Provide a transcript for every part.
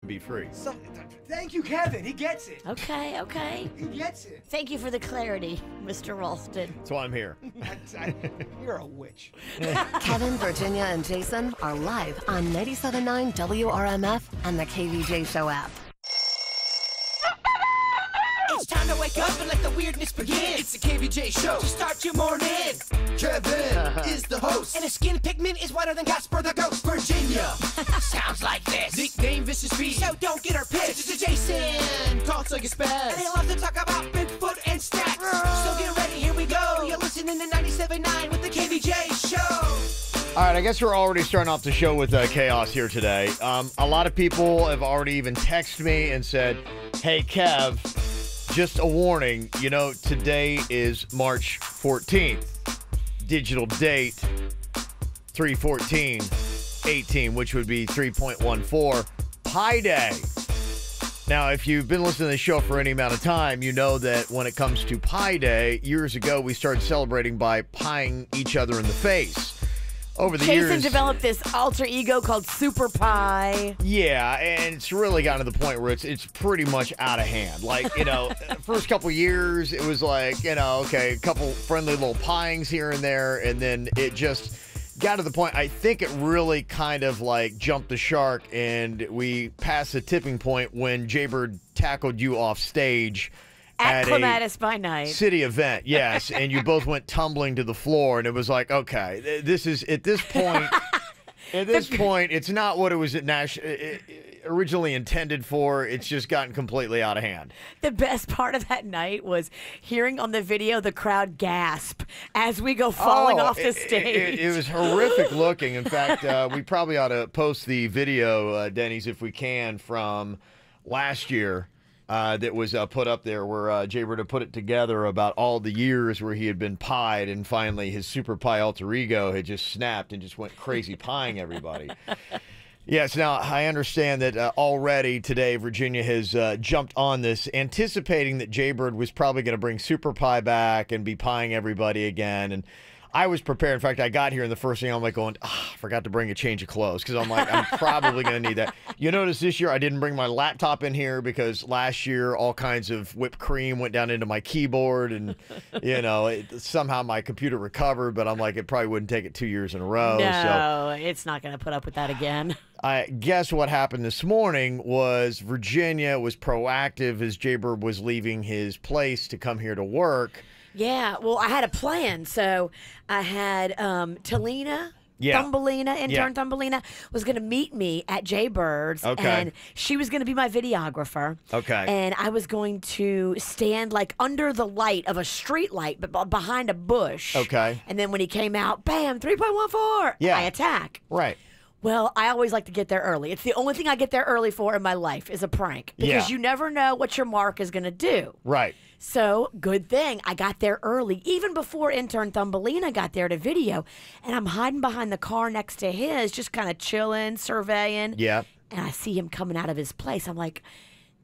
be free. So, thank you, Kevin. He gets it. Okay, okay. He gets it. Thank you for the clarity, Mr. Ralston. That's why I'm here. You're a witch. Kevin, Virginia, and Jason are live on 97.9 WRMF and the KVJ Show app. It's time to wake up and let the weirdness begin. It's the KVJ Show to start your morning. Kevin is the host, and his skin pigment is whiter than Casper the Ghost. Virginia sounds like this. Nickname Vicious Bee, so don't get her pissed. Jason talks like a spaz, and he loves to talk about Bigfoot and stats. So get ready, here we go. You're listening to 97.9 with the KVJ Show. All right, I guess we're already starting off the show with chaos here today. A lot of people have already even texted me and said, hey, Kev, just a warning, you know, today is March 14th. Digital date 3/14/18, which would be 3.14 Pi Day. Now, if you've been listening to the show for any amount of time, you know that when it comes to Pi Day, years ago we started celebrating by pieing each other in the face. Over the years, Jason developed this alter ego called Super Pie. Yeah, and it's really gotten to the point where it's pretty much out of hand. Like, you know, first couple years, it was like, you know, okay, a couple friendly little pieings here and there, and then it just got to the point, I think it really kind of like jumped the shark, and we passed the tipping point when Jaybird tackled you off stage At Clematis by Night. City event, yes, and you both went tumbling to the floor, and it was like, okay, this is, at this point, it's not what it was originally intended for. It's just gotten completely out of hand. The best part of that night was hearing on the video the crowd gasp as we go falling off the stage. It was horrific looking. In fact, we probably ought to post the video, Denny's, if we can, from last year. That was put up there where Jaybird had put it together about all the years where he had been pied, and finally his Super Pie alter ego had just snapped and just went crazy pieing everybody. Yes, now I understand that already today Virginia has jumped on this, anticipating that Jaybird was probably going to bring Super Pie back and be pieing everybody again, and I was prepared. In fact, I got here and the first thing I'm like going, I forgot to bring a change of clothes, because I'm like, I'm probably going to need that. You notice this year I didn't bring my laptop in here because last year all kinds of whipped cream went down into my keyboard, and, you know, somehow my computer recovered, but I'm like, it probably wouldn't take it 2 years in a row. No, it's not going to put up with that again. I guess what happened this morning was Virginia was proactive as Jaybird was leaving his place to come here to work. Yeah, well, I had a plan. So I had Talina, Thumbelina, intern Thumbelina, was going to meet me at Jaybird's. Okay. And she was going to be my videographer. Okay. And I was going to stand like under the light of a street light, but behind a bush. Okay. And then when he came out, bam, 3.14. Yeah. I attack. Right. Well, I always like to get there early. It's the only thing I get there early for in my life is a prank. Because you never know what your mark is going to do. Right. So, good thing I got there early, even before intern Thumbelina got there to video. And I'm hiding behind the car next to his, just kind of chilling, surveying. Yeah. And I see him coming out of his place. I'm like,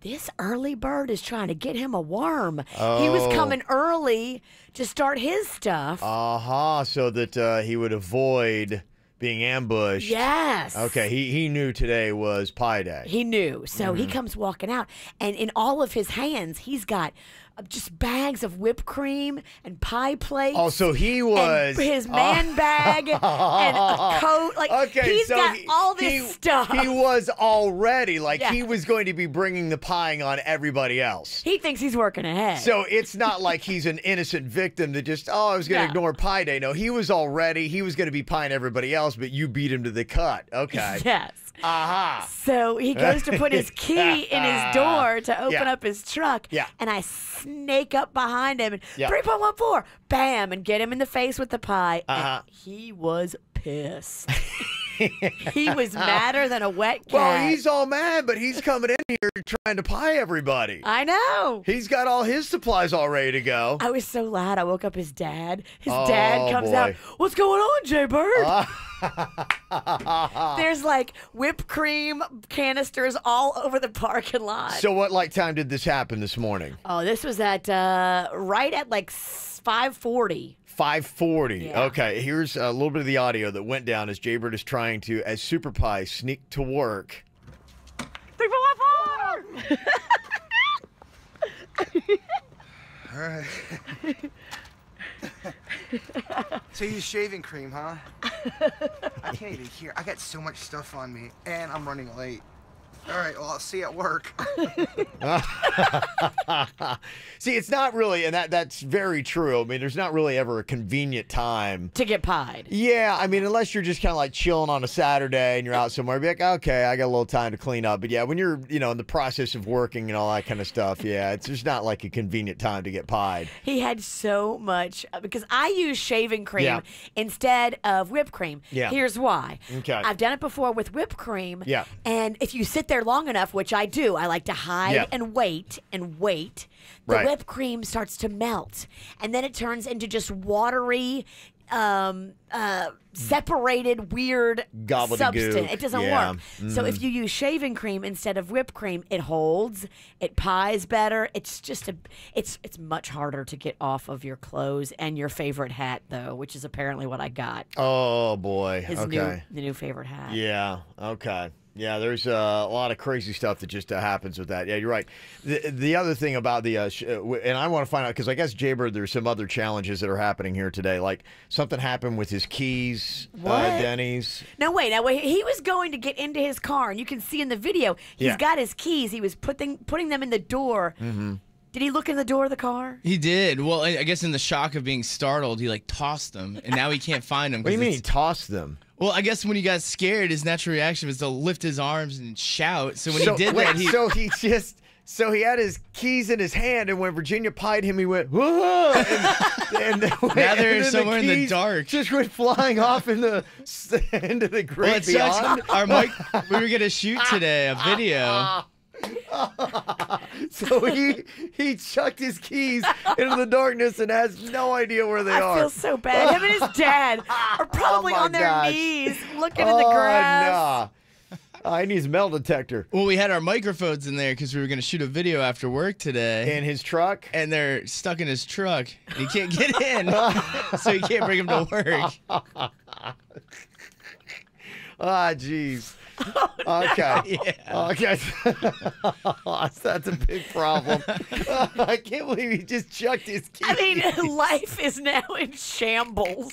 this early bird is trying to get him a worm. Oh. He was coming early to start his stuff. So that he would avoid being ambushed. Yes. Okay, he knew today was Pi Day. He knew. So he comes walking out, and in all of his hands, he's got just bags of whipped cream and pie plates. Oh, so he was... And his man bag and a coat. Like, okay, he's so got all this stuff. He was already, like, he was going to be bringing the pieing on everybody else. He thinks he's working ahead. So it's not like he's an innocent victim that just, I was going to ignore Pi Day. No, he was going to be pieing everybody else, but you beat him to the cut. Okay. Yes. Aha. So he goes to put his key in his door to open up his truck. Yeah. And I snake up behind him and 3.14, bam, and get him in the face with the pie. And he was pissed. He was madder than a wet cat. Well, he's all mad, but he's coming in here trying to pie everybody. I know. He's got all his supplies all ready to go. I was so loud, I woke up his dad. His dad comes out. What's going on, Jaybird? There's like whipped cream canisters all over the parking lot. So what time did this happen this morning? Oh, this was at right at like 5:40. 5:40. Yeah. Okay, here's a little bit of the audio that went down as Jaybird is trying to, as Super Pie, sneak to work. 3.14. right. So you use shaving cream, huh? I can't even hear. I got so much stuff on me, and I'm running late. All right, well, I'll see you at work. See, it's not really, and that's very true. I mean, there's not really ever a convenient time to get pied. Yeah, I mean, unless you're just kind of like chilling on a Saturday and you're out somewhere, be like, okay, I got a little time to clean up. But yeah, when you're, in the process of working and all that kind of stuff, yeah, it's just not like a convenient time to get pied. He had so much, because I use shaving cream instead of whipped cream. Yeah. Here's why. Okay. I've done it before with whipped cream. Yeah. And if you sit there long enough, which I do, I like to hide and wait. The whipped cream starts to melt, and then it turns into just watery, separated, weird substance. It doesn't work. So if you use shaving cream instead of whipped cream, it holds, it pies better. It's just it's much harder to get off of your clothes and your favorite hat, though, which is apparently what I got. Oh boy, the new favorite hat. Yeah. Okay. Yeah, there's a lot of crazy stuff that just happens with that. Yeah, you're right. The other thing about the, and I want to find out, because I guess Jaybird, there's some other challenges that are happening here today. Like something happened with his keys, Denny's. No, wait. He was going to get into his car, and you can see in the video, he's got his keys. He was putting them in the door. Mm-hmm. Did he look in the door of the car? He did. Well, I guess in the shock of being startled, he like tossed them, and now he can't find them. What do you mean he tossed them? Well, I guess when he got scared, his natural reaction was to lift his arms and shout. So when he did that, So he had his keys in his hand, and when Virginia pied him, he went, whoa! And now they're somewhere in the dark. Just went flying off into the great beyond. We were gonna shoot today a video. So he chucked his keys into the darkness and has no idea where they are. I feel so bad. Him and his dad are probably on their knees looking in the grass. Nah. He needs a metal detector. Well, we had our microphones in there because we were going to shoot a video after work today. In his truck? And they're stuck in his truck. He can't get in, so he can't bring them to work. Jeez. Okay. Yeah. Okay. That's a big problem. I can't believe he just chucked his keys. I mean, life is now in shambles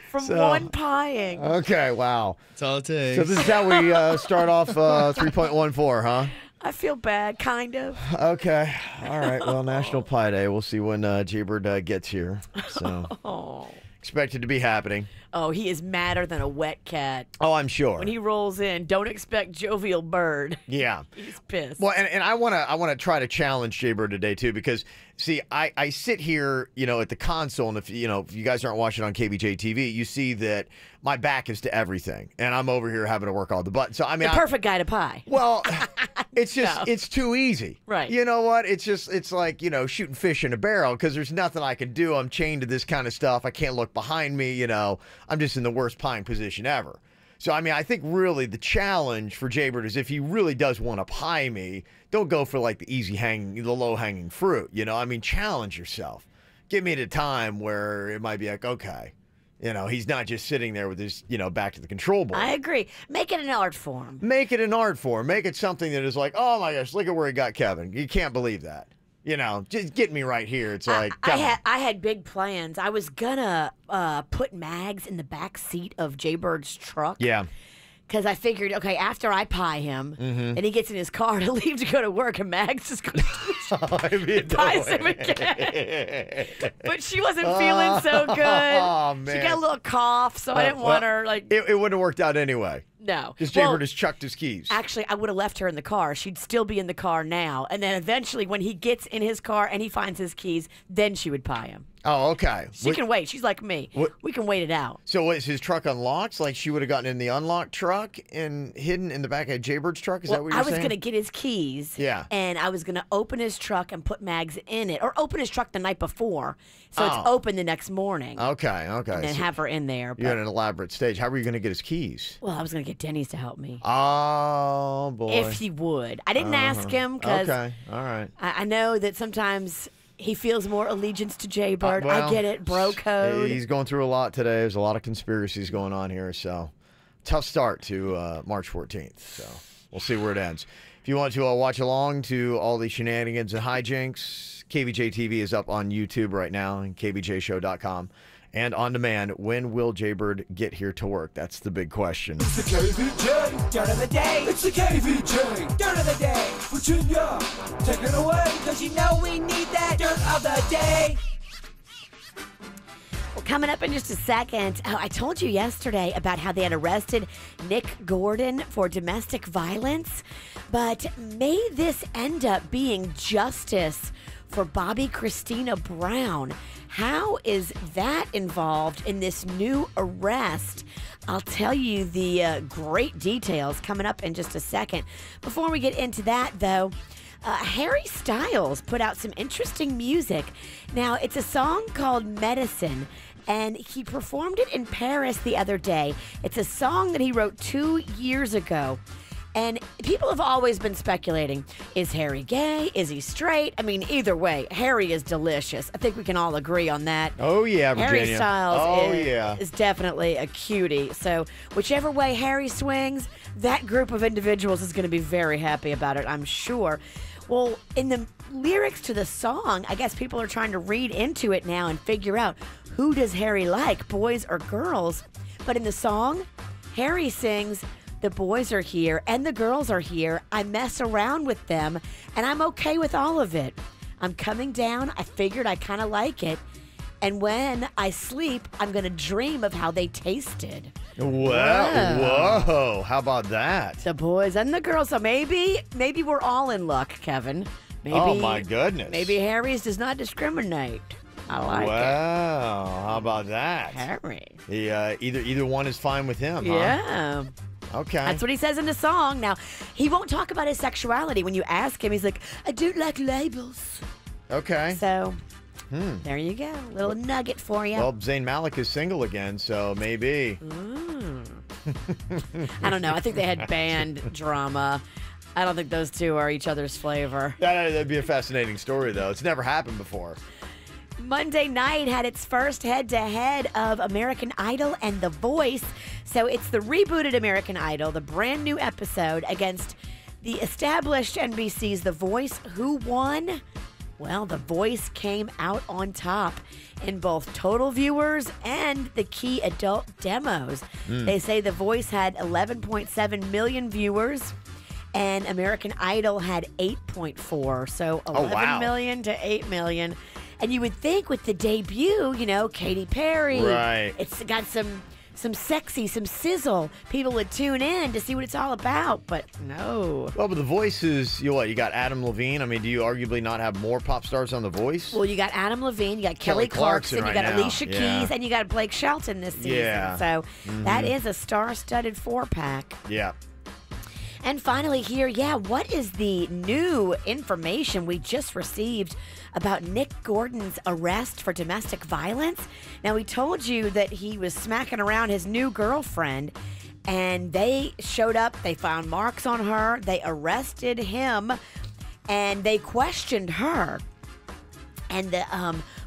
from one pieing. Okay, wow. That's all it takes. So this is how we start off 3.14, huh? I feel bad, kind of. Okay. All right. Well, National Pie Day. We'll see when Jaybird gets here. So expected to be happening. Oh, he is madder than a wet cat. Oh, I'm sure. When he rolls in, don't expect jovial bird. Yeah. He's pissed. Well, and I wanna try to challenge Jaybird today too, because see, I sit here, at the console, and if you guys aren't watching on KVJ TV, you see that my back is to everything, and I'm over here having to work all the buttons. So I mean, the perfect guy to pie. Well, it's just it's too easy. Right. You know what? It's like, shooting fish in a barrel, because there's nothing I can do. I'm chained to this kind of stuff. I can't look behind me, I'm just in the worst pieing position ever. So, I mean, I think really the challenge for Jaybird is if he really does want to pie me, don't go for like the low-hanging fruit, I mean, challenge yourself. Get me at a time where it might be like, okay, he's not just sitting there with his, back to the control board. I agree. Make it an art form. Make it an art form. Make it something that is like, oh my gosh, look at where he got Kevin. You can't believe that. Just get me right here. It's like I had big plans. I was gonna put Mags in the back seat of Jaybird's truck. Yeah. Because I figured, okay, after I pie him, and he gets in his car to leave to go to work, and Mags is going to pies him again. But she wasn't feeling so good. Oh, man. She got a little cough, so I didn't want her, like... It wouldn't have worked out anyway. No. Because Jaybird has chucked his keys. Actually, I would have left her in the car. She'd still be in the car now. And then eventually, when he gets in his car and he finds his keys, then she would pie him. Oh, okay. She can wait. She's like me. We can wait it out. So is his truck unlocked? Like she would have gotten in the unlocked truck and hidden in the back of Jaybird's truck? Is that what you're saying? I was going to get his keys. Yeah. And I was going to open his truck and put Mags in it. Or open his truck the night before. So it's open the next morning. Okay. And then have her in there. You're at an elaborate stage. How were you going to get his keys? Well, I was going to get Denny's to help me. Oh, boy. If he would. I didn't ask him because okay. All right. I know that sometimes he feels more allegiance to Jaybird. I get it, bro code. He's going through a lot today. There's a lot of conspiracies going on here, so tough start to March 14th. So We'll see where it ends. If you want to watch along to all the shenanigans and hijinks, KVJ TV is up on YouTube right now and kvjshow.com. And on demand, when will Jaybird get here to work? That's the big question. It's the KVJ Dirt of the Day. It's the KVJ Dirt of the Day. Virginia, take it away, because you know we need that Dirt of the Day. Well, coming up in just a second, I told you yesterday about how they had arrested Nick Gordon for domestic violence, but may this end up being justice for Bobby Christina Brown? How is that involved in this new arrest? I'll tell you the great details coming up in just a second. Before we get into that, though, Harry Styles put out some interesting music. Now, it's a song called Medicine, and he performed it in Paris the other day. It's a song that he wrote 2 years ago. And people have always been speculating, is Harry gay? Is he straight? I mean, either way, Harry is delicious. I think we can all agree on that. Oh, yeah, Virginia. Harry Styles is definitely a cutie. So whichever way Harry swings, that group of individuals is going to be very happy about it, I'm sure. Well, in the lyrics to the song, I guess people are trying to read into it now and figure out, who does Harry like, boys or girls? But in the song, Harry sings, the boys are here and the girls are here. I mess around with them and I'm okay with all of it. I'm coming down. I figured I kind of like it. And when I sleep, I'm going to dream of how they tasted. Wow. Whoa. How about that? The boys and the girls. So maybe we're all in luck, Kevin. Maybe, oh, my goodness. Maybe Harry's does not discriminate. I like it. Wow. How about that? Harry. Either one is fine with him, huh? Yeah. Okay. That's what he says in the song. Now, he won't talk about his sexuality. When you ask him, he's like, I don't like labels. Okay. So, there you go. Little nugget for you. Well, Zayn Malik is single again, so maybe. I don't know. I think they had band drama. I don't think those two are each other's flavor. That'd be a fascinating story, though. It's never happened before. Monday night had its first head-to-head of American Idol and The Voice. So it's the rebooted American Idol, the brand new episode against the established NBC's The Voice. Who won? Well, The Voice came out on top in both total viewers and the key adult demos. They say The Voice had 11.7 million viewers and American Idol had 8.4. So 11 million to 8 million. And you would think with the debut, you know, Katy Perry. Right. It's got some sexy, some sizzle. People would tune in to see what it's all about, but no. Well, but The Voice is, you got Adam Levine. I mean, do you arguably not have more pop stars on The Voice? Well, you got Adam Levine, you got Kelly Clarkson, you got Alicia Keys, and you got Blake Shelton this season. Yeah. So that is a star-studded four-pack. Yeah. And finally here, what is the new information we just received about Nick Gordon's arrest for domestic violence? Now, we told you that he was smacking around his new girlfriend, and they showed up. They found marks on her. They arrested him, and they questioned her. And the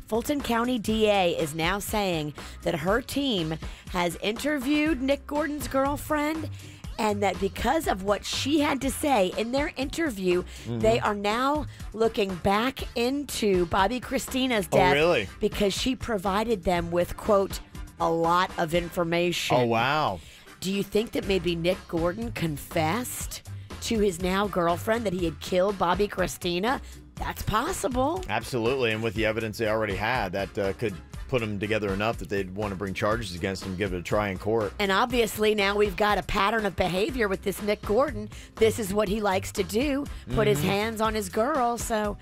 Fulton County DA is now saying that her team has interviewed Nick Gordon's girlfriend, and that because of what she had to say in their interview, they are now looking back into Bobby Christina's death. Oh, really? Because she provided them with, quote, a lot of information. Oh, wow. Do you think that maybe Nick Gordon confessed to his now girlfriend that he had killed Bobby Christina? That's possible. Absolutely. And with the evidence they already had, that could put them together enough that they'd want to bring charges against him, give it a try in court. And obviously now we've got a pattern of behavior with this Nick Gordon. This is what he likes to do, put his hands on his girl. So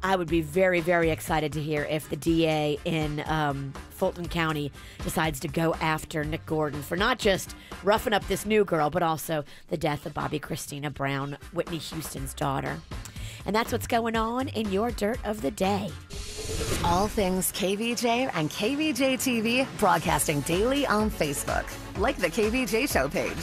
I would be very, very excited to hear if the DA in Fulton County decides to go after Nick Gordon for not just roughing up this new girl, but also the death of Bobby Christina Brown, Whitney Houston's daughter. And that's what's going on in your Dirt of the Day. All things KVJ and KVJ TV broadcasting daily on Facebook. Like the KVJ Show page.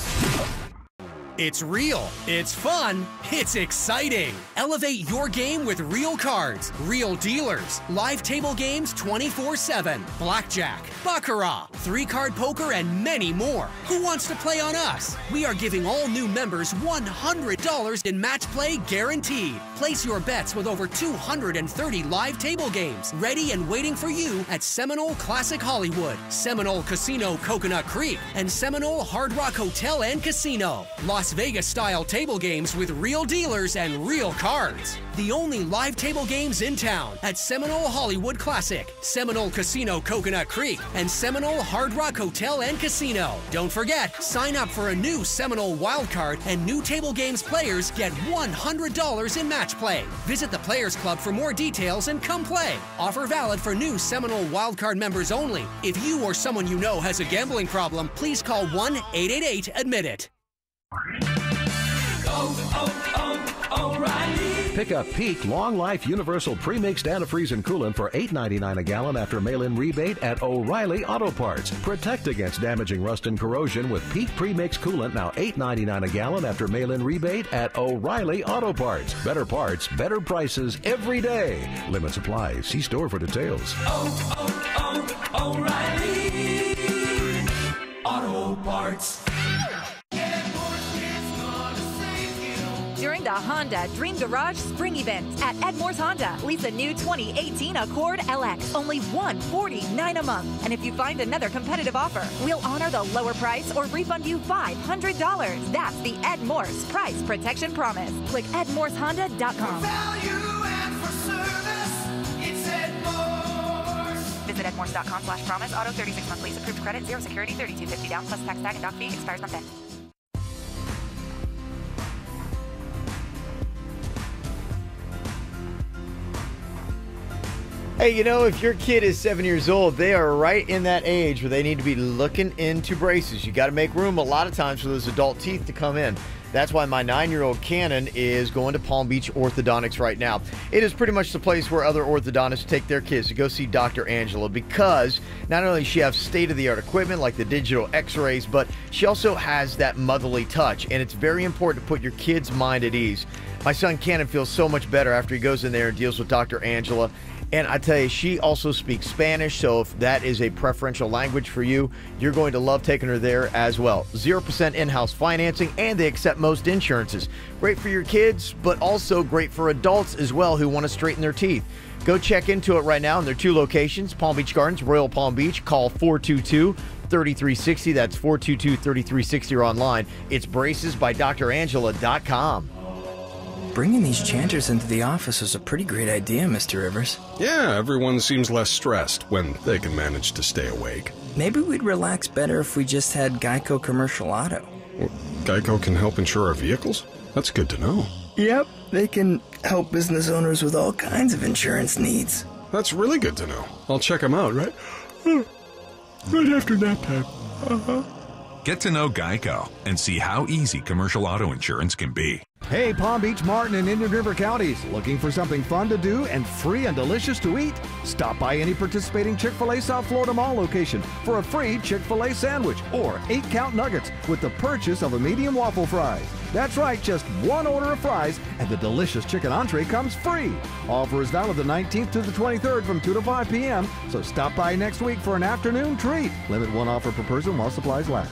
It's real, it's fun, it's exciting. Elevate your game with real cards, real dealers, live table games 24/7, blackjack, baccarat, 3-card poker, and many more. Who wants to play on us? We are giving all new members $100 in match play guaranteed. Place your bets with over 230 live table games ready and waiting for you at Seminole Classic Hollywood, Seminole Casino Coconut Creek, and Seminole Hard Rock Hotel and Casino. Las Vegas-style table games with real dealers and real cards. The only live table games in town at Seminole Hollywood Classic, Seminole Casino Coconut Creek, and Seminole Hard Rock Hotel and Casino. Don't forget, sign up for a new Seminole Wildcard, and new table games players get $100 in match play. Visit the Players Club for more details and come play. Offer valid for new Seminole Wildcard members only. If you or someone you know has a gambling problem, please call 1-888-ADMIT-IT. O'Reilly. Pick up Peak Long Life Universal Pre-Mixed Antifreeze and Coolant for $8.99 a gallon after mail-in rebate at O'Reilly Auto Parts. Protect against damaging rust and corrosion with Peak Pre-Mixed Coolant, now $8.99 a gallon after mail-in rebate at O'Reilly Auto Parts. Better parts, better prices every day. Limit supply. See store for details. O'Reilly Auto Parts. During the Honda Dream Garage Spring Event at Edmore's Honda, lease a new 2018 Accord LX, only $149 a month. And if you find another competitive offer, we'll honor the lower price or refund you $500. That's the Edmore's Price Protection Promise. Click edmoreshonda.com. Value and for service, it's Edmore's. Visit edmores.com/promise. Auto 36-month lease. Approved credit. 0 security. $32.50 down plus tax tag and doc fee. Expires month end. Hey, you know, if your kid is 7 years old, they are right in that age where they need to be looking into braces. You got to make room a lot of times for those adult teeth to come in. That's why my 9-year-old Cannon is going to Palm Beach Orthodontics right now. It is pretty much the place where other orthodontists take their kids to go see Dr. Angela, because not only does she have state-of-the-art equipment like the digital x-rays, but she also has that motherly touch, and it's very important to put your kid's mind at ease. My son Cannon feels so much better after he goes in there and deals with Dr. Angela. And I tell you, she also speaks Spanish, so if that is a preferential language for you, you're going to love taking her there as well. 0% in-house financing, and they accept most insurances. Great for your kids, but also great for adults as well who want to straighten their teeth. Go check into it right now in their 2 locations, Palm Beach Gardens, Royal Palm Beach. Call 422-3360. That's 422-3360 or online. It's bracesbydrangela.com. Bringing these chanters into the office is a pretty great idea, Mr. Rivers. Yeah, everyone seems less stressed when they can manage to stay awake. Maybe we'd relax better if we just had Geico Commercial Auto. Well, Geico can help insure our vehicles? That's good to know. Yep, they can help business owners with all kinds of insurance needs. That's really good to know. I'll check them out, right after nap time. Get to know Geico and see how easy commercial auto insurance can be. Hey, Palm Beach, Martin, and Indian River counties. Looking for something fun to do and free and delicious to eat? Stop by any participating Chick-fil-A South Florida Mall location for a free Chick-fil-A sandwich or 8-count nuggets with the purchase of a medium waffle fries. That's right, just one order of fries and the delicious chicken entree comes free. Offer is valid the 19th to the 23rd from 2 to 5 p.m., so stop by next week for an afternoon treat. Limit 1 offer per person while supplies last.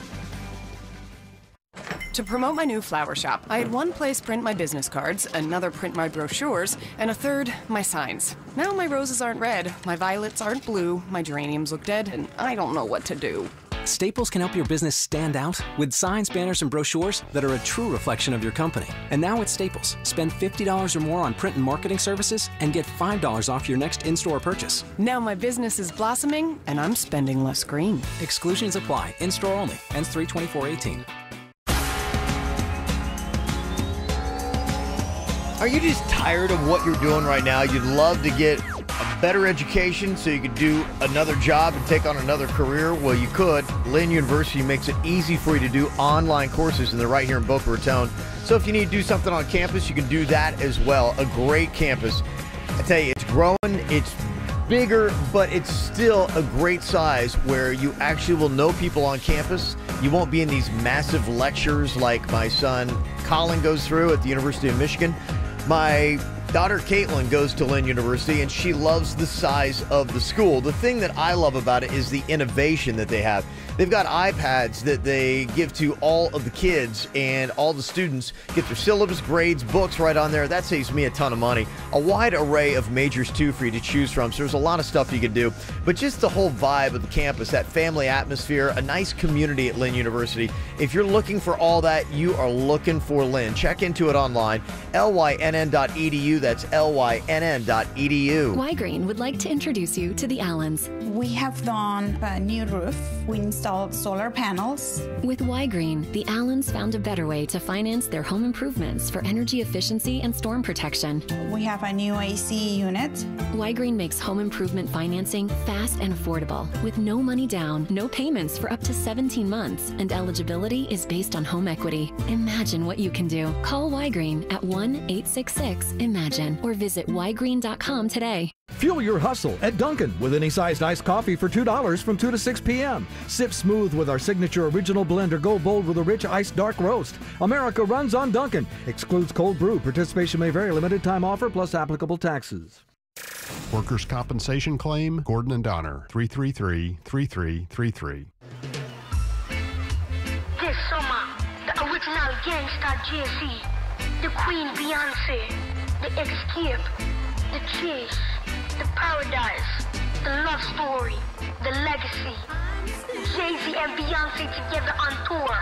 To promote my new flower shop, I had one place print my business cards, another print my brochures, and a third, my signs. Now my roses aren't red, my violets aren't blue, my geraniums look dead, and I don't know what to do. Staples can help your business stand out with signs, banners, and brochures that are a true reflection of your company. And now at Staples, spend $50 or more on print and marketing services and get $5 off your next in-store purchase. Now my business is blossoming, and I'm spending less green. Exclusions apply. In-store only. Ends 3/24/18. Are you just tired of what you're doing right now? You'd love to get a better education so you could do another job and take on another career? Well, you could. Lynn University makes it easy for you to do online courses, and they're right here in Boca Raton. So if you need to do something on campus, you can do that as well. A great campus. I tell you, it's growing, it's bigger, but it's still a great size where you actually will know people on campus. You won't be in these massive lectures like my son Colin goes through at the University of Michigan. My daughter Caitlin goes to Lynn University, and she loves the size of the school. The thing that I love about it is the innovation that they have. They've got iPads that they give to all of the kids, and all the students get their syllabus, grades, books right on there. That saves me a ton of money. A wide array of majors, too, for you to choose from. So there's a lot of stuff you can do. But just the whole vibe of the campus, that family atmosphere, a nice community at Lynn University. If you're looking for all that, you are looking for Lynn. Check into it online, lynn.edu. That's lynn.edu. Y-Green would like to introduce you to the Allens. We have done a new roof. We installed solar panels. With Y-Green, the Allens found a better way to finance their home improvements for energy efficiency and storm protection. We have a new AC unit. Y-Green makes home improvement financing fast and affordable, with no money down, no payments for up to 17 months, and eligibility is based on home equity. Imagine what you can do. Call Y-Green at 1-866-IMAGINE or visit ygreen.com today. Fuel your hustle at Dunkin' with any sized iced coffee for $2 from 2 to 6 p.m. Sip smooth with our signature original blend or go bold with a rich iced dark roast. America runs on Dunkin'. Excludes cold brew. Participation may vary. Limited time offer plus applicable taxes. Workers' compensation claim, Gordon and Donner, 333-3333. This summer, the original gangsta Jay-Z, the Queen Beyonce, the Escape, the Chase, the Paradise, the Love Story, the Legacy. Jay-Z and Beyonce together on tour.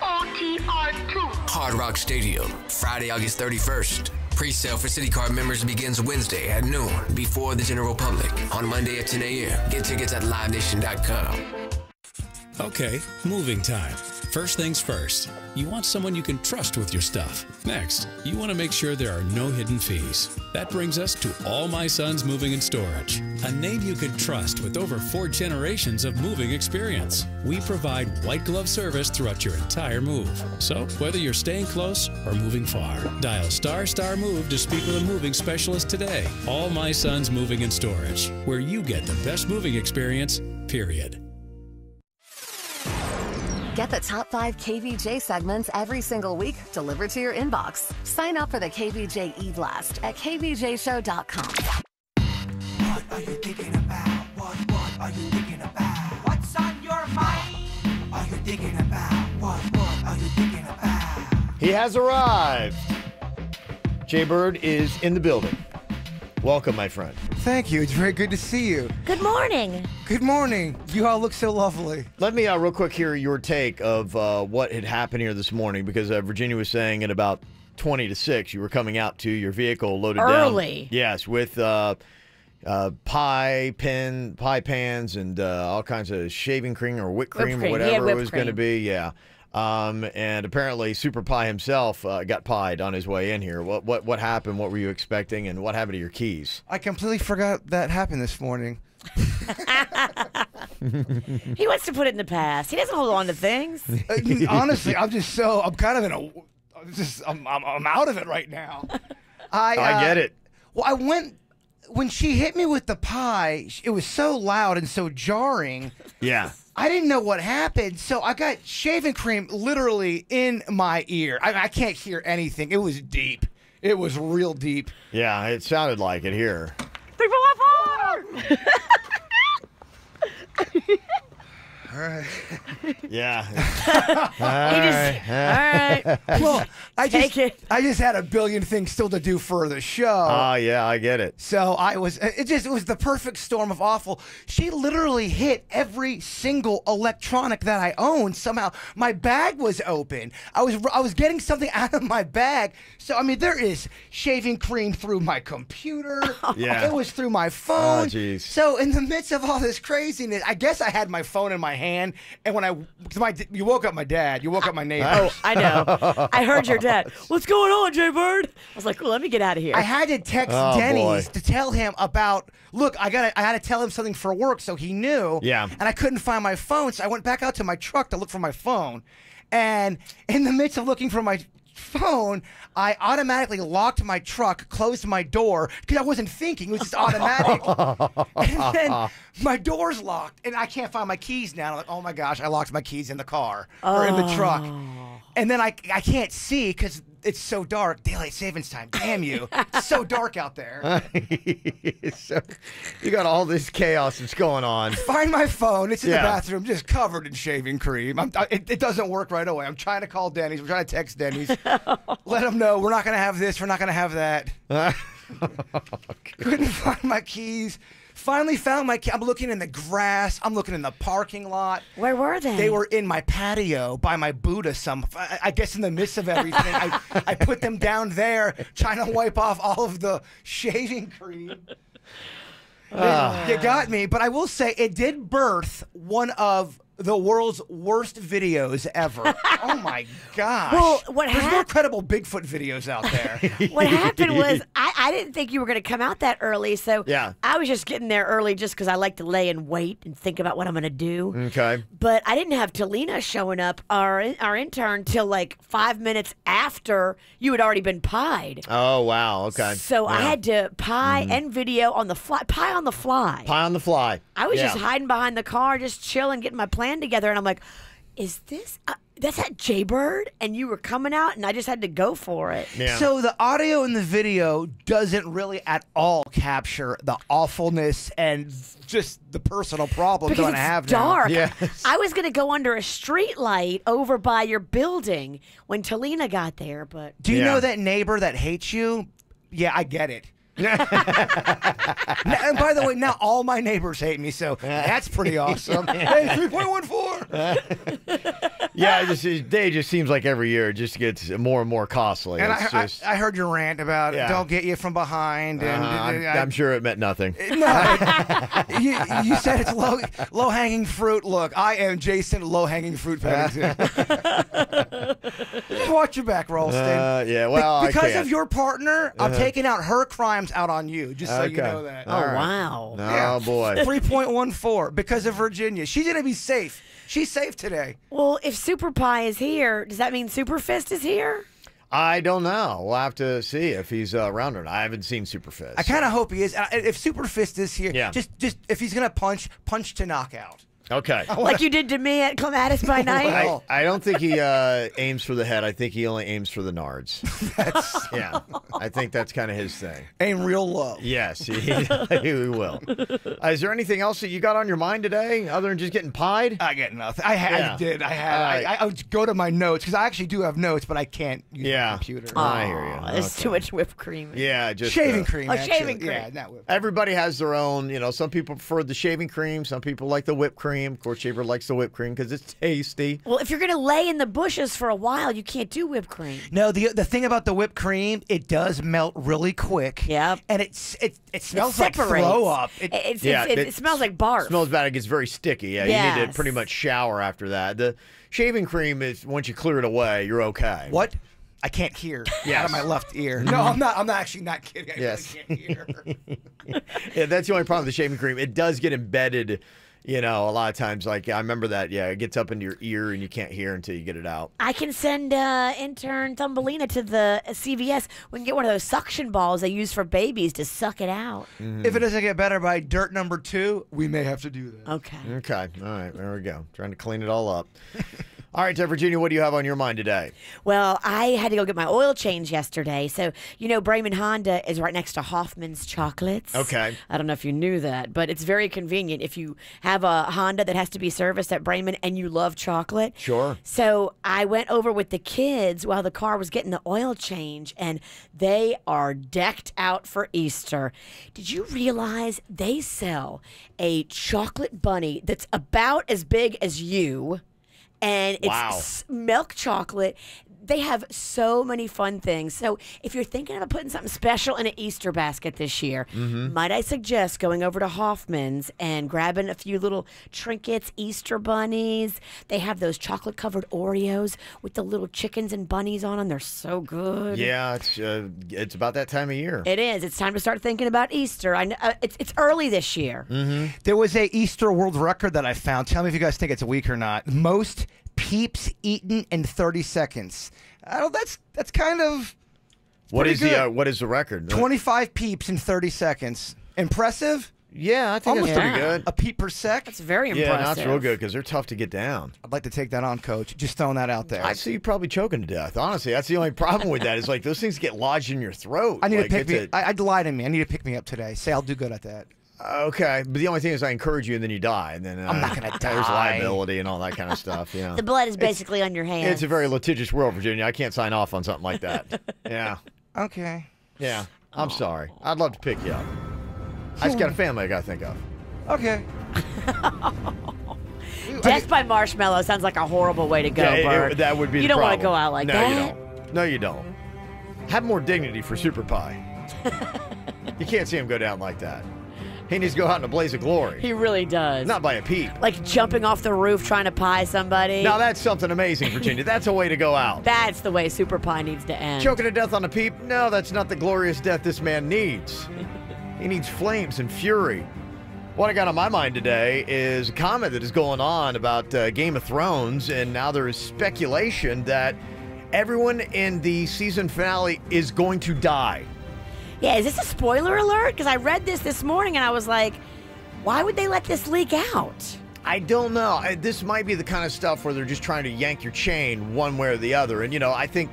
OTR2. Hard Rock Stadium, Friday, August 31st. Pre-sale for City Card members begins Wednesday at noon before the general public. On Monday at 10 a.m. Get tickets at livenation.com. Okay, moving time. First things first, you want someone you can trust with your stuff. Next, you want to make sure there are no hidden fees. That brings us to All My Sons Moving and Storage, a name you can trust with over 4 generations of moving experience. We provide white glove service throughout your entire move. So, whether you're staying close or moving far, dial ** move to speak with a moving specialist today. All My Sons Moving and Storage, where you get the best moving experience, period. Get the top 5 KVJ segments every single week delivered to your inbox. Sign up for the KVJ e-blast at kvjshow.com. What are you thinking about? What are you thinking about? What's on your mind? Are you thinking about? What are you thinking about? He has arrived. Jay Bird is in the building. Welcome, my friend. Thank you. It's very good to see you. Good morning. Good morning. You all look so lovely. Let me real quick hear your take of what had happened here this morning, because Virginia was saying at about 20 to 6 you were coming out to your vehicle loaded early. down. Yes, with pie pans and all kinds of shaving cream or whipped cream or whatever it was going to be. Yeah. And apparently Super Pie himself got pied on his way in here. What happened? What were you expecting? And what happened to your keys? I completely forgot that happened this morning. He wants to put it in the past. He doesn't hold on to things. Honestly, I'm kind of in a, I'm out of it right now. I get it. Well, when she hit me with the pie, it was so loud and so jarring. Yeah. I didn't know what happened, so I got shaving cream literally in my ear. I can't hear anything. It was deep. It was real deep. Yeah, it sounded like it here. 3, 4, 4. All right. Yeah. All right. Well, I just had a billion things still to do for the show. Oh, yeah, I get it. So it was the perfect storm of awful. She literally hit every single electronic that I own. Somehow my bag was open. I was getting something out of my bag. So I mean, there is shaving cream through my computer. Yeah. It was through my phone. Oh, jeez. So in the midst of all this craziness, I guess I had my phone in my hand, and when you woke up my dad, you woke up my neighbors. Oh, I know. I heard your dad. What's going on, Jay Bird? I was like, well, let me get out of here. I had to text Denny's to tell him about. Look, I had to tell him something for work, so he knew. Yeah. And I couldn't find my phone, so I went back out to my truck to look for my phone, and in the midst of looking for my phone, I automatically locked my truck, closed my door, because I wasn't thinking. It was just automatic. And then my door's locked, and I can't find my keys now. I'm like, oh my gosh, I locked my keys in the car or in the truck. And then I can't see because it's so dark. Daylight savings time. Damn you. It's so dark out there. So, you got all this chaos that's going on. Find my phone. It's in the bathroom, just covered in shaving cream. It doesn't work right away. I'm trying to call Denny's. I'm trying to text Denny's. Let them know we're not going to have this. We're not going to have that. Couldn't find my keys. Finally found my key. I'm looking in the grass. I'm looking in the parking lot. Where were they? They were in my patio by my Buddha. I guess in the midst of everything, I put them down there trying to wipe off all of the shaving cream. You got me. But I will say it did birth one of the world's worst videos ever. Oh my gosh. Well, There's more credible Bigfoot videos out there. What happened was I didn't think you were going to come out that early, so I was just getting there early just because I like to lay and wait and think about what I'm going to do. Okay. But I didn't have Talina showing up, our intern, till like 5 minutes after you had already been pied. Oh, wow. Okay. So I had to pie and video on the fly. Pie on the fly. Pie on the fly. I was just hiding behind the car, just chilling, getting my plan together, and I'm like, is this that's that Jaybird? And you were coming out, and I just had to go for it. Yeah. So the audio in the video doesn't really at all capture the awfulness and just the personal problems because I'm gonna have dark. now. Yes. I was going to go under a street light over by your building when Talina got there, but Do you know that neighbor that hates you? Yeah, I get it. And by the way, now all my neighbors hate me, so that's pretty awesome. Hey, 3.14. Yeah, day just seems like every year it just gets more and more costly. And It's I heard your rant about don't get you from behind. And I'm sure it meant nothing. No, you said it's low hanging fruit. Look, I am Jason Low Hanging Fruit Paddington. Just watch your back, Ralston. Yeah, well, because of your partner, I'm taking out her crimes out on you. Just so you know that. Oh, wow. Oh, boy. 3.14 because of Virginia. She's gonna be safe. She's safe today. Well, if Super Pie is here, does that mean Super Fist is here? I don't know. We'll have to see if he's around or not. I haven't seen Super Fist. I kind of hope he is. If Super Fist is here, Yeah. just if he's gonna punch to knock out. Okay. Like you did to me at Clematis by night? I don't think he aims for the head. I think he only aims for the nards. Yeah. I think that's kind of his thing. Aim real low. Yes, he will. Is there anything else that you got on your mind today other than just getting pied? I get nothing. I would go to my notes because I actually do have notes, but I can't use my computer. I hear you. There's too much whipped cream. Yeah, just shaving cream. Oh, actually. shaving cream. Yeah, not whipped. Everybody has their own. Some people prefer the shaving cream. Some people like the whipped cream. Of course, Shaver likes the whipped cream because it's tasty. Well, if you're going to lay in the bushes for a while, you can't do whipped cream. No, the thing about the whipped cream, it does melt really quick. Yep. And it smells like throw up. It smells like barf. It smells bad. It gets very sticky. Yeah, you need to pretty much shower after that. The shaving cream is once you clear it away, you're okay. What? I can't hear out of my left ear. No, I'm actually not kidding. I really can't hear. Yeah, that's the only problem with the shaving cream. It does get embedded. A lot of times, like, I remember that, it gets up into your ear and you can't hear until you get it out. I can send intern Thumbelina to the CVS. We can get one of those suction balls they use for babies to suck it out. Mm-hmm. If it doesn't get better by dirt number 2, we may have to do that. Okay. Okay. All right. There we go. Trying to clean it all up. All right, Virginia, what do you have on your mind today? Well, I had to go get my oil change yesterday. So, Bremen Honda is right next to Hoffman's Chocolates. Okay. I don't know if you knew that, but it's very convenient if you have a Honda that has to be serviced at Bremen and you love chocolate. Sure. So I went over with the kids while the car was getting the oil change, and they are decked out for Easter. Did you realize they sell a chocolate bunny that's about as big as you? And it's milk chocolate. They have so many fun things. So if you're thinking about putting something special in an Easter basket this year, might I suggest going over to Hoffman's and grabbing a few little trinkets, Easter bunnies. They have those chocolate-covered Oreos with the little chickens and bunnies on them. They're so good. Yeah, it's about that time of year. It is. It's time to start thinking about Easter. I know it's early this year. There was a Easter world record that I found. Tell me if you guys think it's a week or not. Most Peeps eaten in 30 seconds. That's kind of what is the record? 25 peeps in 30 seconds. Impressive? Yeah, I think that's pretty good. A peep per sec? That's very impressive. Yeah, that's real good because they're tough to get down. I'd like to take that on, Coach. Just throwing that out there. I see you probably choking to death. Honestly, that's the only problem with that. Is like those things get lodged in your throat. I need like, to pick me. I'd lie to me. I need to pick me up today. Say I'll do good at that. Okay, but the only thing is I encourage you and then you die. And then I'm not going to die. There's liability and all that kind of stuff. Yeah. The blood is basically on your hands. It's a very litigious world, Virginia. I can't sign off on something like that. Yeah. Okay. Yeah. I'm sorry. I'd love to pick you up. I just got a family I got to think of. Okay. Death by marshmallow sounds like a horrible way to go, Bert. That would be You the don't want to problem. go out like no, that. No, you don't. No, you don't. Have more dignity for Super Pie. You can't see him go down like that. He needs to go out in a blaze of glory. He really does. Not by a peep. Like jumping off the roof trying to pie somebody. Now that's something amazing, Virginia. That's a way to go out. That's the way Super Pie needs to end. Choking to death on a peep? No, that's not the glorious death this man needs. He needs flames and fury. What I got on my mind today is a comment that is going on about Game of Thrones, and now there is speculation that everyone in the season finale is going to die. Yeah, is this a spoiler alert? Because I read this morning and I was like, why would they let this leak out? I don't know. This might be the kind of stuff where they're just trying to yank your chain one way or the other. And, I think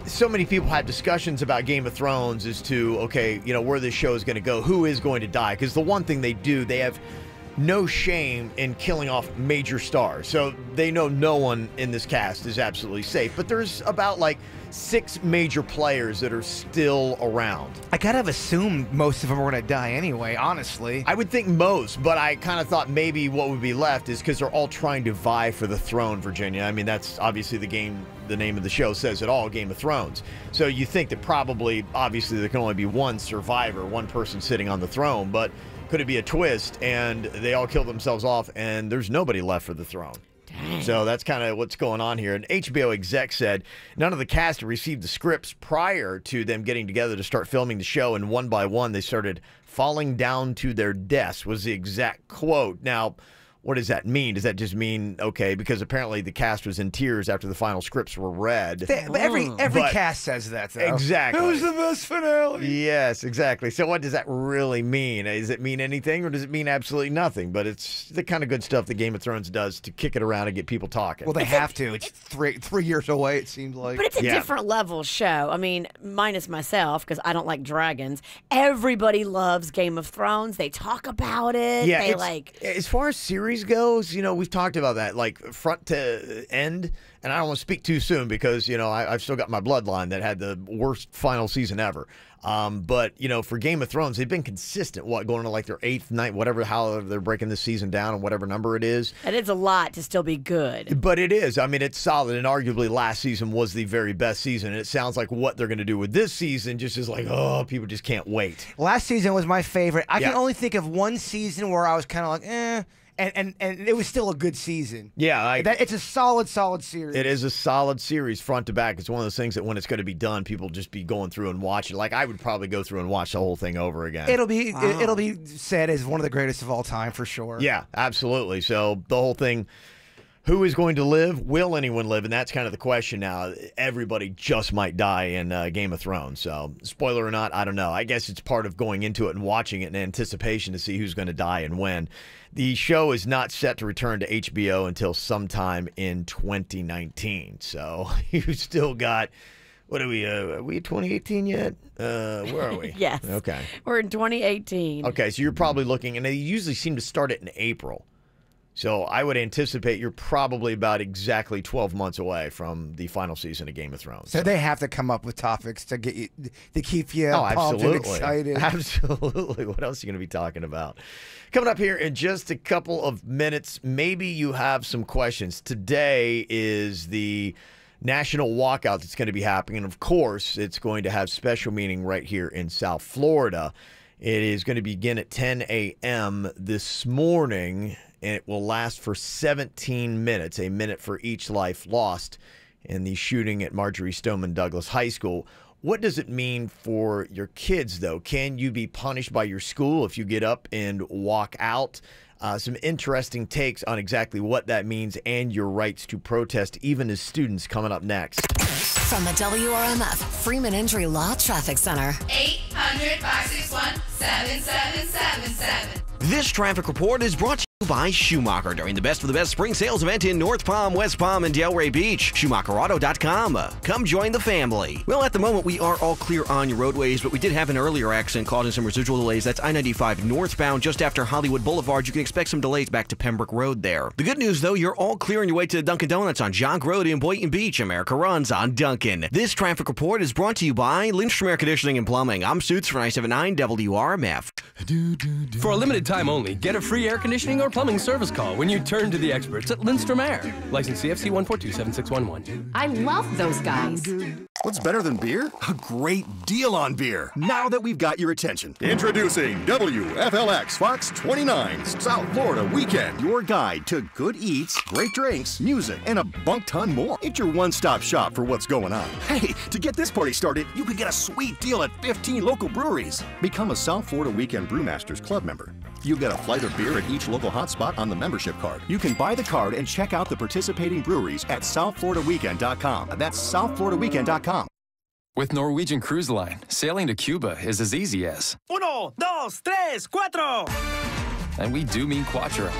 so many people have discussions about Game of Thrones as to, okay, where this show is going to go, who is going to die. Because the one thing they do, they have no shame in killing off major stars. So they know no one in this cast is absolutely safe. But there's about 6 major players that are still around. I kind of assumed most of them were going to die anyway, honestly. I would think most, but I kind of thought maybe what would be left is because they're all trying to vie for the throne, Virginia. I mean, that's obviously the name of the show says it all, Game of Thrones. So you think that probably, obviously, there can only be one survivor, one person sitting on the throne, but could it be a twist and they all kill themselves off and there's nobody left for the throne? Dang. So that's kind of what's going on here. An HBO exec said none of the cast received the scripts prior to them getting together to start filming the show, and one by one they started falling down to their deaths, was the exact quote. Now, what does that mean? Does that just mean, okay, because apparently the cast was in tears after the final scripts were read. But every cast says that, though. Exactly. It was the best finale. Yes, exactly. So what does that really mean? Does it mean anything or does it mean absolutely nothing? But it's the kind of good stuff that Game of Thrones does to kick it around and get people talking. Well, they have to. It's 3 years away, it seems like. But it's a different level show. I mean, minus myself, because I don't like dragons. Everybody loves Game of Thrones. They talk about it. Yeah, they as far as series goes, we've talked about that, front to end, and I don't want to speak too soon because, I've still got my bloodline that had the worst final season ever. But, for Game of Thrones, they've been consistent, going to their 8th night, however they're breaking this season down and whatever number it is. And it's a lot to still be good. But it is. I mean, it's solid, and arguably last season was the very best season, and it sounds like what they're going to do with this season just is people just can't wait. Last season was my favorite. I can only think of one season where I was kind of like, eh. And it was still a good season. Yeah. It's a solid series. It is a solid series front to back. It's one of those things that when it's going to be done, people just be going through and watching. I would probably go through and watch the whole thing over again. It'll be said as one of the greatest of all time for sure. Yeah, absolutely. So the whole thing, who is going to live? Will anyone live? And that's kind of the question now. Everybody just might die in Game of Thrones. So spoiler or not, I don't know. I guess it's part of going into it and watching it in anticipation to see who's going to die and when. The show is not set to return to HBO until sometime in 2019. So you've still got, what are we 2018 yet? Where are we? Yes. Okay. We're in 2018. Okay, so you're probably looking, and they usually seem to start it in April. So I would anticipate you're probably about exactly 12 months away from the final season of Game of Thrones. So they have to come up with topics to get you, to keep you pumped and excited. Absolutely. What else are you going to be talking about? Coming up here in just a couple of minutes, maybe you have some questions. Today is the national walkout that's going to be happening. And, of course, it's going to have special meaning right here in South Florida. It is going to begin at 10 a.m. this morning, and it will last for 17 minutes, a minute for each life lost in the shooting at Marjorie Stoneman Douglas High School. What does it mean for your kids, though? Can you be punished by your school if you get up and walk out? Some interesting takes on exactly what that means and your rights to protest, even as students, coming up next. From the WRMF Freeman Injury Law Traffic Center. 800-561-7777. This traffic report is brought to you by Schumacher during the Best of the Best Spring Sales event in North Palm, West Palm, and Delray Beach. SchumacherAuto.com. Come join the family. Well, at the moment, we are all clear on your roadways, but we did have an earlier accident causing some residual delays. That's I-95 northbound just after Hollywood Boulevard. You can expect some delays back to Pembroke Road there. The good news, though, you're all clear on your way to Dunkin' Donuts on Jog Road in Boynton Beach. America runs on Dunkin'. This traffic report is brought to you by Lindstrom Air Conditioning and Plumbing. I'm Suits for 979 WRMF. For a limited time only, get a free air conditioning or plumbing service call when you turn to the experts at Lindstrom Air. License CFC 1427611. I love those guys. What's better than beer? A great deal on beer. Now that we've got your attention. Introducing WFLX Fox 29's South Florida Weekend. Your guide to good eats, great drinks, music, and a bunk ton more. It's your one-stop shop for what's going on. Hey, to get this party started, you could get a sweet deal at 15 local breweries. Become a South Florida Weekend Brewmasters Club member. You get a flight of beer at each local hotspot on the membership card. You can buy the card and check out the participating breweries at SouthFloridaWeekend.com. That's SouthFloridaWeekend.com. With Norwegian Cruise Line, sailing to Cuba is as easy as 1, 2, 3, 4. And we do mean cuatro.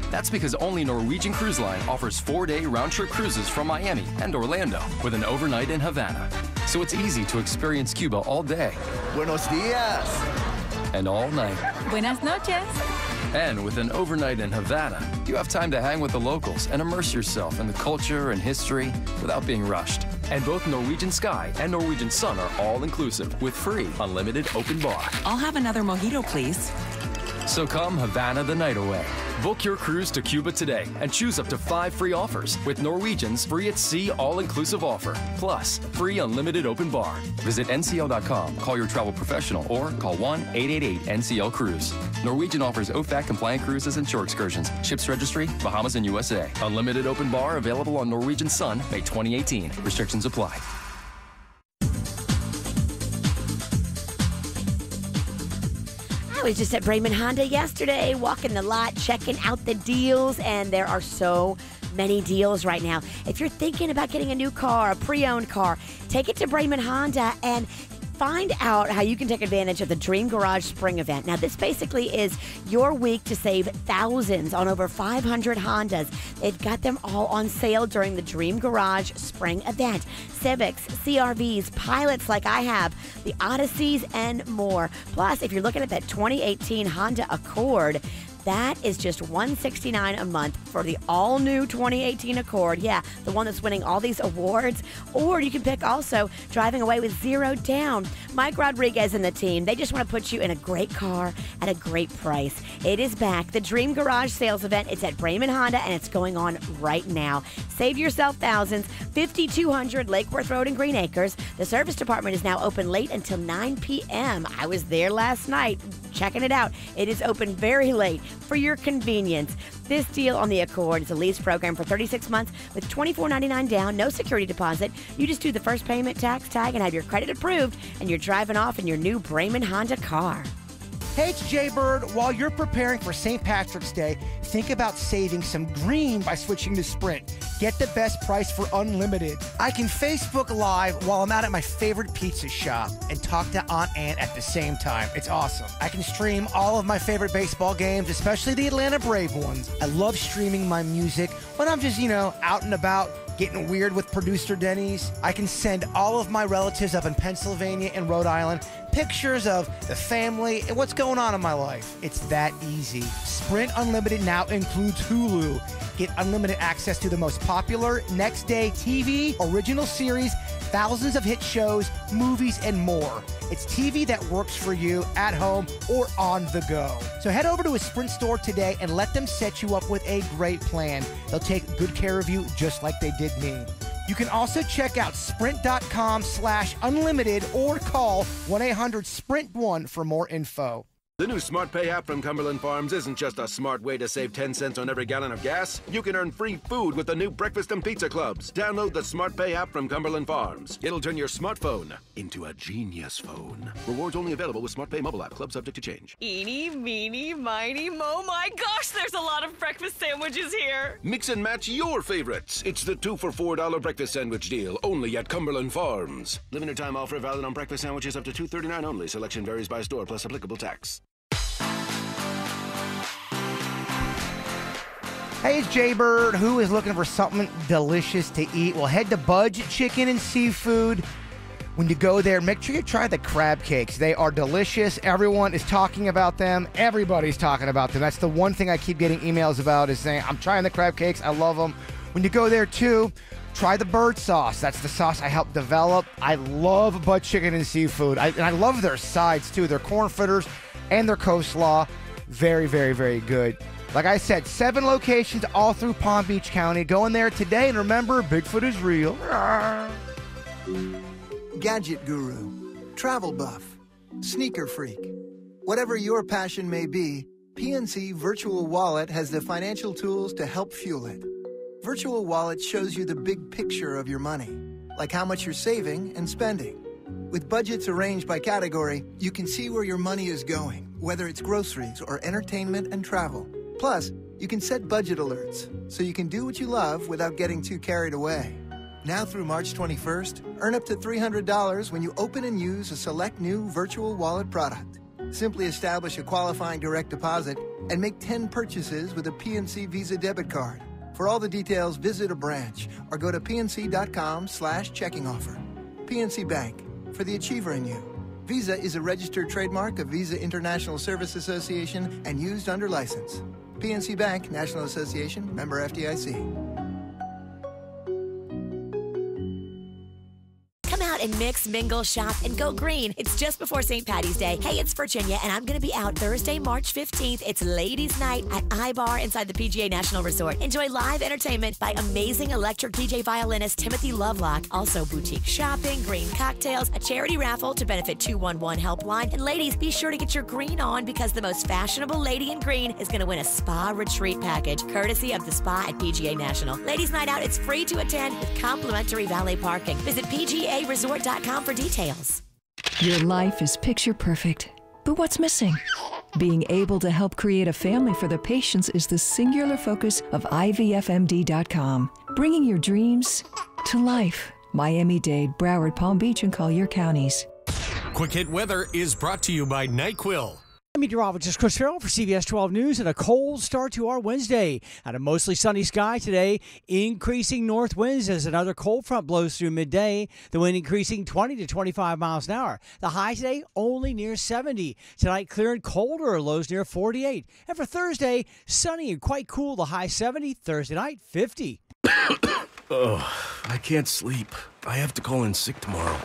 That's because only Norwegian Cruise Line offers 4-day round-trip cruises from Miami and Orlando with an overnight in Havana. So it's easy to experience Cuba all day. Buenos dias. And all night. Buenas noches. And with an overnight in Havana, you have time to hang with the locals and immerse yourself in the culture and history without being rushed. And both Norwegian Sky and Norwegian Sun are all-inclusive with free, unlimited open bar. I'll have another mojito, please. So come Havana the night away. Book your cruise to Cuba today and choose up to 5 free offers with Norwegian's free at sea all-inclusive offer, plus free unlimited open bar. Visit ncl.com, call your travel professional, or call 1-888-NCL-CRUISE. Norwegian offers OFAC-compliant cruises and shore excursions. Ships registry, Bahamas and USA. Unlimited open bar available on Norwegian Sun, May 2018. Restrictions apply. I was just at Bremen Honda yesterday, walking the lot, checking out the deals, and there are so many deals right now. If you're thinking about getting a new car, a pre-owned car, take it to Bremen Honda and find out how you can take advantage of the Dream Garage Spring Event. Now, this basically is your week to save thousands on over 500 Hondas. They've got them all on sale during the Dream Garage Spring Event. Civics, CRVs, Pilots like I have, the Odysseys, and more. Plus, if you're looking at that 2018 Honda Accord, that is just $169 a month for the all-new 2018 Accord. Yeah, the one that's winning all these awards. Or you can pick also driving away with 0 down. Mike Rodriguez and the team, they just want to put you in a great car at a great price. It is back. The Dream Garage Sales Event. It's at Bremen Honda, and it's going on right now. Save yourself thousands. 5200 Lake Worth Road in Green Acres. The service department is now open late until 9 p.m. I was there last night checking it out. It is open very late for your convenience. This deal on the Accord is a lease program for 36 months with $24.99 down, no security deposit. You just do the first payment, tax tag, and have your credit approved, and you're driving off in your new Bremen Honda car. Hey, it's Jay Bird. While you're preparing for St. Patrick's Day, think about saving some green by switching to Sprint. Get the best price for unlimited. I can Facebook Live while I'm out at my favorite pizza shop and talk to Aunt Ann at the same time. It's awesome. I can stream all of my favorite baseball games, especially the Atlanta Brave ones. I love streaming my music when I'm just, out and about, getting weird with producer Denny's. I can send all of my relatives up in Pennsylvania and Rhode Island pictures of the family and what's going on in my life. It's that easy. Sprint Unlimited now includes Hulu. Get unlimited access to the most popular next day TV, original series, thousands of hit shows, movies, and more. It's TV that works for you at home or on the go. So head over to a Sprint store today and let them set you up with a great plan. They'll take good care of you just like they did me. You can also check out sprint.com/unlimited or call 1-800-SPRINT1 for more info. The new Smart Pay app from Cumberland Farms isn't just a smart way to save 10 cents on every gallon of gas. You can earn free food with the new breakfast and pizza clubs. Download the Smart Pay app from Cumberland Farms. It'll turn your smartphone into a genius phone. Rewards only available with Smart Pay mobile app. Club subject to change. Eeny, meeny, miny, mo. My gosh, there's a lot of breakfast sandwiches here. Mix and match your favorites. It's the 2 for $4 breakfast sandwich deal, only at Cumberland Farms. Limited time offer valid on breakfast sandwiches up to $2.39 only. Selection varies by store plus applicable tax. Hey, it's Jaybird. Who is looking for something delicious to eat? Well, head to Budget Chicken and Seafood. When you go there, make sure you try the crab cakes. They are delicious. Everyone is talking about them. Everybody's talking about them. That's the one thing I keep getting emails about is saying, I'm trying the crab cakes. I love them. When you go there, too, try the bird sauce. That's the sauce I helped develop. I love Budget Chicken and Seafood. And I love their sides, too. Their corn fritters and their coleslaw. Very, very, very good. Like I said, 7 locations all through Palm Beach County. Go in there today, and remember, Bigfoot is real. Gadget guru, travel buff, sneaker freak. Whatever your passion may be, PNC Virtual Wallet has the financial tools to help fuel it. Virtual Wallet shows you the big picture of your money, like how much you're saving and spending. With budgets arranged by category, you can see where your money is going, whether it's groceries or entertainment and travel. Plus, you can set budget alerts, so you can do what you love without getting too carried away. Now through March 21st, earn up to $300 when you open and use a select new Virtual Wallet product. Simply establish a qualifying direct deposit and make 10 purchases with a PNC Visa debit card. For all the details, visit a branch or go to pnc.com/checking offer. PNC Bank, for the achiever in you. Visa is a registered trademark of Visa International Service Association and used under license. PNC Bank, National Association, member FDIC. Come out and mix, mingle, shop, and go green. It's just before St. Patty's Day. Hey, it's Virginia, and I'm going to be out Thursday, March 15th. It's Ladies' Night at iBar inside the PGA National Resort. Enjoy live entertainment by amazing electric DJ violinist Timothy Lovelock. Also, boutique shopping, green cocktails, a charity raffle to benefit 211 Helpline. And ladies, be sure to get your green on because the most fashionable lady in green is going to win a spa retreat package, courtesy of the spa at PGA National. Ladies' Night Out, it's free to attend with complimentary valet parking. Visit PGAResort.com for details. Your life is picture perfect, but what's missing? Being able to help create a family for the patients is the singular focus of IVFMD.com, bringing your dreams to life. Miami-Dade, Broward, Palm Beach, and Collier counties. Quick Hit Weather is brought to you by NyQuil. Meteorologist Chris Farrell for CBS 12 News, and a cold start to our Wednesday. Out a mostly sunny sky today, increasing north winds as another cold front blows through midday. The wind increasing 20 to 25 miles an hour. The high today only near 70. Tonight clear and colder, lows near 48. And for Thursday, sunny and quite cool, the high 70. Thursday night, 50. Oh, I can't sleep. I have to call in sick tomorrow.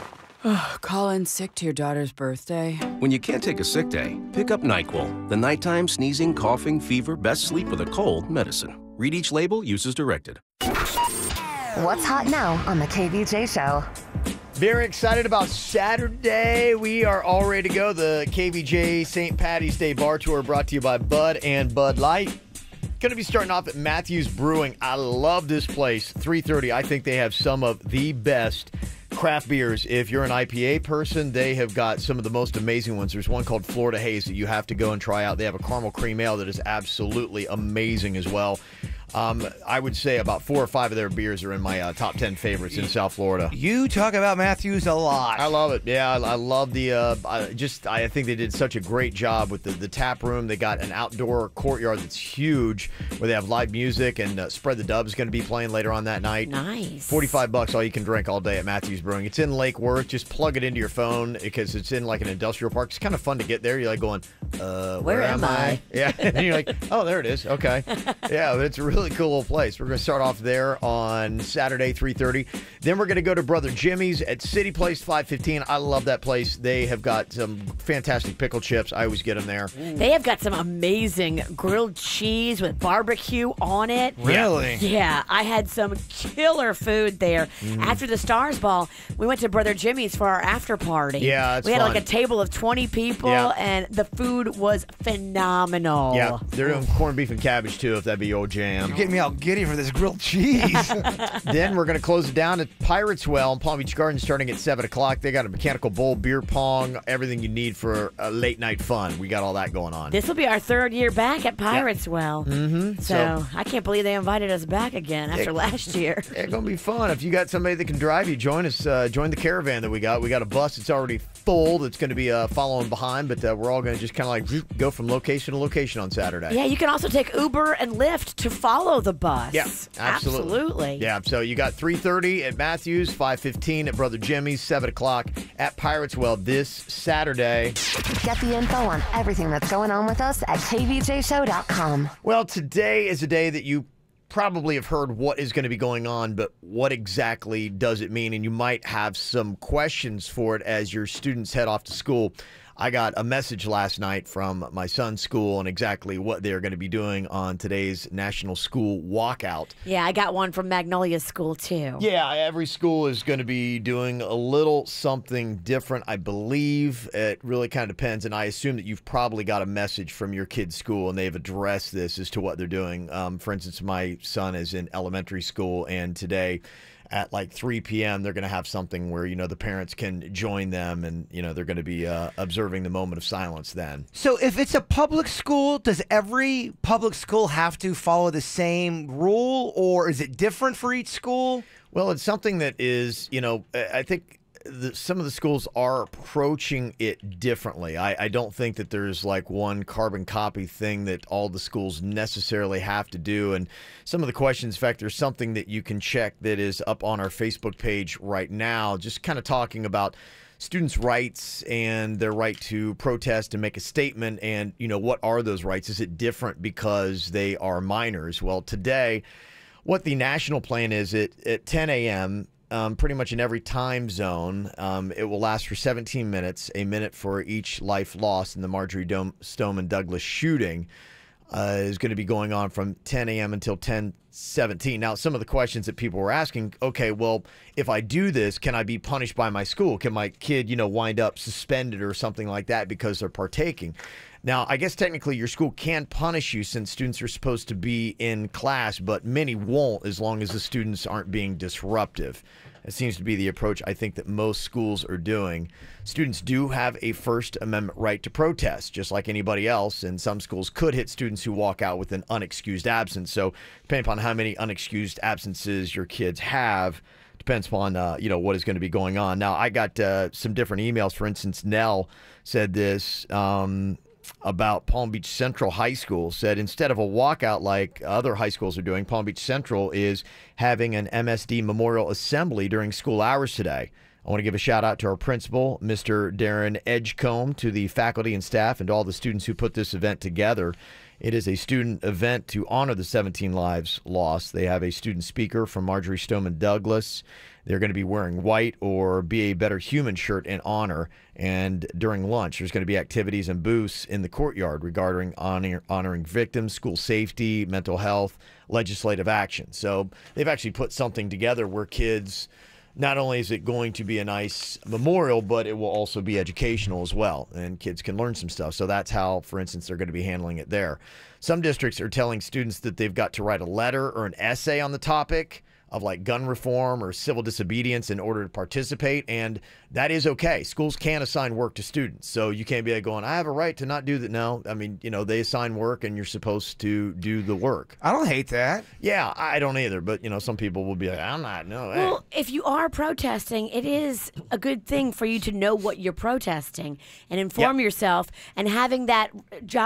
Call in sick to your daughter's birthday. When you can't take a sick day, pick up NyQuil, the nighttime sneezing, coughing, fever, best sleep with a cold medicine. Read each label, use as directed. What's hot now on the KVJ Show? Very excited about Saturday. We are all ready to go. The KVJ St. Patty's Day Bar Tour brought to you by Bud and Bud Light. Going to be starting off at Matthews Brewing. I love this place. 3:30. I think they have some of the best craft beers. If you're an IPA person, they have got some of the most amazing ones. There's one called Florida Haze that you have to go and try out. They have a caramel cream ale that is absolutely amazing as well. I would say about 4 or 5 of their beers are in my top 10 favorites in South Florida. You talk about Matthews a lot. I love it. Yeah, I love the I think they did such a great job with the tap room. They got an outdoor courtyard that's huge where they have live music, and Spread the Dub is going to be playing later on that night. Nice. $45 all you can drink all day at Matthews Brewing. It's in Lake Worth. Just plug it into your phone because it's in like an industrial park. It's kind of fun to get there. You're like going, where am I? Yeah, and you're like, oh, there it is. Okay. Yeah, it's really really cool little place. We're going to start off there on Saturday, 3:30. Then we're going to go to Brother Jimmy's at City Place, 5:15. I love that place. They have got some fantastic pickle chips. I always get them there. They have got some amazing grilled cheese with barbecue on it. Really? Yeah, I had some killer food there. After the Stars Ball, we went to Brother Jimmy's for our after party. Yeah, it's we had fun. like a table of 20 people, and the food was phenomenal. Yeah, they're doing corned beef and cabbage too, if that'd be your jam. You're getting me all giddy for this grilled cheese. Then we're going to close it down at Pirates Well in Palm Beach Gardens starting at 7 o'clock. They got a mechanical bowl, beer pong, everything you need for a late night fun. We got all that going on. This will be our 3rd year back at Pirates Well. Mm-hmm. So I can't believe they invited us back again after last year. It's going to be fun. If you got somebody that can drive you, join us. Join the caravan that we got. We got a bus that's already full that's going to be following behind, but we're all going to just kind of like go from location to location on Saturday. Yeah, you can also take Uber and Lyft to follow the bus. Yeah, absolutely. Yeah, so you got 3:30 at Matthews, 5:15 at Brother Jimmy's, 7 o'clock at Pirates Well this Saturday. Get the info on everything that's going on with us at kvjshow.com. Well, today is a day that you probably have heard what is going to be going on, but what exactly does it mean? And you might have some questions for it as your students head off to school. I got a message last night from my son's school on exactly what they're going to be doing on today's National School Walkout. Yeah, I got one from Magnolia School, too. Yeah, every school is going to be doing a little something different, I believe. It really kind of depends, and I assume that you've probably got a message from your kid's school, and they've addressed this as to what they're doing. For instance, my son is in elementary school, and today at like 3 p.m. they're going to have something where, the parents can join them and, they're going to be observing the moment of silence then. So if it's a public school, does every public school have to follow the same rule, or is it different for each school? Well, it's something that is, I think some of the schools are approaching it differently. I don't think that there's like one carbon copy thing that all the schools necessarily have to do. And some of the questions, in fact, there's something that you can check that is up on our Facebook page right now, just kind of talking about students' rights and their right to protest and make a statement. And, what are those rights? Is it different because they are minors? Well, today, what the national plan is at 10 a.m., pretty much in every time zone. It will last for 17 minutes, a minute for each life lost in the Marjorie Stoneman Douglas shooting. Is going to be going on from 10 a.m. until 10:17. Now, some of the questions that people were asking, okay, well, if I do this, can I be punished by my school? Can my kid, wind up suspended or something like that because they're partaking? Now, I guess technically your school can punish you since students are supposed to be in class, but many won't as long as the students aren't being disruptive. It seems to be the approach I think that most schools are doing. Students do have a First Amendment right to protest, just like anybody else, and some schools could hit students who walk out with an unexcused absence. So depending upon how many unexcused absences your kids have, depends upon, what is going to be going on. Now, I got some different emails. For instance, Nell said this about Palm Beach Central High School, said instead of a walkout like other high schools are doing, Palm Beach Central is having an MSD Memorial Assembly during school hours today. I want to give a shout out to our principal, Mr. Darren Edgecombe, to the faculty and staff, and to all the students who put this event together. It is a student event to honor the 17 lives lost. They have a student speaker from Marjorie Stoneman Douglas. They're going to be wearing white or Be a Better Human shirt in honor. And during lunch, there's going to be activities and booths in the courtyard regarding honoring victims, school safety, mental health, legislative action. So they've actually put something together where kids, not only is it going to be a nice memorial, but it will also be educational as well, and kids can learn some stuff. So that's how, for instance, they're going to be handling it there. Some districts are telling students that they've got to write a letter or an essay on the topic of like gun reform or civil disobedience in order to participate, and that is okay. Schools can assign work to students, so you can't be like going, I have a right to not do that. No, I mean, they assign work and you're supposed to do the work. I don't hate that. Yeah, I don't either, but some people will be like, I'm not, no. Hey. Well, if you are protesting, it is a good thing for you to know what you're protesting and inform yourself, and having that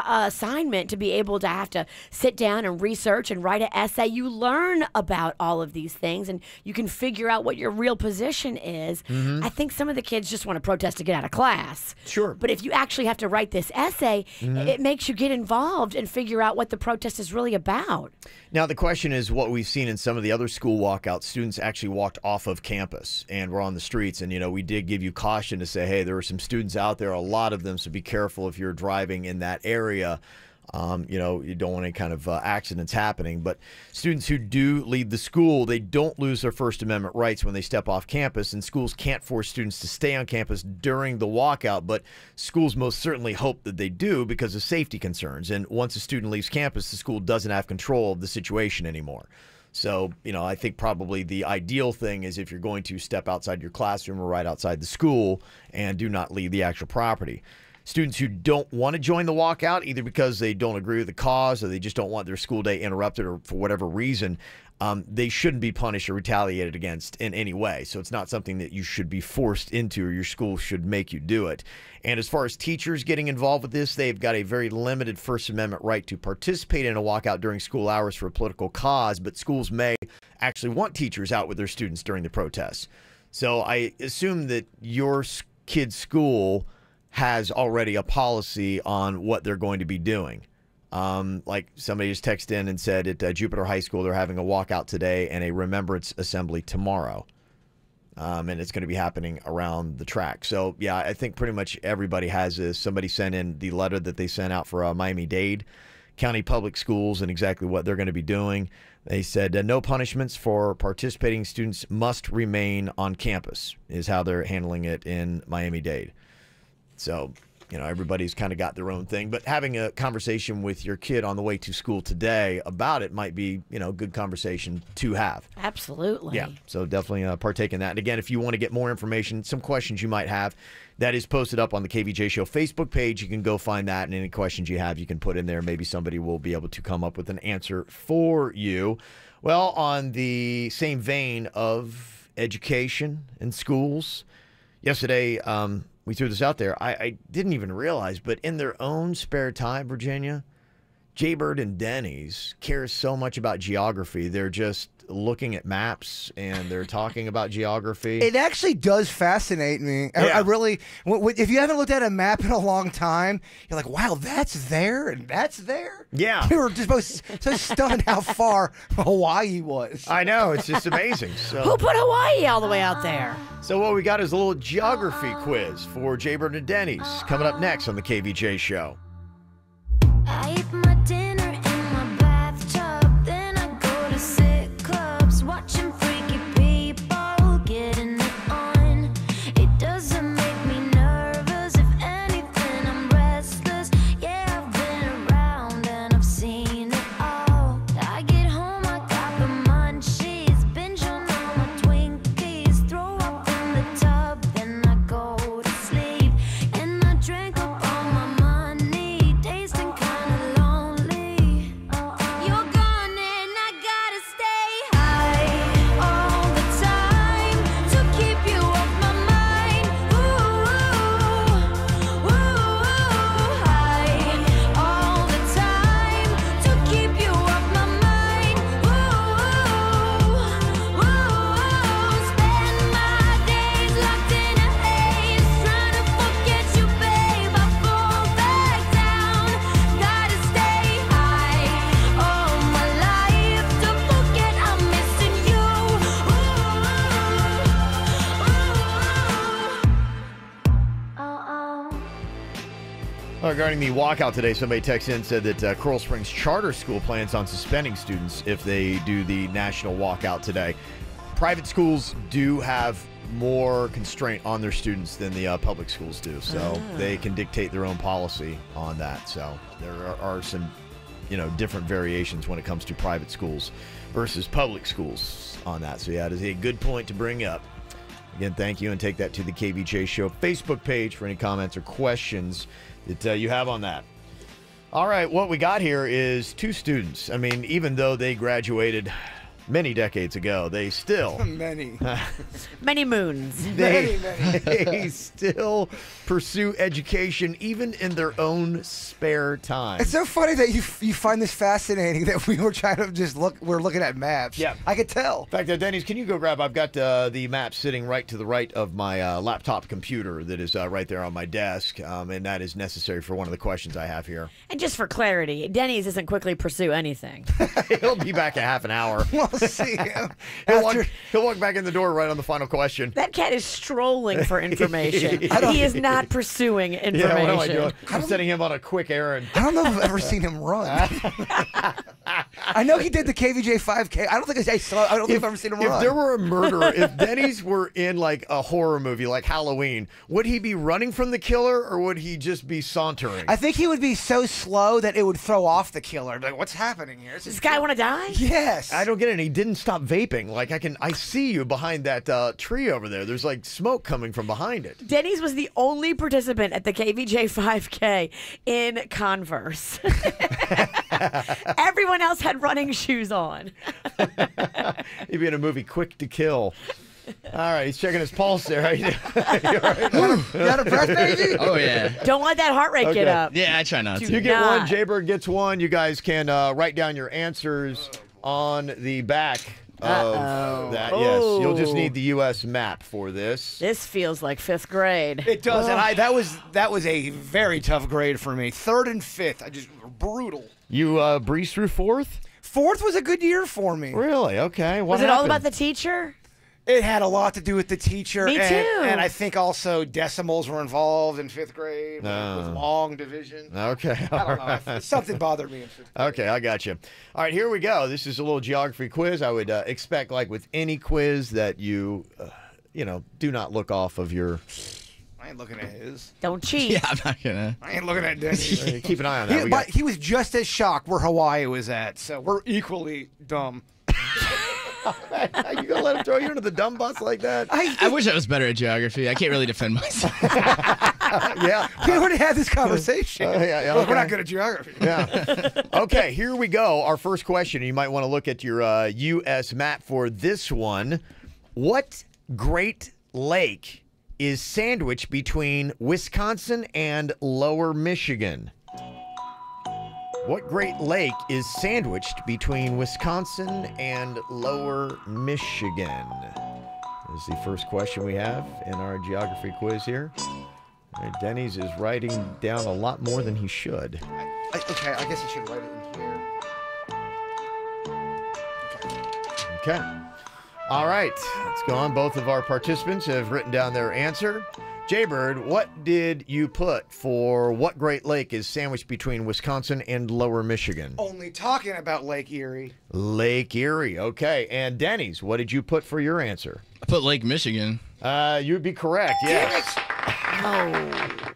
assignment to be able to have to sit down and research and write an essay. You learn about all of these these things and you can figure out what your real position is. I think some of the kids just want to protest to get out of class. Sure. But if you actually have to write this essay, it makes you get involved and figure out what the protest is really about. Now, the question is what we've seen in some of the other school walkouts. Students actually walked off of campus and were on the streets. And, you know, we did give you caution to say, hey, there are some students out there, a lot of them, so be careful if you're driving in that area. You know, you don't want any kind of accidents happening. But students who do leave the school, they don't lose their First Amendment rights when they step off campus. And schools can't force students to stay on campus during the walkout. But schools most certainly hope that they do because of safety concerns. And once a student leaves campus, the school doesn't have control of the situation anymore. So, you know, I think probably the ideal thing is if you're going to step outside your classroom or right outside the school and do not leave the actual property. Students who don't want to join the walkout, either because they don't agree with the cause or they just don't want their school day interrupted or for whatever reason, they shouldn't be punished or retaliated against in any way. So it's not something that you should be forced into or your school should make you do it. And as far as teachers getting involved with this, they've got a very limited First Amendment right to participate in a walkout during school hours for a political cause, but schools may actually want teachers out with their students during the protests. So I assume that your kid's school has already a policy on what they're going to be doing. Like somebody just texted in and said at Jupiter High School they're having a walkout today and a remembrance assembly tomorrow. And it's going to be happening around the track. So, yeah, I think pretty much everybody has this. Somebody sent in the letter that they sent out for Miami-Dade County Public Schools and exactly what they're going to be doing. They said no punishments for participating students must remain on campus is how they're handling it in Miami-Dade. So, you know, everybody's kind of got their own thing. But having a conversation with your kid on the way to school today about it might be, you know, good conversation to have. Absolutely. Yeah, so definitely partake in that. And again, if you want to get more information, some questions you might have, that is posted up on the KVJ Show Facebook page. You can go find that, and any questions you have, you can put in there. Maybe somebody will be able to come up with an answer for you. Well, on the same vein of education and schools, yesterday, we threw this out there. I didn't even realize, but in their own spare time, Virginia, Jaybird and Denny's care so much about geography. They're just looking at maps and they're talking about geography. It actually does fascinate me. Yeah. I really, if you haven't looked at a map in a long time, you're like, wow, that's there and that's there. Yeah. You were just both so stunned how far Hawaii was. I know. It's just amazing. So, who put Hawaii all the way out there? So what we got is a little geography quiz for Jaybird and Denny's coming up next on the KVJ Show. I eat my dinner in my bathtub, then I go to sick clubs, watching freaky people getting it on. It doesn't make me nervous, if anything, I'm restless. Yeah, I've been around and I've seen it all. I get home, I got the munchies, binge on all my Twinkies, throw up in the tub, then I go to sleep, and I drink up all my money, tasting kinda lonely. You're gone and I gotta stay high all the time to keep you off my mind. Ooh, high all the time to keep you off my mind. Spend my days locked in a haze, trying to forget you, babe. I fall back down. Gotta stay high all my life to forget I'm missing you. Regarding the walkout today, somebody texted in and said that Coral Springs Charter School plans on suspending students if they do the national walkout today. Private schools do have more constraint on their students than the public schools do, so they can dictate their own policy on that. So there are some, you know, different variations when it comes to private schools versus public schools on that. So yeah, it is a good point to bring up. Again, thank you, and take that to the KVJ Show Facebook page for any comments or questions that you have on that. All right, what we got here is two students. I mean, even though they graduated many decades ago, they still many moons. They still pursue education even in their own spare time. It's so funny that you find this fascinating that we were trying to just we're looking at maps. Yeah. I could tell. In fact, Denny's, can you go grab, I've got the map sitting right to the right of my laptop computer that is right there on my desk, and that is necessary for one of the questions I have here. And just for clarity, Denny's doesn't quickly pursue anything. He'll be back in half an hour. We'll see him. He'll walk back in the door right on the final question. That cat is strolling for information. He is not pursuing information. Yeah, what am I doing? I'm sending him on a quick errand. I don't know if I've ever seen him run. I know he did the KVJ 5K. I don't think I've ever seen him run. If there were a murderer, if Denny's were in like a horror movie like Halloween, would he be running from the killer or would he just be sauntering? I think he would be so slow that it would throw off the killer. Like, what's happening here? Does this guy want to die? Yes. I don't get it. He didn't stop vaping. Like I see you behind that tree over there. There's like smoke coming from behind it. Denny's was the only participant at the KVJ 5K in Converse. Everyone else had running shoes on. He'd be in a movie Quick to Kill. All right, he's checking his pulse there. How you doing? You all right? You out of breath, baby? Oh, yeah. Don't let that heart rate get up. Yeah, I try not to. You get one, Jaybird gets one. You guys can write down your answers on the back of that. Yes, you'll just need the U.S. map for this. This feels like 5th grade. It does, and that was a very tough grade for me. 3rd and 5th, I just brutal. You breezed through 4th? 4th was a good year for me. Really? Okay. What was happened? it all about the teacher? It had a lot to do with the teacher. Me too. And I think also decimals were involved in 5th grade with long division. Okay. I don't know. Something bothered me in 5th grade. Okay, I got you. All right, here we go. This is a little geography quiz. I would expect, like with any quiz, that you, do not look off of your... I ain't looking at his. Don't cheat. Yeah, I'm not gonna. I ain't looking at Denny. Keep an eye on that. He was just as shocked where Hawaii was at, so we're equally dumb. You gonna let him throw you into the dumb bus like that? I wish I was better at geography. I can't really defend myself. Yeah. We already had this conversation. Yeah, Look, we're not good at geography. Yeah. Okay, here we go. Our first question. You might want to look at your U.S. map for this one. What Great Lake is sandwiched between Wisconsin and Lower Michigan? What Great Lake is sandwiched between Wisconsin and Lower Michigan? This is the first question we have in our geography quiz here. All right, Denny's is writing down a lot more than he should. Okay, I guess I should write it in here. Okay. All right, let's go on. Both of our participants have written down their answer. Jaybird, what did you put for what Great Lake is sandwiched between Wisconsin and Lower Michigan? Only talking about Lake Erie. Lake Erie, okay. And Denny's, what did you put for your answer? I put Lake Michigan. You'd be correct, yes. Oh.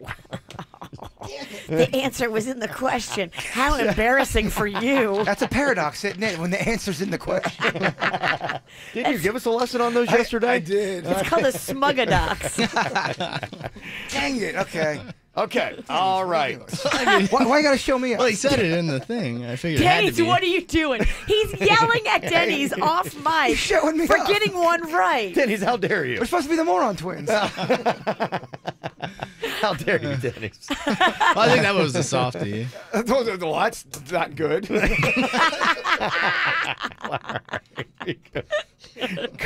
The answer was in the question. How embarrassing for you. That's a paradox, isn't it? When the answer's in the question. Didn't you give us a lesson on those yesterday? I did. It's called a smugadox. Dang it. Okay. Okay. All right. Why you got to show me up? Well, he said it in the thing. I figured it had to Denny's, be. what are you doing? He's yelling at Denny's off mic. He's showing me for up. getting one right. Denny's, how dare you? We're supposed to be the moron twins. How dare you, Denny's? Well, I think that was the softie. Well, that's not good.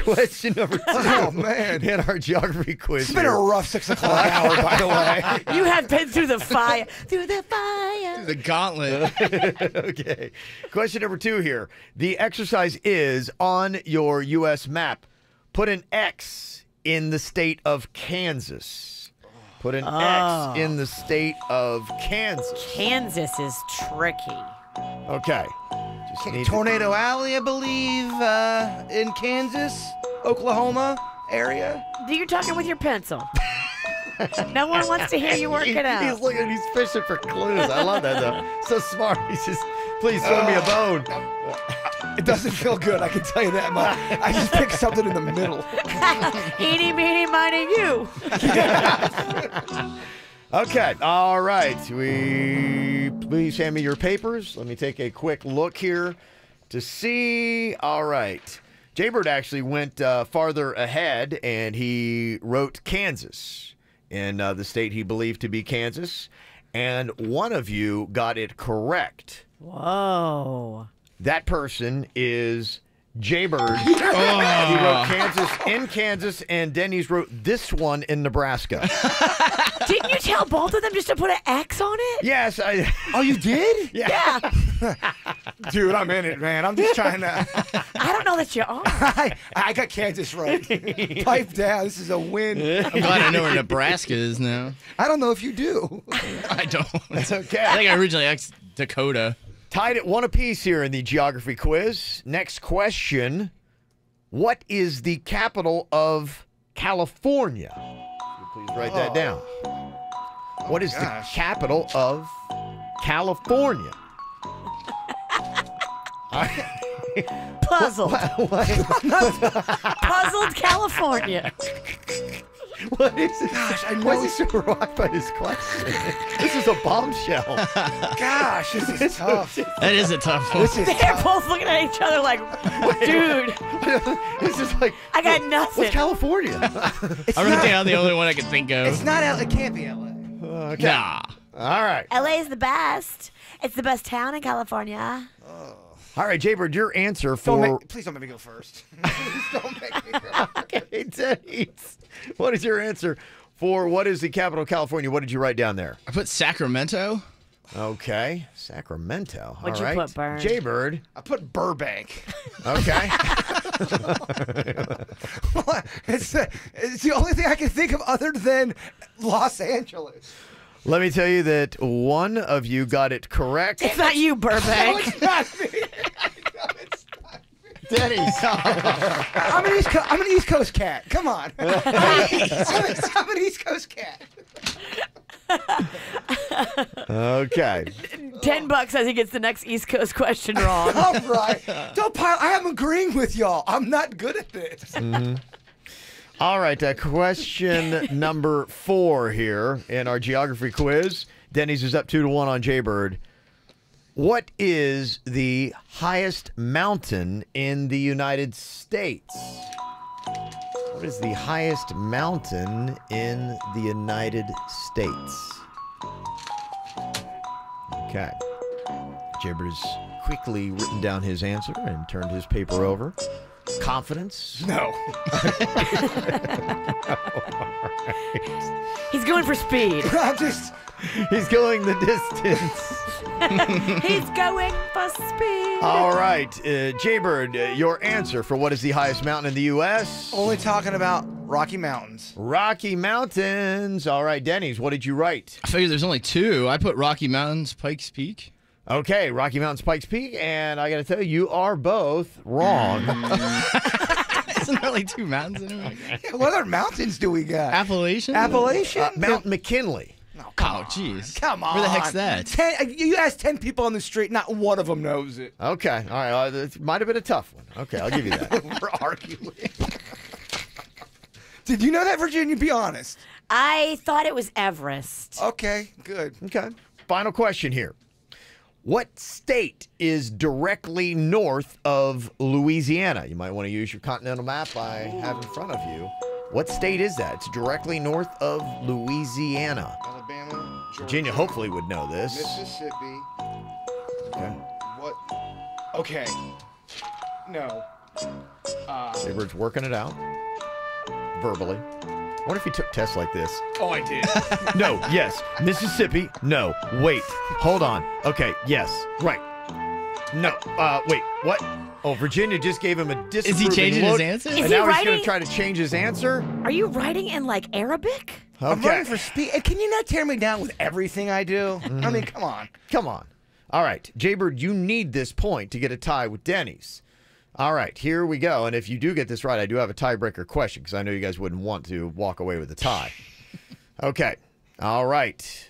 Question number 2. Oh, man. In our geography quiz. It's been a rough 6 o'clock hour, by the way. You have been through the fire. Through the fire. The gauntlet. Okay. Question number 2 here. The exercise is on your U.S. map. Put an X in the state of Kansas. Put an X in the state of Kansas. Kansas is tricky. Okay. Just need Tornado Alley, I believe, in Kansas, Oklahoma area. You're talking with your pencil. No one wants to hear you work it out. He's looking. He's fishing for clues. I love that though. So smart. He's just, please throw me a bone. It doesn't feel good, I can tell you that much. I just picked something in the middle. Eeny, meeny, miny, you. Okay. All right. Please hand me your papers. Let me take a quick look here to see. All right. Jaybird actually went farther ahead, and he wrote Kansas in the state he believed to be Kansas. And one of you got it correct. Whoa. That person is Jaybird. He wrote Kansas in Kansas, and Denny's wrote this one in Nebraska. Didn't you tell both of them just to put an X on it? Yes. Oh, you did? Yeah. Dude, I'm in it, man. I'm just trying to. I don't know that you are. I got Kansas right. Pipe down. This is a win. I'm glad I know where Nebraska is now. I don't know if you do. I don't. That's okay. I think I originally asked Dakota. Tied at 1 apiece here in the geography quiz. Next question. What is the capital of California? Please write that down. What is the capital of California? Puzzled. Puzzled California. What is it? Gosh, I know he's so rocked by this question. This is a bombshell. Gosh, this is tough. That is a tough one. They're both looking at each other like, dude. It's just like, I got nothing. What's California? I really think I'm the only one I can think of. It's not L. It can't be LA. Okay. Nah. All right. LA is the best. It's the best town in California. All right, Jaybird, your answer for... Please don't make me go first. Please don't make me go. Okay, Denny's. What is your answer for what is the capital of California? What did you write down there? I put Sacramento. Okay, Sacramento. What'd All right. you put, Bird? Jaybird. I put Burbank. Okay. It's the only thing I can think of other than Los Angeles. Let me tell you that one of you got it correct. It's not you, Burbank. No, it's not me. Denny's. I'm an East Coast cat. Come on. I'm an East Coast cat. Okay. $10 says he gets the next East Coast question wrong. All right. Don't pile. I am agreeing with y'all. I'm not good at this. Mm-hmm. All right. Question number 4 here in our geography quiz. Denny's is up 2-1 on Jaybird. What is the highest mountain in the United States? What is the highest mountain in the United States? Okay. Jaybird has quickly written down his answer and turned his paper over. Confidence? No. He's going for speed. He's going the distance. He's going for speed. All right, Jaybird, your answer for what is the highest mountain in the U.S.? Only talking about Rocky Mountains. Rocky Mountains. All right, Denny's, what did you write? I figured there's only 2. I put Rocky Mountains, Pikes Peak. Okay, Rocky Mountains, Pikes Peak, and I got to tell you, you are both wrong. Isn't there like 2 mountains in it? Yeah, what other mountains do we got? Appalachian? Mount McKinley. Oh, jeez. Come on. Where the heck's that? You ask 10 people on the street, not one of them knows it. Okay, all right. It might have been a tough one. Okay, I'll give you that. We're arguing. Did you know that, Virginia? Be honest. I thought it was Everest. Okay, good. Okay. Final question here. What state is directly north of Louisiana? You might want to use your continental map I have in front of you. What state is that? It's directly north of Louisiana. Alabama, Georgia, Virginia hopefully would know this. Mississippi. Okay. What? Okay. No. Jaybirds working it out verbally. I wonder if he took tests like this. Oh, I did. No, yes. Mississippi, no. Wait, hold on. Okay, yes, right. No, wait, what? Oh, Virginia just gave him a disapproving Is he changing look, his answer? And Is now he he's going writing? to try to change his answer? Are you writing in like Arabic? I'm Okay. running for speed. Can you not tear me down with everything I do? I mean, come on. Come on. All right, Jaybird, you need this point to get a tie with Denny's. All right, here we go. And if you do get this right, I do have a tiebreaker question because I know you guys wouldn't want to walk away with a tie. Okay. All right.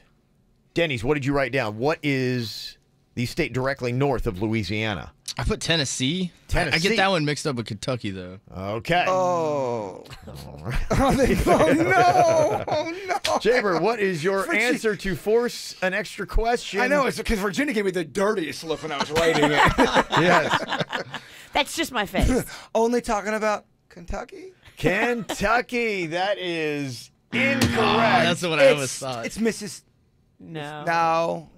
Denny's, what did you write down? What is the state directly north of Louisiana? I put Tennessee. Tennessee. I get that one mixed up with Kentucky, though. Okay. Oh. Oh no. Oh no. Jaber, what is your answer to force an extra question? I know, it's because Virginia gave me the dirtiest look when I was writing it. Yes. That's just my face. Only talking about Kentucky? Kentucky. That is incorrect. That's what I always thought. It's Mrs. No. No.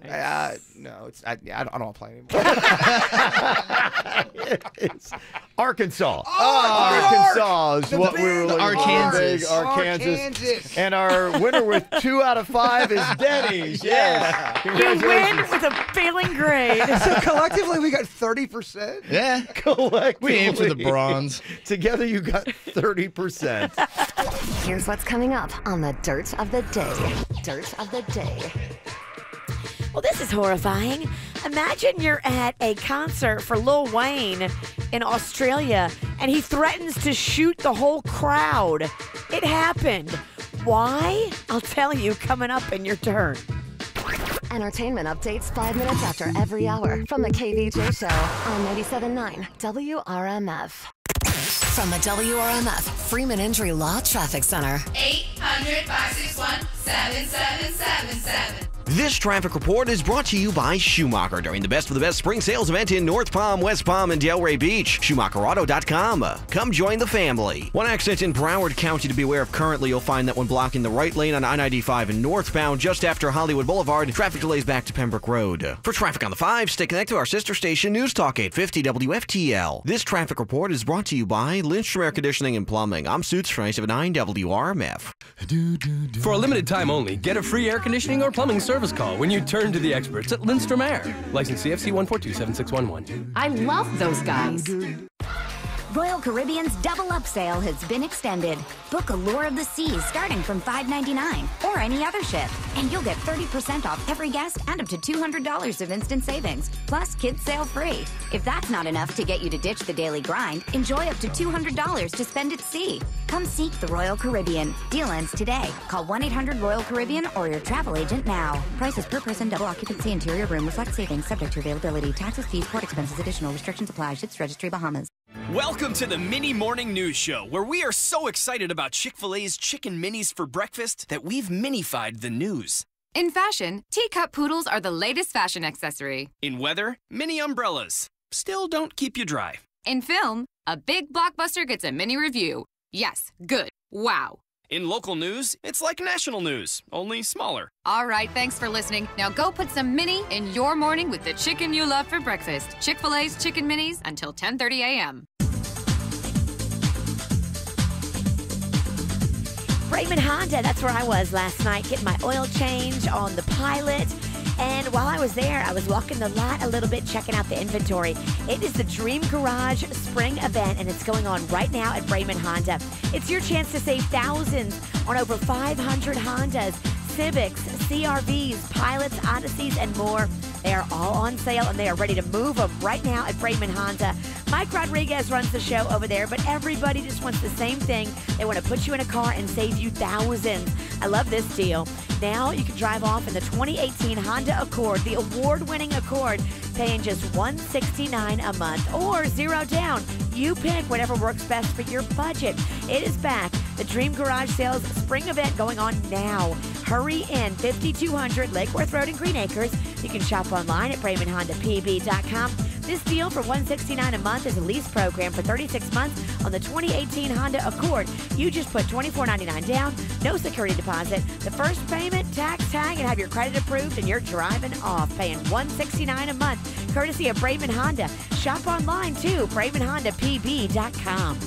No. It's I don't want to play anymore. It's Arkansas. Arkansas is what we were looking for. Big Arkansas. And our winner with 2 out of 5 is Denny's. Yes. You win with a failing grade. So collectively, we got 30%? Yeah. Collectively. We aim for the bronze. Together, you got 30%. Here's what's coming up on the Dirt of the Day. Dirt of the Day. Well, this is horrifying. Imagine you're at a concert for Lil Wayne in Australia, and he threatens to shoot the whole crowd. It happened. Why? I'll tell you coming up in your turn. Entertainment updates 5 minutes after every hour from the KVJ Show on 97.9 WRMF. From the WRMF Freeman Injury Law Traffic Center. 800-561-7777. This traffic report is brought to you by Schumacher during the Best of the Best spring sales event in North Palm, West Palm, and Delray Beach. SchumacherAuto.com. Come join the family. One accident in Broward County to be aware of currently. You'll find that one blocking the right lane on I-95 and northbound just after Hollywood Boulevard. Traffic delays back to Pembroke Road. For traffic on the 5, stay connected to our sister station, News Talk 850 WFTL. This traffic report is brought to you by Lindstrom Air Conditioning and Plumbing. I'm Suits for 97.9 WRMF. For a limited time only, get a free air conditioning or plumbing service call when you turn to the experts at Lindstrom Air. License CFC 1427611. I love those guys. Royal Caribbean's Double Up sale has been extended. Book Allure of the Seas starting from $5.99 or any other ship. And you'll get 30% off every guest and up to $200 of instant savings. Plus, kids sail free. If that's not enough to get you to ditch the daily grind, enjoy up to $200 to spend at sea. Come seek the Royal Caribbean. Deal ends today. Call 1-800-ROYAL-CARIBBEAN or your travel agent now. Prices per person, double occupancy, interior room reflect savings, subject to availability. Taxes, fees, port expenses, additional restrictions apply. Ships Registry, Bahamas. Welcome to the Mini Morning News Show, where we are so excited about Chick-fil-A's Chicken Minis for breakfast that we've minified the news. In fashion, teacup poodles are the latest fashion accessory. In weather, mini umbrellas still don't keep you dry. In film, a big blockbuster gets a mini review. Yes, good. Wow. In local news, it's like national news, only smaller. All right, thanks for listening. Now go put some mini in your morning with the chicken you love for breakfast. Chick-fil-A's Chicken Minis until 10:30 a.m. Raymond Honda, that's where I was last night, getting my oil change on the Pilot. And while I was there, I was walking the lot a little bit, checking out the inventory. It is the Dream Garage Spring Event, and it's going on right now at Raymond Honda. It's your chance to save thousands on over 500 Hondas, Civics, CRVs, Pilots, Odysseys, and more. They are all on sale, and they are ready to move them right now at Raymond Honda. Mike Rodriguez runs the show over there, but everybody just wants the same thing. They want to put you in a car and save you thousands. I love this deal. Now you can drive off in the 2018 Honda Accord, the award-winning Accord, paying just $169 a month or zero down. You pick whatever works best for your budget. It is back. The Dream Garage Sales Spring Event going on now. Hurry in, 5200 Lake Worth Road in Green Acres. You can shop online at RaymondHondaPB.com. This deal for $169 a month is a lease program for 36 months on the 2018 Honda Accord. You just put $24.99 down, no security deposit, the first payment, tax tag, and have your credit approved, and you're driving off, paying $169 a month, courtesy of Raymond Honda. Shop online too, RaymondHondaPB.com.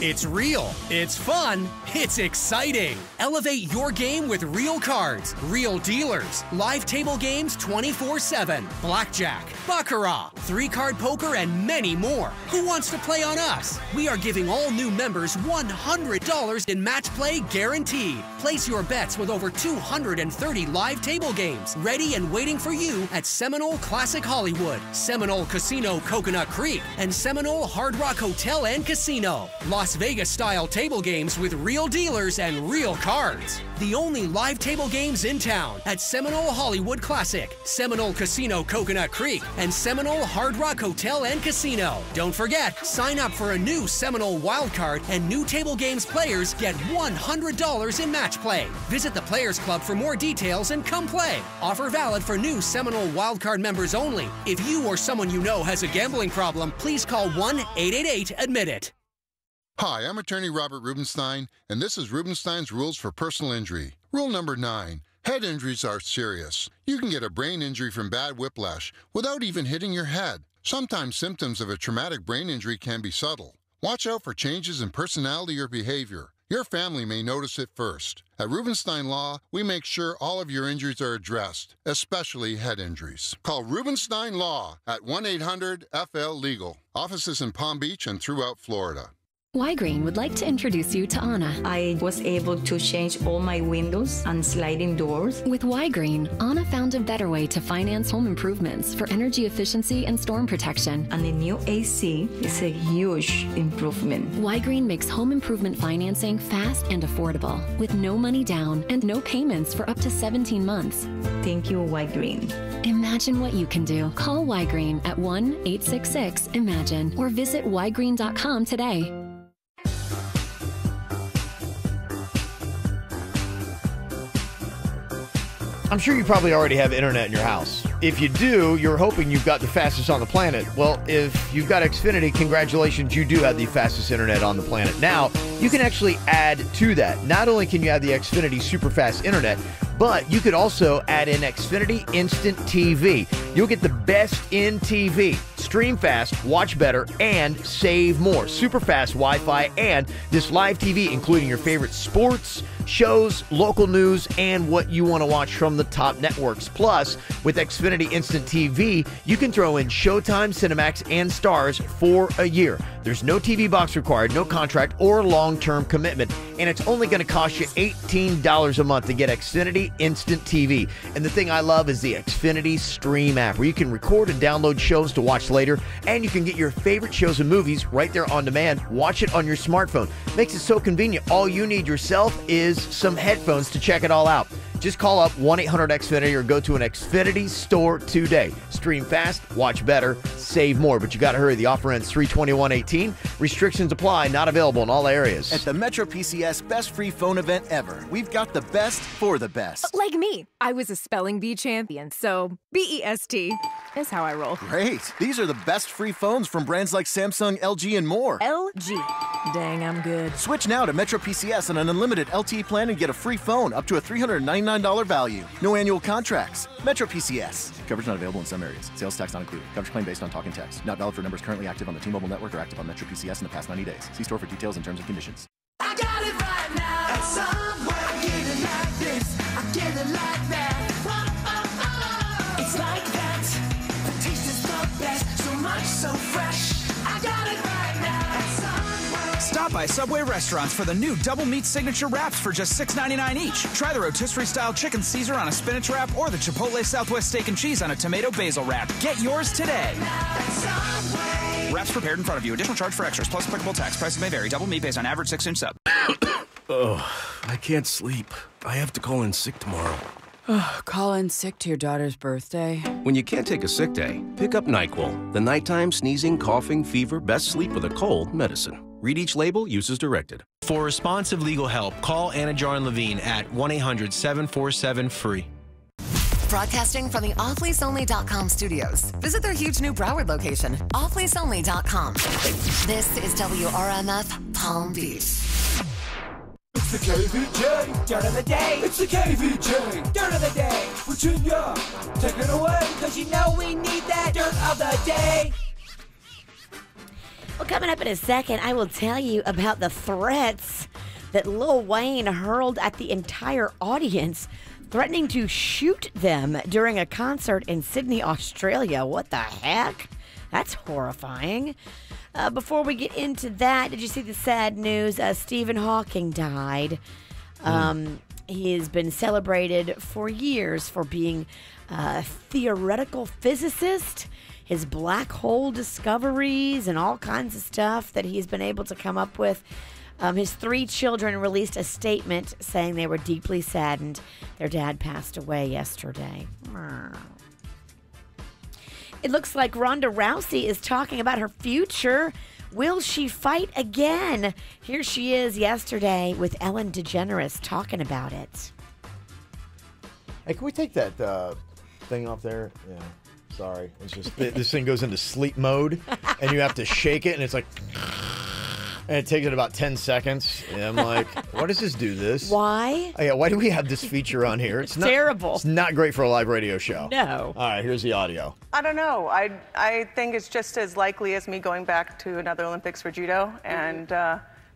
It's real, it's fun, it's exciting. Elevate your game with real cards, real dealers, live table games 24/7, blackjack, baccarat, 3-card poker, and many more. Who wants to play on us? We are giving all new members $100 in match play guaranteed. Place your bets with over 230 live table games ready and waiting for you at Seminole Classic Hollywood, Seminole Casino Coconut Creek, and Seminole Hard Rock Hotel and Casino. Los Las Vegas-style table games with real dealers and real cards. The only live table games in town at Seminole Hollywood Classic, Seminole Casino Coconut Creek, and Seminole Hard Rock Hotel and Casino. Don't forget, sign up for a new Seminole Wildcard, and new table games players get $100 in match play. Visit the Players Club for more details and come play. Offer valid for new Seminole Wildcard members only. If you or someone you know has a gambling problem, please call 1-888-ADMIT-IT. Hi, I'm attorney Robert Rubenstein, and this is Rubenstein's Rules for Personal Injury. Rule number 9. Head injuries are serious. You can get a brain injury from bad whiplash without even hitting your head. Sometimes symptoms of a traumatic brain injury can be subtle. Watch out for changes in personality or behavior. Your family may notice it first. At Rubenstein Law, we make sure all of your injuries are addressed, especially head injuries. Call Rubenstein Law at 1-800-FL-LEGAL. Offices in Palm Beach and throughout Florida. Y-Green would like to introduce you to Anna. I was able to change all my windows and sliding doors. With Y-Green, Anna found a better way to finance home improvements for energy efficiency and storm protection. And the new AC is a huge improvement. Y-Green makes home improvement financing fast and affordable, with no money down and no payments for up to 17 months. Thank you, Y-Green. Imagine what you can do. Call Y-Green at 1-866-IMAGINE or visit ygreen.com today. I'm sure you probably already have internet in your house. If you do, you're hoping you've got the fastest on the planet. Well, if you've got Xfinity, congratulations, you do have the fastest internet on the planet. Now, you can actually add to that. Not only can you have the Xfinity super fast internet, but you could also add in Xfinity Instant TV. You'll get the best in TV. Stream fast, watch better, and save more. Super fast Wi-Fi and this live TV, including your favorite sports, shows, local news, and what you want to watch from the top networks. Plus, with Xfinity Instant TV, you can throw in Showtime, Cinemax, and Stars for a year. There's no TV box required, no contract or long-term commitment, and it's only going to cost you $18 a month to get Xfinity Instant TV. And the thing I love is the Xfinity Stream app, where you can record and download shows to watch later, and you can get your favorite shows and movies right there on demand. Watch it on your smartphone. Makes it so convenient. All you need yourself is some headphones to check it all out. Just call up 1-800-XFINITY or go to an Xfinity store today. Stream fast, watch better, save more. But you got to hurry. The offer ends 3/21/18. Restrictions apply. Not available in all areas. At the Metro PCS Best Free Phone event ever, we've got the best for the best. Like me. I was a spelling bee champion, so BEST is how I roll. Great. These are the best free phones from brands like Samsung, LG, and more. LG. Dang, I'm good. Switch now to Metro PCS on an unlimited LTE plan and get a free phone up to a $399 value. No annual contracts. Metro PCS. Coverage not available in some areas. Sales tax not included. Coverage claim based on talk and text. Not valid for numbers currently active on the T-Mobile network or active on Metro PCS in the past 90 days. See store for details and terms and conditions. I got it right now. At Subway, I get it like this. I get it like that. It's like that. The taste is the best. So much, so fresh. I got it right now. At Subway. Stop by Subway restaurants for the new double meat signature wraps for just $6.99 each. Try the rotisserie-style chicken Caesar on a spinach wrap or the Chipotle Southwest steak and cheese on a tomato basil wrap. Get yours today. Wraps prepared in front of you. Additional charge for extras plus applicable tax. Prices may vary. Double meat based on average 6-inch sub. Oh, I can't sleep. I have to call in sick tomorrow. Call in sick to your daughter's birthday. When you can't take a sick day, pick up NyQuil, the nighttime sneezing, coughing, fever, best sleep with a cold medicine. Read each label, use as directed. For responsive legal help, call Anna Jarn Levine at 1-800-747-FREE. Broadcasting from the offleaseonly.com studios. Visit their huge new Broward location, offleaseonly.com. This is WRMF Palm Beach. It's the KVJ Dirt of the Day. It's the KVJ Dirt of the Day. Virginia, take it away. Cause you know we need that Dirt of the Day. Well, coming up in a second, I will tell you about the threats that Lil Wayne hurled at the entire audience, threatening to shoot them during a concert in Sydney, Australia. What the heck? That's horrifying. Before we get into that, did you see the sad news? Stephen Hawking died. He has been celebrated for years for being theoretical physicist, his black hole discoveries, and all kinds of stuff that he's been able to come up with. His 3 children released a statement saying they were deeply saddened their dad passed away yesterday. It looks like Ronda Rousey is talking about her future. Will she fight again? Here she is yesterday with Ellen DeGeneres talking about it. Hey, can we take that thing off there? Yeah. Sorry. It's just this thing goes into sleep mode, and you have to shake it, and it's like... And it takes it about 10 seconds. And I'm like, why does this do this? Why? Oh, yeah, why do we have this feature on here? It's terrible. It's not great for a live radio show. No. All right, here's the audio. I don't know. I think it's just as likely as me going back to another Olympics for judo. And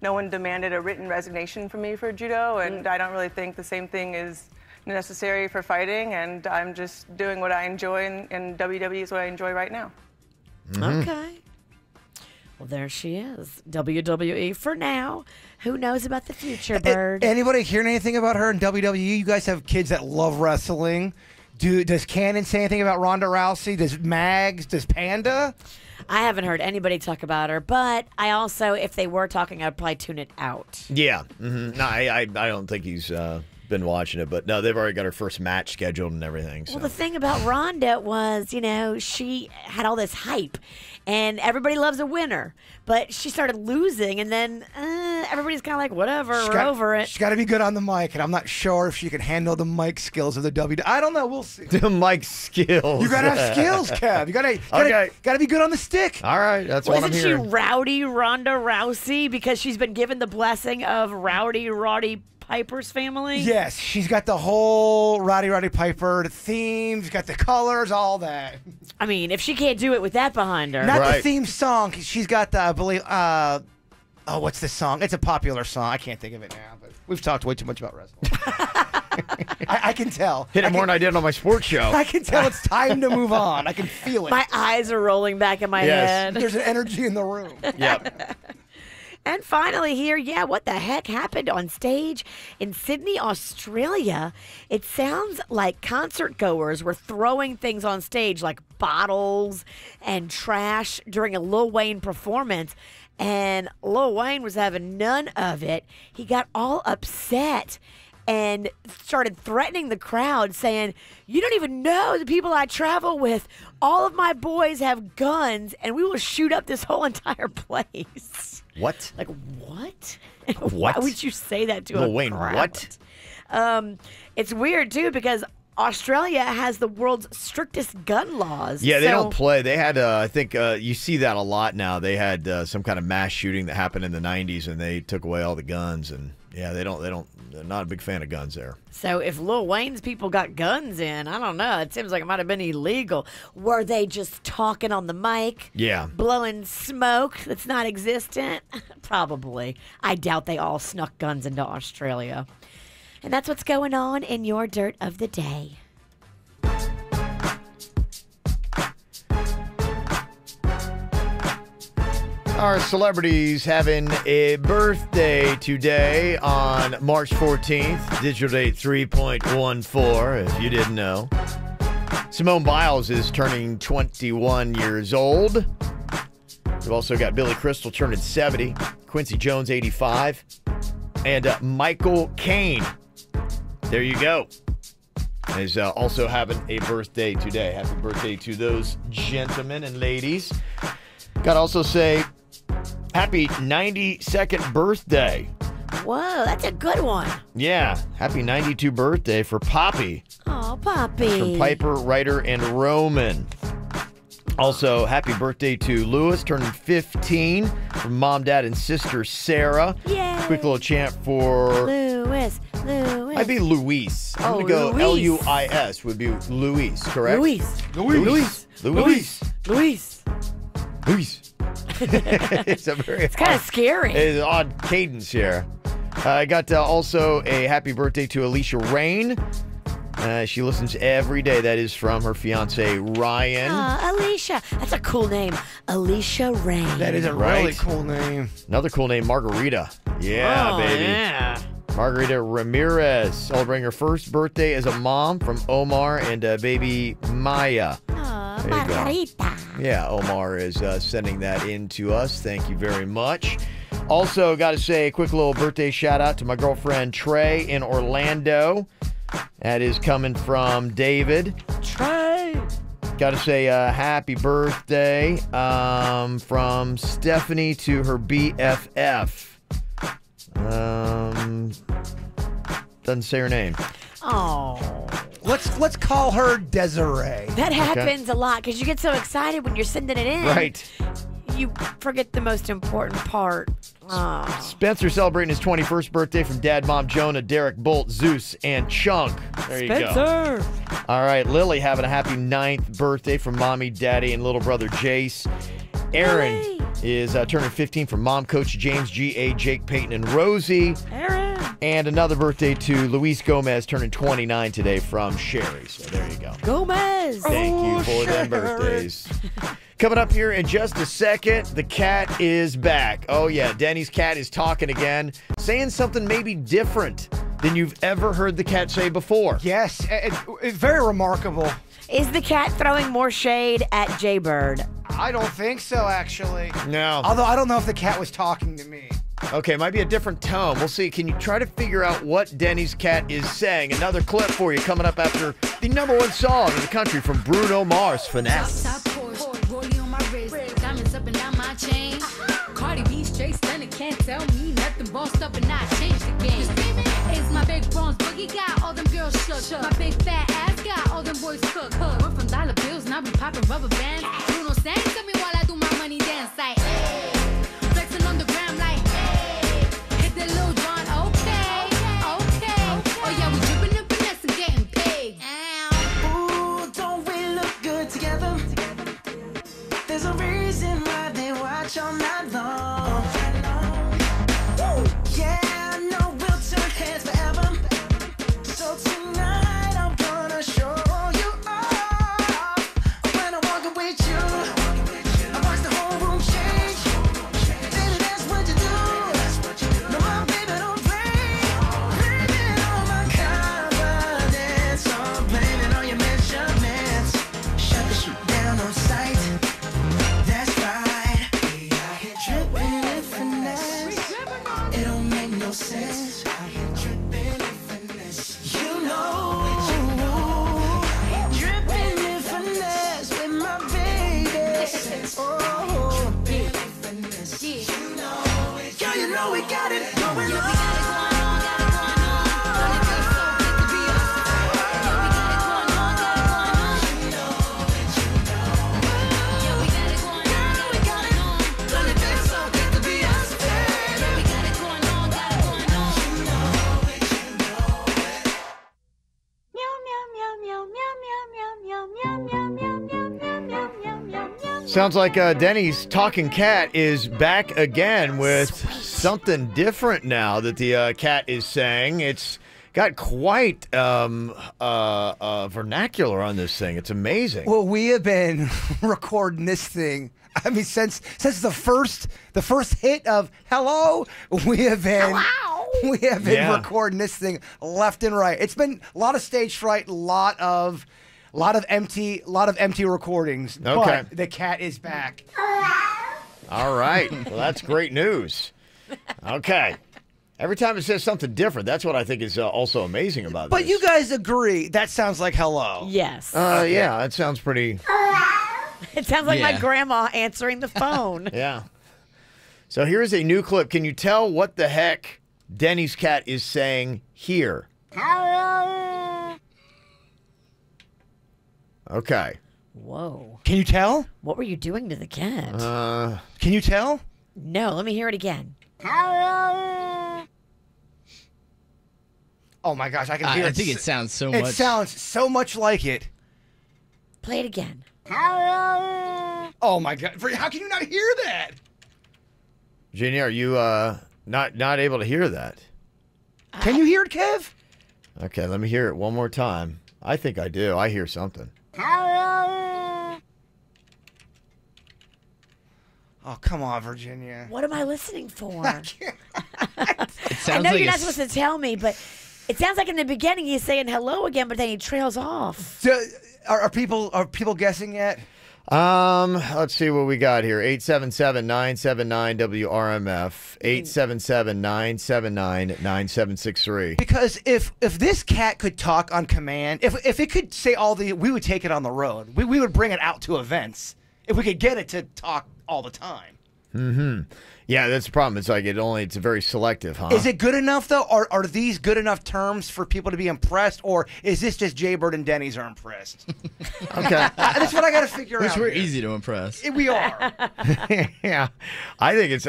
no one demanded a written resignation from me for judo. And I don't really think the same thing is necessary for fighting. And I'm just doing what I enjoy. And WWE is what I enjoy right now. Okay. Well, there she is. WWE for now. Who knows about the future, Bird? Anybody hearing anything about her in WWE? You guys have kids that love wrestling. Does Cannon say anything about Ronda Rousey? Does Mags? Does Panda? I haven't heard anybody talk about her, but I also, if they were talking, I'd probably tune it out. Yeah. No, I don't think he's been watching it, but no, they've already got her first match scheduled and everything. So. Well, the thing about Ronda was, she had all this hype, and everybody loves a winner, but she started losing, and then everybody's kind of like, whatever, we're over it. She's got to be good on the mic, and I'm not sure if she can handle the mic skills of the WWE. I don't know. We'll see. The mic skills. You got to have skills, Kev. You got to be good on the stick. All right, that's what I'm hearing. Isn't she Rowdy Ronda Rousey because she's been given the blessing of Rowdy Roddy Piper's family? Yes, she's got the whole Roddy Piper, the theme, she's got the colors, all that. I mean, if she can't do it with that behind her. Not the theme song. She's got the, I believe, what's this song? It's a popular song. I can't think of it now, but we've talked way too much about wrestling. I can tell. Hit it more than I did on my sports show. I can tell it's time to move on. I can feel it. My eyes are rolling back in my head. There's an energy in the room. Yep. And finally here, what the heck happened on stage in Sydney, Australia? It sounds like concert goers were throwing things on stage like bottles and trash during a Lil Wayne performance. And Lil Wayne was having none of it. He got all upset and started threatening the crowd, saying, "You don't even know the people I travel with. All of my boys have guns, and we will shoot up this whole entire place." What? Like, what? What? Why would you say that to Lil a Wayne, crowd? what? It's weird, too, because Australia has the world's strictest gun laws. Yeah, they don't play. They had, I think, you see that a lot now. They had some kind of mass shooting that happened in the 90s, and they took away all the guns. And, yeah, they're not a big fan of guns there. So if Lil Wayne's people got guns in, I don't know. It seems like it might have been illegal. Were they just talking on the mic? Yeah. Blowing smoke that's not existent? Probably. I doubt they all snuck guns into Australia. And that's what's going on in your Dirt of the Day. Our celebrities having a birthday today on March 14th, digital date 3.14, if you didn't know. Simone Biles is turning 21 years old. We've also got Billy Crystal turning 70, Quincy Jones 85, and Michael Caine. There you go. Is also having a birthday today. Happy birthday to those gentlemen and ladies. Got to also say, happy 92nd birthday. Whoa, that's a good one. Yeah, happy 92 birthday for Poppy. Oh, Poppy. From Piper, Ryder, and Roman. Also, happy birthday to Lewis, turning 15, from Mom, Dad, and sister Sarah. Yay. Quick little chant for... Lewis. I'd be Luis. I'm going to go Luis. L-U-I-S would be Luis, correct? Luis. It's kind of scary. It's an odd cadence here. I got also a happy birthday to Alicia Rain. She listens every day. That is from her fiance Ryan. Alicia. That's a cool name. Alicia Rain. That is a really cool name. Another cool name, Margarita. Yeah, baby. Yeah. Margarita Ramirez celebrating her first birthday as a mom from Omar and baby Maya. Aw, There you go. Margarita. Yeah, Omar is sending that in to us. Thank you very much. Also, got to say a quick little birthday shout out to my girlfriend Trey in Orlando. That is coming from David. Trey. Got to say happy birthday from Stephanie to her BFF. Doesn't say her name. Oh. Let's call her Desiree. That happens a lot because you get so excited when you're sending it in. Right. You forget the most important part. Oh. Spencer celebrating his 21st birthday from Dad, Mom, Jonah, Derek, Bolt, Zeus, and Chunk. There you go. Spencer. All right, Lily having a happy 9th birthday from Mommy, Daddy, and little brother Jace. Aaron is turning 15 from Mom, Coach James, G.A., Jake, Peyton, and Rosie. Aaron. And another birthday to Luis Gomez, turning 29 today from Sherry. So there you go. Gomez. Thank you for them birthdays. Coming up here in just a second, the cat is back. Oh, yeah, Denny's cat is talking again, saying something maybe different than you've ever heard the cat say before. Yes, it's very remarkable. Is the cat throwing more shade at Jaybird? I don't think so, actually. No. Although I don't know if the cat was talking to me. Okay, might be a different tone. We'll see. Can you try to figure out what Denny's cat is saying? Another clip for you coming up after the #1 song in the country from Bruno Mars, Finesse. Diamonds up and down my chain. Cardi B straight stunning, can't tell me nothing. Bossed up and I changed the game. It's my big bronze boogie got all them girls shook. My big fat ass got all them boys cooked. Went from dollar bills, now we popping rubber bands. Bruno sang to me while I do my money dance like, hey. Flexing on the gram like, hey. Hit that Lil Jon, okay. Oh yeah, we dripping and finesse and getting paid. Ooh, don't we look good together? There's a reason why they watch all night long. Yeah, I know we'll turn heads forever. So tonight I'm gonna show you off. When I walk with you, I watch the whole room change. Baby, that's what you do. No, my baby don't play. Blaming on my confidence, or blaming on your measurements. Shut the shit down on sight. Sense. Dripping in finesse. You know, dripping in finesse with my baby. Oh, dripping in finesse. You know it. Girl, you know we got it going on. Sounds like Denny's talking cat is back again with something different now that the cat is saying. It's got quite vernacular on this thing. It's amazing. Well, we have been recording this thing. I mean, since the first hit of "Hello," we have been recording this thing left and right. It's been a lot of stage fright, a lot of empty recordings. Okay. But the cat is back. All right. Well, that's great news. Okay. Every time it says something different, that's what I think is also amazing about But this. you guys agree that sounds like hello. Yes. Yeah, that sounds pretty. It sounds like my grandma answering the phone. Yeah. So here's a new clip. Can you tell what the heck Denny's cat is saying here? Okay. Whoa. Can you tell? What were you doing to the cat? Can you tell? No, let me hear it again. Oh my gosh, I can hear it. I think it sounds so much. It sounds so much like it. Play it again. Oh my god. How can you not hear that? Jenny, are you not able to hear that? Can you hear it, Kev? Okay, let me hear it one more time. I think I do. I hear something. Oh, come on, Virginia. What am I listening for? I know you're not supposed to tell me, but it sounds like in the beginning he's saying hello again, but then he trails off. So, are people guessing yet? Let's see what we got here. 877-979-WRMF. 877-979-9763. Because if this cat could talk on command, if it could say we would take it on the road. We would bring it out to events if we could get it to talk all the time. Mm-hmm. Yeah, that's the problem. It's like it's very selective, huh? Is it good enough though? Are these good enough terms for people to be impressed, or is this just Jaybird and Denny's are impressed? Okay, that's what I got to figure out. We're easy to impress. We are. Yeah, I think it's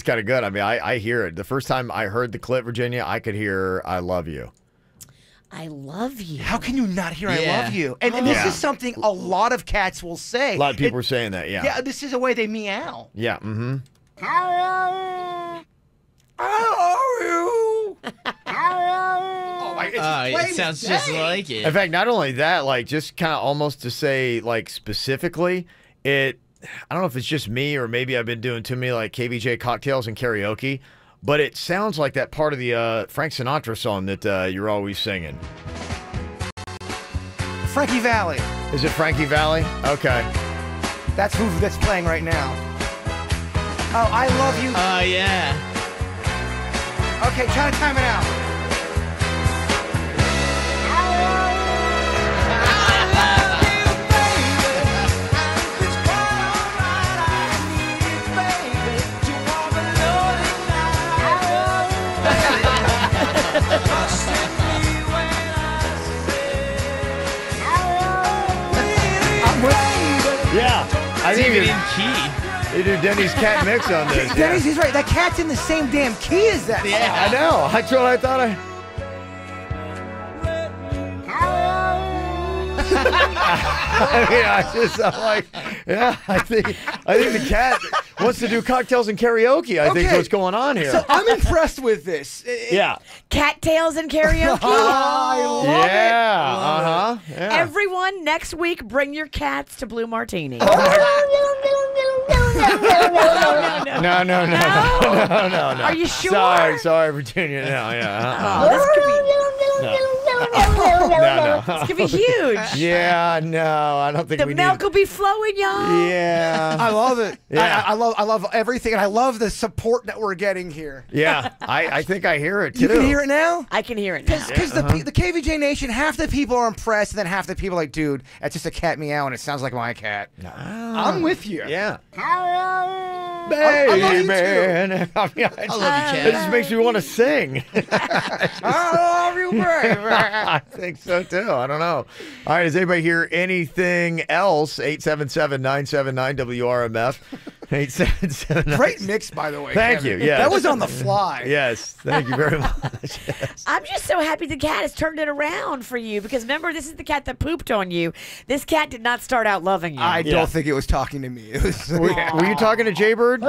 kind of good. I mean, I hear it. The first time I heard the clip, Virginia, I could hear "I love you." I love you. How can you not hear I love you? And this is something a lot of cats will say. A lot of people are saying that, yeah. Yeah, this is a way they meow. Yeah, mm-hmm. I love you. It sounds just like it. In fact, not only that, like just kind of almost to say like specifically, I don't know if it's just me or maybe I've been doing too many like KVJ cocktails and karaoke, but it sounds like that part of the Frank Sinatra song that you're always singing. Frankie Valli. Is it Frankie Valli? Okay. That's that's playing right now. Oh, I love you. Oh, yeah. Okay, try to time it out. Yeah, I think even in key. They do Denny's cat mix on this. Denny's, he's right. That cat's in the same damn key as that. Yeah, I know. That's what I thought. I'm like, yeah, I think the cat wants to do cocktails and karaoke. I think is what's going on here. So I'm impressed with this. Yeah. Cattails and karaoke. I love it. Yeah. Yeah. Everyone, next week, bring your cats to Blue Martini. No. Are you sure? Sorry, Virginia. No, yeah. This could be. No. This could be huge. Yeah, no, I don't think the milk will be flowing, y'all. Yeah, I love it. Yeah. I love everything, and I love the support that we're getting here. Yeah, I think I hear it too. You can hear it now. I can hear it now. Because the KVJ Nation, half the people are impressed, and then half the people are like, dude, that's just a cat meow, and it sounds like my cat. I'm with you. Yeah. Baby, I love you love you, Cat. It just makes me want to sing. I love you, baby. I think so too. I don't know. All right, does anybody hear anything else? 877-979-WRMF. 877. Great mix, by the way. Thank Kevin. you. Yes. That was on the fly. Yes. Thank you very much. Yes. I'm just so happy the cat has turned it around for you because remember, this is the cat that pooped on you. This cat did not start out loving you. I don't think it was talking to me. It was, were you talking to Jaybird?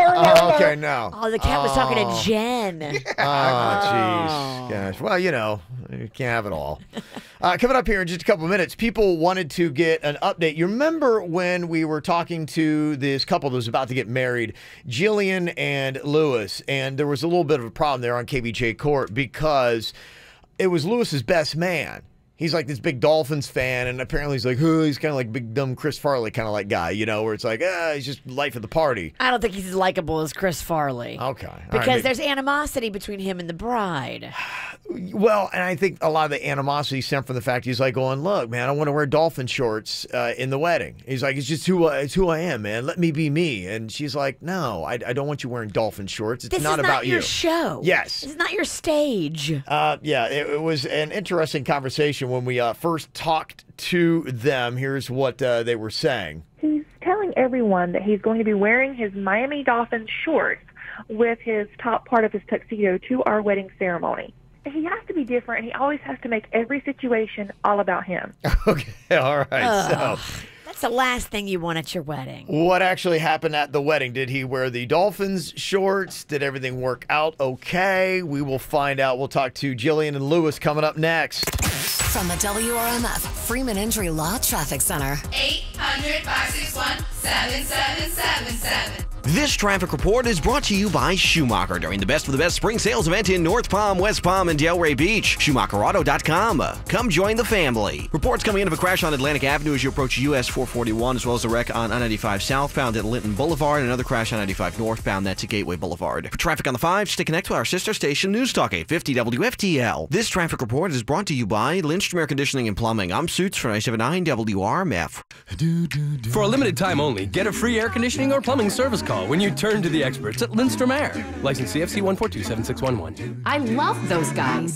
Oh, okay, no. Oh, the cat was talking to Jen. Oh, jeez. Gosh. Well, you can't have it all. Coming up here in just a couple of minutes, people wanted to get an update. You remember when we were talking to this couple that was about to get married, Jillian and Lewis, and there was a little bit of a problem there on KBJ Court because it was Lewis's best man. He's like this big Dolphins fan, and apparently he's like, he's kind of like big dumb Chris Farley kind of like guy, where it's like, he's just life of the party. I don't think he's as likable as Chris Farley. Okay. Because there's animosity between him and the bride. Well, and I think a lot of the animosity stemmed from the fact he's like going, look, man, I want to wear dolphin shorts in the wedding. He's like, it's just who I am, man. Let me be me. And she's like, no, I don't want you wearing dolphin shorts. It's not about you. This is not your show. Yes. This is not your stage. Yeah, it was an interesting conversation when we first talked to them. Here's what they were saying. He's telling everyone that he's going to be wearing his Miami Dolphins shorts with his top part of his tuxedo to our wedding ceremony. He has to be different, and he always has to make every situation all about him. Okay, all right. So that's the last thing you want at your wedding. What actually happened at the wedding? Did he wear the Dolphins shorts? Did everything work out okay? We will find out. We'll talk to Jillian and Lewis coming up next. From the WRMF Freeman Injury Law Traffic Center. 800-561-7777. This traffic report is brought to you by Schumacher during the Best of the Best spring sales event in North Palm, West Palm, and Delray Beach. SchumacherAuto.com. Come join the family. Reports coming in of a crash on Atlantic Avenue as you approach US 441, as well as a wreck on I-95 southbound at Linton Boulevard, and another crash on 95 northbound that's at Gateway Boulevard. For traffic on the 5, stay connected to our sister station, News Talk 850 WFTL. This traffic report is brought to you by Lindstrom Air Conditioning and Plumbing. I'm Suits for 979 WRMF. For a limited time only, get a free air conditioning or plumbing service call when you turn to the experts at Lindstrom Air. License CFC 1427611. I love those guys.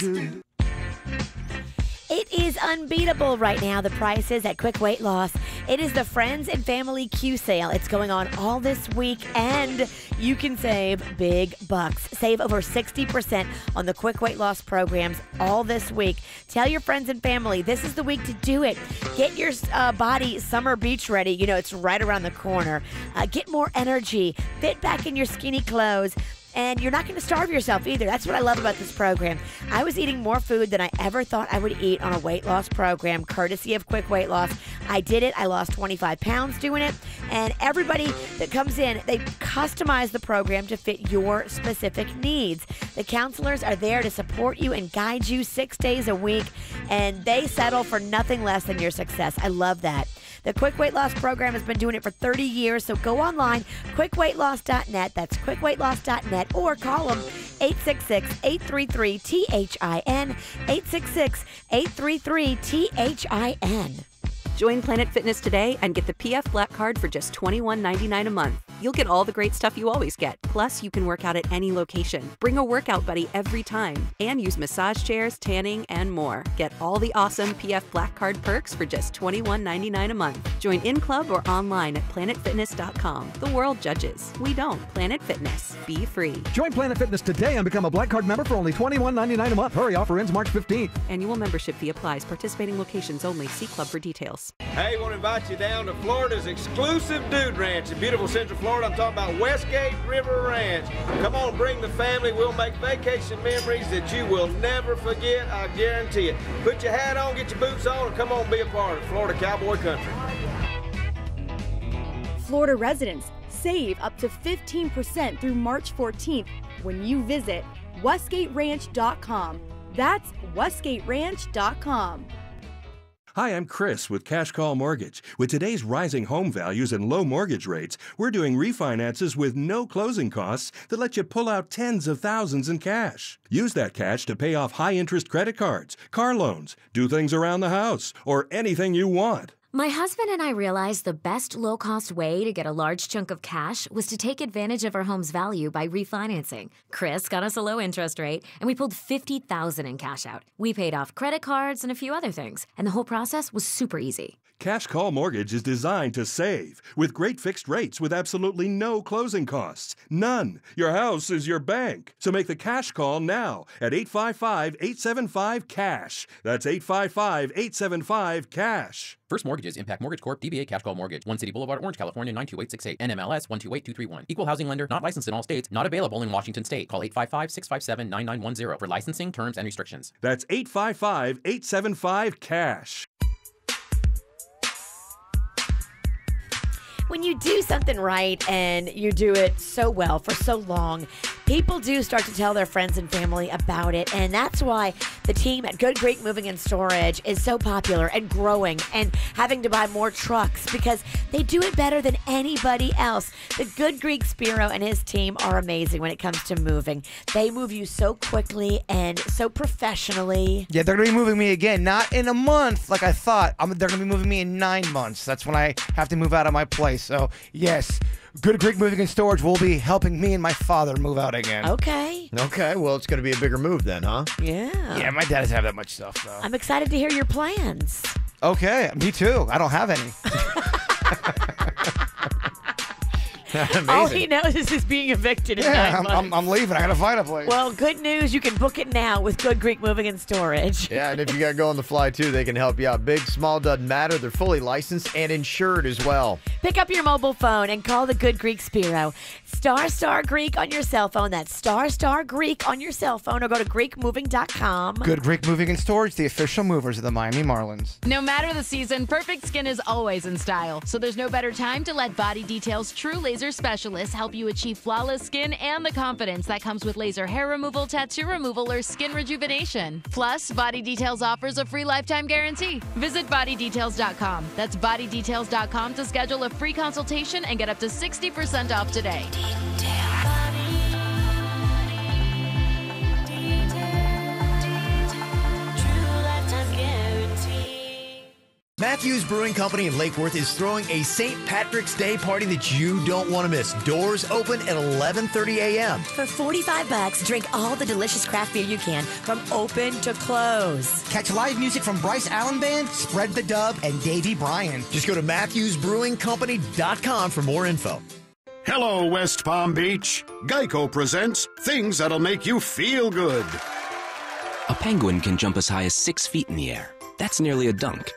It is unbeatable right now, the prices at Quick Weight Loss. It is the Friends and Family Q sale. It's going on all this week, and you can save big bucks. Save over 60% on the Quick Weight Loss programs all this week. Tell your friends and family this is the week to do it. Get your body summer beach ready. You know, it's right around the corner. Get more energy. Fit back in your skinny clothes. And you're not going to starve yourself either. That's what I love about this program. I was eating more food than I ever thought I would eat on a weight loss program, courtesy of Quick Weight Loss. I did it. I lost 25 pounds doing it. And everybody that comes in, they customize the program to fit your specific needs. The counselors are there to support you and guide you 6 days a week, and they settle for nothing less than your success. I love that. The Quick Weight Loss program has been doing it for 30 years, so go online, quickweightloss.net. That's quickweightloss.net, or call them 866-833-THIN, 866-833-THIN. Join Planet Fitness today and get the PF Black Card for just $21.99 a month. You'll get all the great stuff you always get. Plus, you can work out at any location. Bring a workout buddy every time. And use massage chairs, tanning, and more. Get all the awesome PF Black Card perks for just $21.99 a month. Join in club or online at planetfitness.com. The world judges. We don't. Planet Fitness. Be free. Join Planet Fitness today and become a Black Card member for only $21.99 a month. Hurry, offer ends March 15th. Annual membership fee applies. Participating locations only. See club for details. Hey, want to invite you down to Florida's exclusive dude ranch in beautiful Central Florida. I'm talking about Westgate River Ranch. Come on, bring the family. We'll make vacation memories that you will never forget, I guarantee it. Put your hat on, get your boots on, and come on, be a part of Florida Cowboy Country. Florida residents, save up to 15% through March 14th when you visit westgateranch.com. That's westgateranch.com. Hi, I'm Chris with Cash Call Mortgage. With today's rising home values and low mortgage rates, we're doing refinances with no closing costs that let you pull out tens of thousands in cash. Use that cash to pay off high-interest credit cards, car loans, do things around the house, or anything you want. My husband and I realized the best low-cost way to get a large chunk of cash was to take advantage of our home's value by refinancing. Chris got us a low interest rate, and we pulled $50,000 in cash out. We paid off credit cards and a few other things, and the whole process was super easy. Cash Call Mortgage is designed to save, with great fixed rates with absolutely no closing costs. None. Your house is your bank. So make the cash call now at 855-875-CASH. That's 855-875-CASH. First Mortgages, Impact Mortgage Corp., DBA Cash Call Mortgage, 1 City Boulevard, Orange, California, 92868, NMLS 128231. Equal housing lender, not licensed in all states, not available in Washington State. Call 855-657-9910 for licensing, terms, and restrictions. That's 855-875-CASH. When you do something right and you do it so well for so long, people do start to tell their friends and family about it. And that's why the team at Good Greek Moving and Storage is so popular and growing and having to buy more trucks because they do it better than anybody else. The Good Greek Spiro and his team are amazing when it comes to moving. They move you so quickly and so professionally. Yeah, they're going to be moving me again, not in a month like I thought. They're going to be moving me in 9 months. That's when I have to move out of my place. So, yes, Good Greek Moving and Storage will be helping me and my father move out again. Okay. Okay, well, it's going to be a bigger move then, huh? Yeah. Yeah, my dad doesn't have that much stuff, though. I'm excited to hear your plans. Okay, me too. I don't have any. All he knows is he's being evicted in 9 months. I'm leaving. I got to find a place. Well, good news. You can book it now with Good Greek Moving and Storage. Yeah, and if you got to go on the fly, too, they can help you out. Big, small, doesn't matter. They're fully licensed and insured as well. Pick up your mobile phone and call the Good Greek Spiro. Star Greek on your cell phone. That's Star Greek on your cell phone, or go to GreekMoving.com. Good Greek Moving and Storage, the official movers of the Miami Marlins. No matter the season, perfect skin is always in style. So there's no better time to let Body Details True Laser laser specialists help you achieve flawless skin and the confidence that comes with laser hair removal, tattoo removal, or skin rejuvenation. Plus, Body Details offers a free lifetime guarantee. Visit bodydetails.com. That's bodydetails.com to schedule a free consultation and get up to 60% off today. Matthews Brewing Company in Lake Worth is throwing a St. Patrick's Day party that you don't want to miss. Doors open at 11:30 a.m. For $45, drink all the delicious craft beer you can from open to close. Catch live music from Bryce Allen Band, Spread the Dub, and Davey Bryan. Just go to MatthewsBrewingCompany.com for more info. Hello, West Palm Beach. Geico presents things that'll make you feel good. A penguin can jump as high as 6 feet in the air. That's nearly a dunk.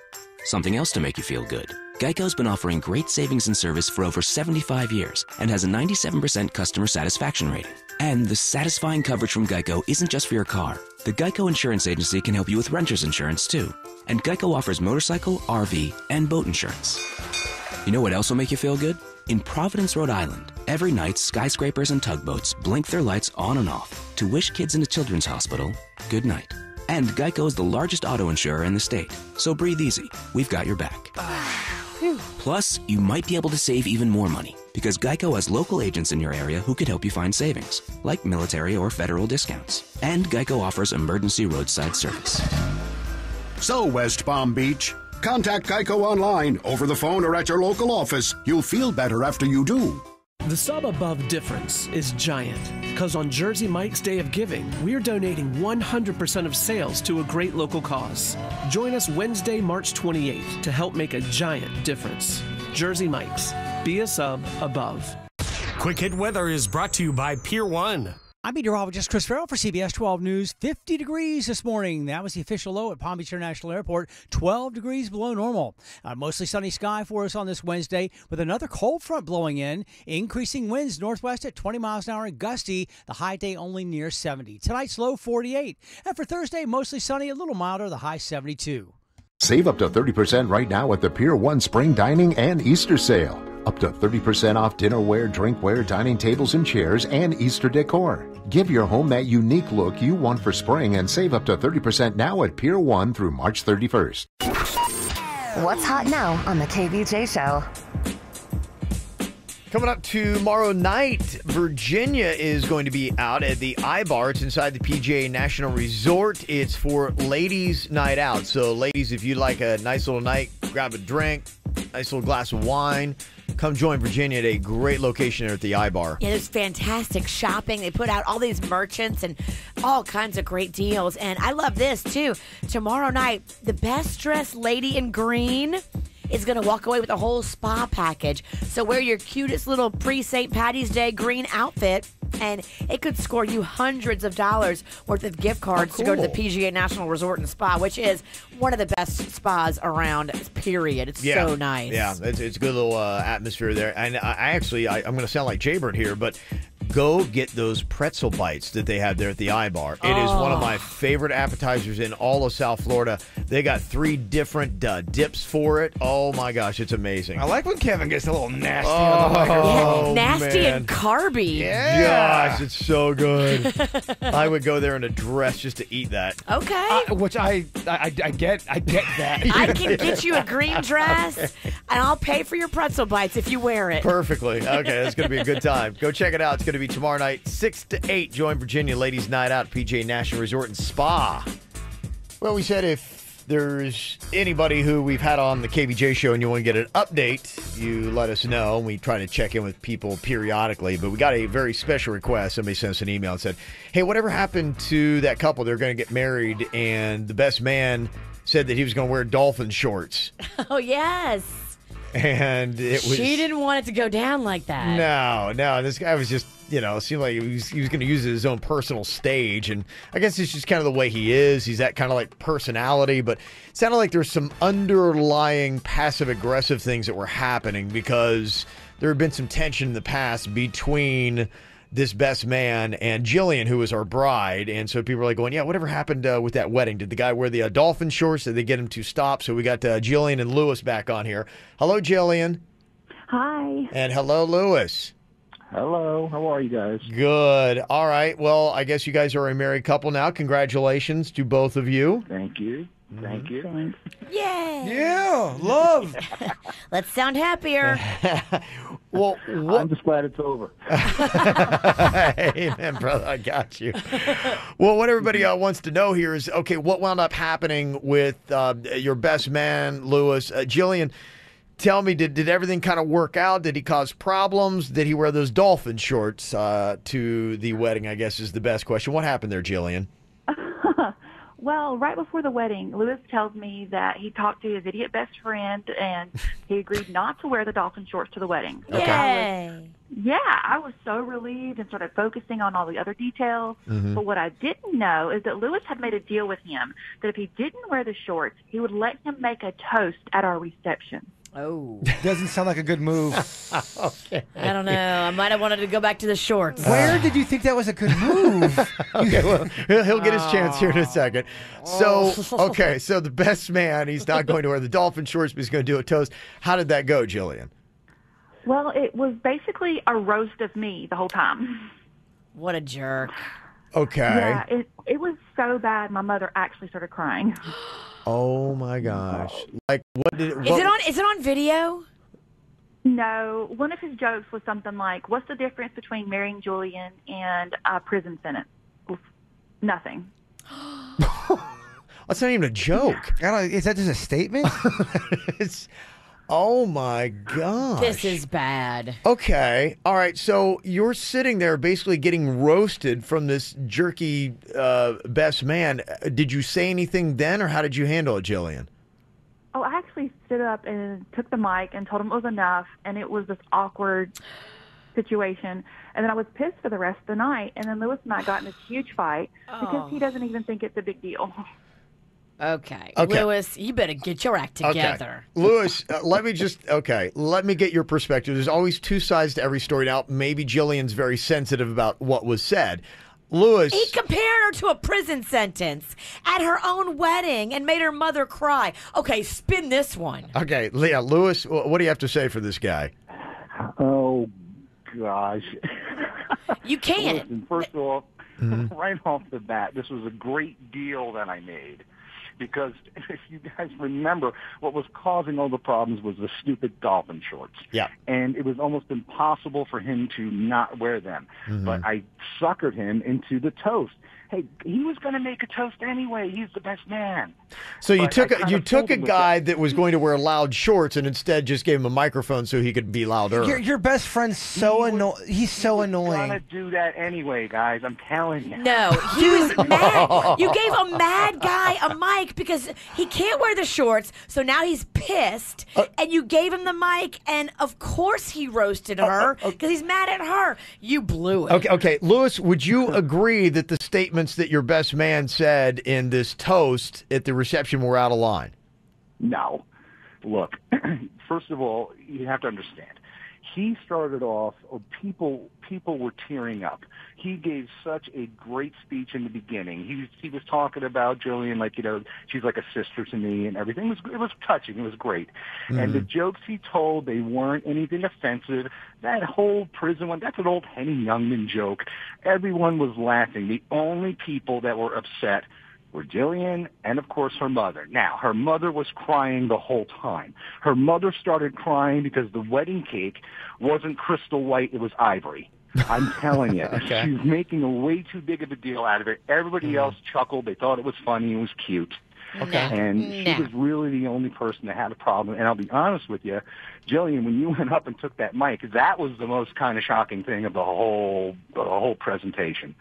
Something else to make you feel good. Geico's been offering great savings and service for over 75 years and has a 97% customer satisfaction rating. And the satisfying coverage from Geico isn't just for your car. The Geico Insurance Agency can help you with renter's insurance, too. And Geico offers motorcycle, RV, and boat insurance. You know what else will make you feel good? In Providence, Rhode Island, every night skyscrapers and tugboats blink their lights on and off to wish kids in a children's hospital good night. And Geico is the largest auto insurer in the state. So breathe easy. We've got your back. Plus, you might be able to save even more money because Geico has local agents in your area who could help you find savings, like military or federal discounts. And Geico offers emergency roadside service. So, West Palm Beach, contact Geico online, over the phone, or at your local office. You'll feel better after you do. The sub above difference is giant, because on Jersey Mike's Day of Giving, we're donating 100% of sales to a great local cause. Join us Wednesday, March 28th to help make a giant difference. Jersey Mike's. Be a sub above. Quick Hit Weather is brought to you by Pier 1. I'm meteorologist Chris Farrell for CBS 12 News. 50 degrees this morning. That was the official low at Palm Beach International Airport. 12 degrees below normal. Mostly sunny sky for us on this Wednesday with another cold front blowing in. Increasing winds northwest at 20 miles an hour and gusty. The high day only near 70. Tonight's low 48. And for Thursday, mostly sunny, a little milder, the high 72. Save up to 30% right now at the Pier 1 Spring Dining and Easter Sale. Up to 30% off dinnerware, drinkware, dining tables and chairs, and Easter decor. Give your home that unique look you want for spring and save up to 30% now at Pier 1 through March 31st. What's hot now on the KVJ Show? Coming up tomorrow night, Virginia is going to be out at the iBar. It's inside the PGA National Resort. It's for ladies' night out. So, ladies, if you'd like a nice little night, grab a drink, nice little glass of wine, come join Virginia at a great location there at the iBar. Yeah, there's fantastic shopping. They put out all these merchants and all kinds of great deals. And I love this, too. Tomorrow night, the best dressed lady in green is going to walk away with a whole spa package. So wear your cutest little pre-St. Patty's Day green outfit, and it could score you hundreds of dollars worth of gift cards to go to the PGA National Resort and Spa, which is one of the best spas around, period. It's so nice. Yeah, it's a good little atmosphere there. And I'm going to sound like Jaybird here, but go get those pretzel bites that they have there at the iBar. It is one of my favorite appetizers in all of South Florida. They got 3 different dips for it. Oh, my gosh, it's amazing. I like when Kevin gets a little nasty on the microphone. Yeah, nasty and carby. Yeah. Gosh, it's so good. I would go there in a dress just to eat that. Okay. Which I get that. I can get you a green dress, and I'll pay for your pretzel bites if you wear it. Perfectly. Okay, that's going to be a good time. Go check it out. It's going to be tomorrow night, 6 to 8. Join Virginia Ladies Night Out, PGA National Resort and Spa. Well, we said if there's anybody who we've had on the KVJ show and you want to get an update, you let us know. We try to check in with people periodically, but we got a very special request. Somebody sent us an email and said, hey, whatever happened to that couple? They're going to get married, and the best man said that he was going to wear dolphin shorts. Oh, yes. And it was... She didn't want it to go down like that. No. This guy was just, it seemed like he was going to use it as his own personal stage. And I guess it's just kind of the way he is. He's that kind of like personality. But it sounded like there's some underlying passive-aggressive things that were happening because there had been some tension in the past between this best man and Jillian, who was our bride. And so people were like going, yeah, whatever happened with that wedding? Did the guy wear the dolphin shorts? Did they get him to stop? So we got Jillian and Lewis back on here. Hello, Jillian. Hi. And hello, Lewis. Hello. How are you guys? Good. All right. Well, I guess you guys are a married couple now. Congratulations to both of you. Thank you. Thank you. Thanks. Yay! Yeah, love. Let's sound happier. Well, I'm just glad it's over. Amen, brother. I got you. Well, what everybody wants to know here is, okay, what wound up happening with your best man, Lewis? Jillian, tell me, did everything kind of work out? Did he cause problems? Did he wear those dolphin shorts to the wedding, I guess is the best question. What happened there, Jillian? Well, right before the wedding, Lewis tells me that he talked to his idiot best friend and he agreed not to wear the dolphin shorts to the wedding. So Yay! I was so relieved and started focusing on all the other details. But what I didn't know is that Lewis had made a deal with him that if he didn't wear the shorts, he would let him make a toast at our reception. Oh. Doesn't sound like a good move. Okay. I don't know. I might have wanted to go back to the shorts. Where did you think that was a good move? Okay, well, he'll get his chance here in a second. So, okay, so the best man, he's not going to wear the dolphin shorts, but he's going to do a toast. How did that go, Jillian? Well, it was basically a roast of me the whole time. What a jerk. Okay. Yeah, it was so bad my mother actually started crying. Oh my gosh! Like, what did? Is it on video? No, one of his jokes was something like, "What's the difference between marrying Julian and a prison sentence?" Nothing. That's not even a joke. Is that just a statement? Oh my gosh. This is bad. Okay. All right. So you're sitting there basically getting roasted from this jerky best man. Did you say anything then, or how did you handle it, Jillian? Oh, I actually stood up and took the mic and told him it was enough, and it was this awkward situation. And then I was pissed for the rest of the night, and then Lewis and I got in this huge fight because he doesn't even think it's a big deal. Okay. Okay. Lewis, you better get your act together. Okay. Lewis, let me get your perspective. There's always two sides to every story. Now, maybe Jillian's very sensitive about what was said. Lewis. He compared her to a prison sentence at her own wedding and made her mother cry. Okay, spin this one. Okay, Leah, Lewis, what do you have to say for this guy? Oh, gosh. You can't. Listen, first of all, right off the bat, this was a great deal that I made. Because if you guys remember, what was causing all the problems was the stupid dolphin shorts. Yeah. And it was almost impossible for him to not wear them. But I suckered him into the toast. Hey, he was going to make a toast anyway. He's the best man. So you But took a guy that was going to wear loud shorts and instead just gave him a microphone so he could be louder. Your best friend's so annoying. He's so annoying. Going to do that anyway, guys. I'm telling you. No, he was mad. You gave a mad guy a mic because he can't wear the shorts, so now he's pissed. And you gave him the mic, and of course he roasted her because he's mad at her. You blew it. Okay, Lewis, would you agree that the statements that your best man said in this toast at the reception were out of line? No. Look, first of all, you have to understand. He started off, people were tearing up. He gave such a great speech in the beginning. He was talking about Jillian like, she's like a sister to me and everything. It was touching. It was great. And the jokes he told, they weren't anything offensive. That whole prison one, that's an old Henny Youngman joke. Everyone was laughing. The only people that were upset were Jillian and, of course, her mother. Now, her mother was crying the whole time. Her mother started crying because the wedding cake wasn't crystal white, it was ivory. I'm telling you. Okay. She was making a way too big of a deal out of it. Everybody else chuckled. They thought it was funny. It was cute. Okay. And she was really the only person that had a problem. And I'll be honest with you, Jillian, when you went up and took that mic, that was the most kind of shocking thing of the whole presentation.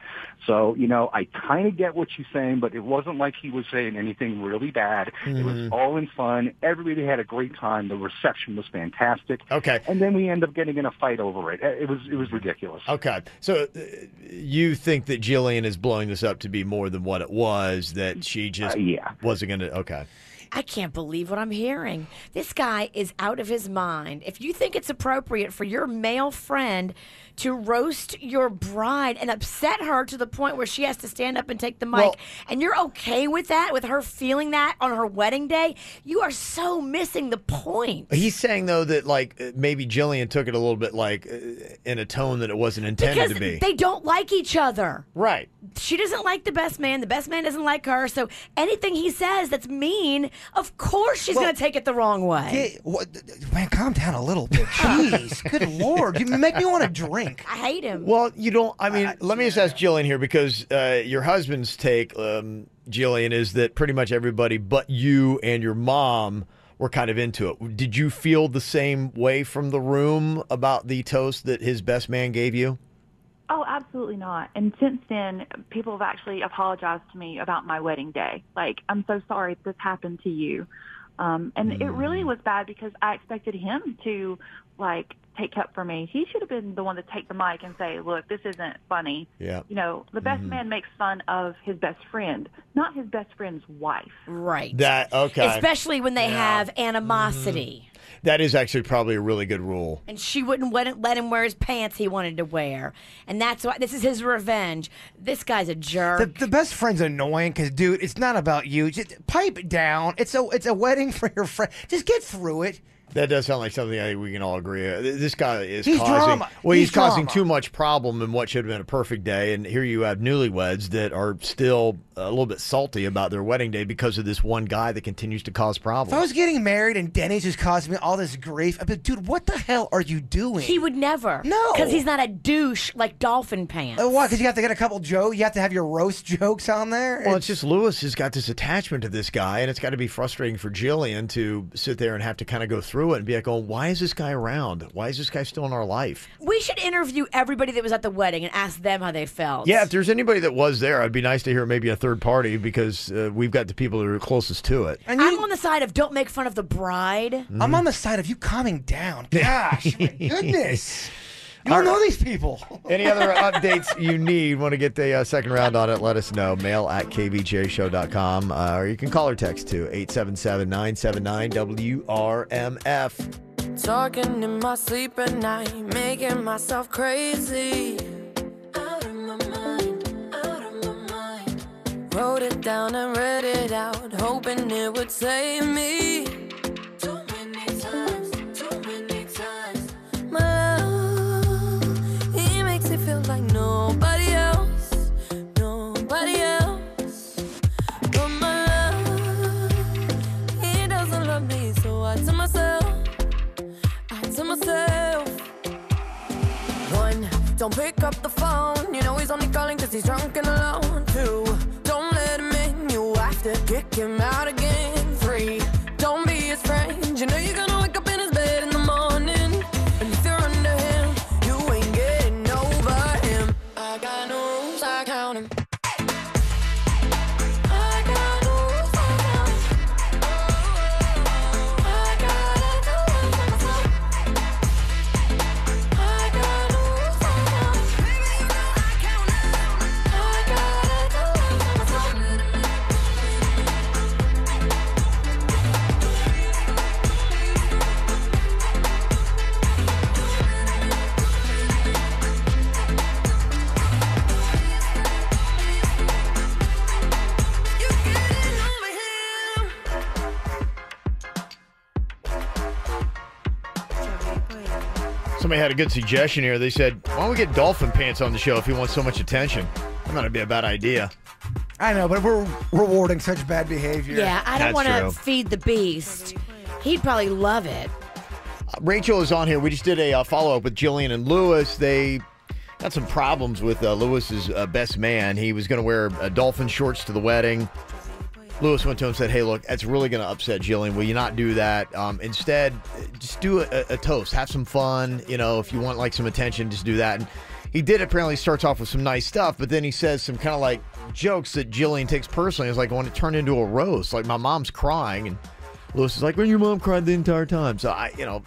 So, I kind of get what she's saying, but it wasn't like he was saying anything really bad. It was all in fun. Everybody had a great time. The reception was fantastic. Okay. And then we end up getting in a fight over it. It was ridiculous. Okay. So you think that Jillian is blowing this up to be more than what it was, that she just wasn't going to... Okay. I can't believe what I'm hearing. This guy is out of his mind. If you think it's appropriate for your male friend to roast your bride and upset her to the point where she has to stand up and take the mic, and you're okay with that, with her feeling that on her wedding day, you are so missing the point. He's saying, though, that like maybe Jillian took it a little bit like in a tone that it wasn't intended to be. They don't like each other. Right. She doesn't like the best man. The best man doesn't like her. So anything he says that's mean, of course she's going to take it the wrong way. Man, calm down a little bit. Jeez, good Lord. You make me want to drink. I hate him. Well, you don't. I mean, let me just ask Jillian here, because your husband's take, Jillian, is that pretty much everybody but you and your mom were kind of into it. Did you feel the same way from the room about the toast that his best man gave you? Oh, absolutely not. And since then, people have actually apologized to me about my wedding day. Like, I'm so sorry this happened to you. And it really was bad because I expected him to, like, take up for me. He should have been the one to take the mic and say, look, this isn't funny. Yeah. You know, the best man makes fun of his best friend, not his best friend's wife. Right. Okay. Especially when they have animosity. That is actually probably a really good rule. And she wouldn't let him wear his pants he wanted to wear. And that's why this is his revenge. This guy's a jerk. The best friend's annoying because, dude, it's not about you. Just pipe it down. It's a wedding for your friend. Just get through it. That does sound like something I think we can all agree. This guy is He's causing drama. He's causing drama. too much problem in what should have been a perfect day. And here you have newlyweds that are still a little bit salty about their wedding day because of this one guy that continues to cause problems. If I was getting married and Denny's just causing me all this grief, I'd be like, dude, what the hell are you doing? He would never. No. Because he's not a douche like Dolphin Pants. Why? Because you have to get a couple jokes? You have to have your roast jokes on there? Well, it's just Lewis has got this attachment to this guy, and it's got to be frustrating for Jillian to sit there and have to kind of go through it and be like, oh, why is this guy around? Why is this guy still in our life? We should interview everybody that was at the wedding and ask them how they felt. Yeah, if there's anybody that was there, it'd be nice to hear maybe a third party, because we've got the people that are closest to it. And I'm on the side of don't make fun of the bride. I'm on the side of you calming down. Gosh, my goodness. You don't know these people. Any other updates you need, want to get the second round on it, let us know. Mail at kvjshow.com, or you can call or text to 877-979-WRMF. Talking in my sleep at night, making myself crazy. Wrote it down and read it out, hoping it would save me. Too many times, my love, he makes it feel like nobody else. But my love, he doesn't love me, so I tell myself, one, don't pick up the phone, you know he's only calling cause he's drunk and alone. Two, don't let him in, you have to kick him out again. Three, don't be his friend, you know you're gonna wake up in his bed in the morning. And if you're under him, you ain't getting over him. I got no rules, I count him. I got no rules, I count him. I gotta do it for myself. I got no rules, I count him. Baby, you know I count him. I gotta do it for myself. Somebody had a good suggestion here. They said, why don't we get Dolphin Pants on the show if he wants so much attention? That might be a bad idea. I know, but we're rewarding such bad behavior. Yeah, I don't That's want true. to feed the beast. He'd probably love it. Rachel is on here. We just did a follow-up with Jillian and Lewis. They got some problems with Lewis's best man. He was going to wear dolphin shorts to the wedding. Lewis went to him and said, hey, look, that's really going to upset Jillian. Will you not do that? Instead, just do a toast. Have some fun. You know, if you want like some attention, just do that. And he did apparently starts off with some nice stuff, but then he says some kind of like jokes that Jillian takes personally. It's like, I want to turn into a roast. Like, my mom's crying. And Lewis is like, well, your mom cried the entire time. So,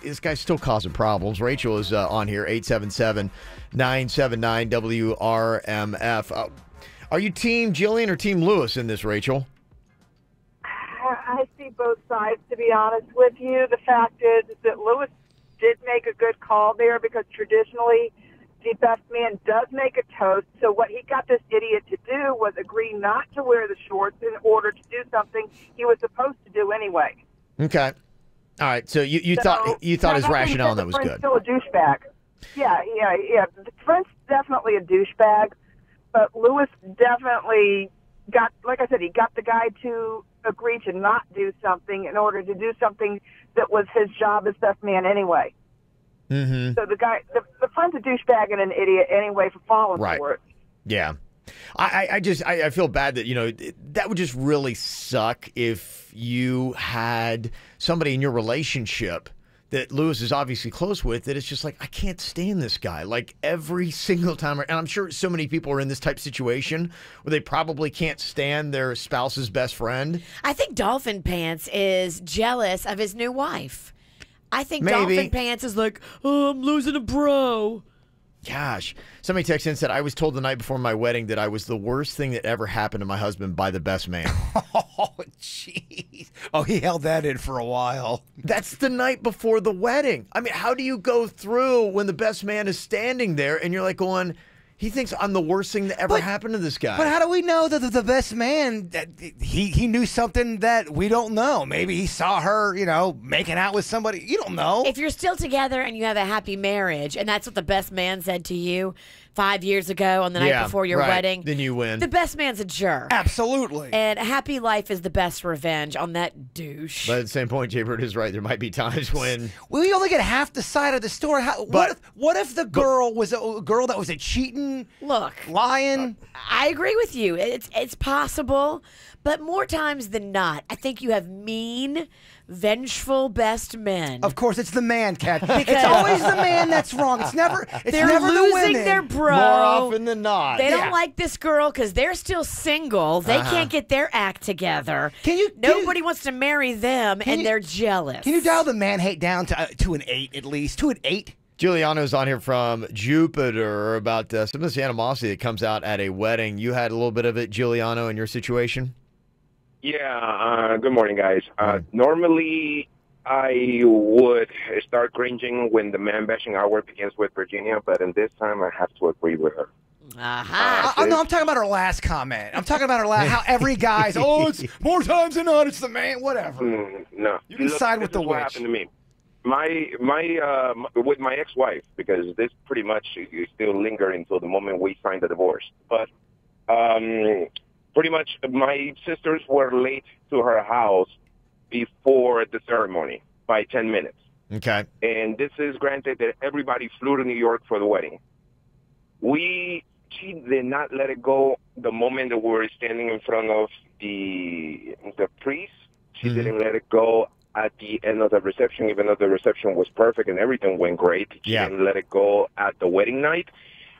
this guy's still causing problems. Rachel is on here, 877-979-WRMF. Are you team Jillian or team Lewis in this, Rachel? I see both sides, to be honest with you. The fact is that Lewis did make a good call there because traditionally the best man does make a toast. So what he got this idiot to do was agree not to wear the shorts in order to do something he was supposed to do anyway. Okay. All right. So you thought his rationale on that was good. Still a douchebag. Yeah. The friend's definitely a douchebag, but Lewis definitely got, like I said, he got the guy to agree to not do something in order to do something that was his job as best man anyway. Mm-hmm. So the friend's a douchebag and an idiot anyway for falling for it. Yeah. I feel bad that, that would just really suck if you had somebody in your relationship that Lewis is obviously close with that it's just like, I can't stand this guy. Like every single time. And I'm sure so many people are in this type of situation where they probably can't stand their spouse's best friend. I think Dolphin Pants is jealous of his new wife. I think Maybe. Dolphin Pants is like, oh, I'm losing a bro. Gosh. Somebody texted in and said, I was told the night before my wedding that I was the worst thing that ever happened to my husband by the best man. Oh, jeez. Oh, he held that in for a while. That's the night before the wedding. I mean, how do you go through when the best man is standing there and you're like going, he thinks I'm the worst thing that ever happened to this guy. But how do we know that the best man, that he knew something that we don't know? Maybe he saw her, making out with somebody. You don't know. If you're still together and you have a happy marriage, and that's what the best man said to you 5 years ago on the night before your wedding, then you win. The best man's a jerk. Absolutely. And a happy life is the best revenge on that douche. But at the same point, Jay Bird is right. There might be times when we only get half the side of the story. What if the girl was a girl that was a cheating, lying? I agree with you. It's possible, but more times than not, I think you have mean, vengeful best men. Of course, it's the man, Kat. It's always the man that's wrong. It's never. They're never losing the women. their bro. more often than not. They don't like this girl because they're still single. They can't get their act together. Nobody wants to marry them, and they're jealous. Can you dial the man hate down to an 8 at least? To an 8? Giuliano's on here from Jupiter about some of this animosity that comes out at a wedding. You had a little bit of it, Giuliano, in your situation? Yeah, good morning, guys. Normally, I would start cringing when the man bashing hour begins with Virginia, but in this time, I have to agree with her. No, I'm talking about her last comment. I'm talking about her last, how every guy's, it's more times than not, it's the man, whatever. No. You can side with the witch. What happened to me? With my ex-wife, because this pretty much still lingered until the moment we signed the divorce. But pretty much my sisters were late to her house before the ceremony by 10 minutes. Okay. And this is granted that everybody flew to New York for the wedding. She did not let it go the moment that we were standing in front of the priest. She didn't let it go at the end of the reception, even though the reception was perfect and everything went great. She didn't let it go at the wedding night.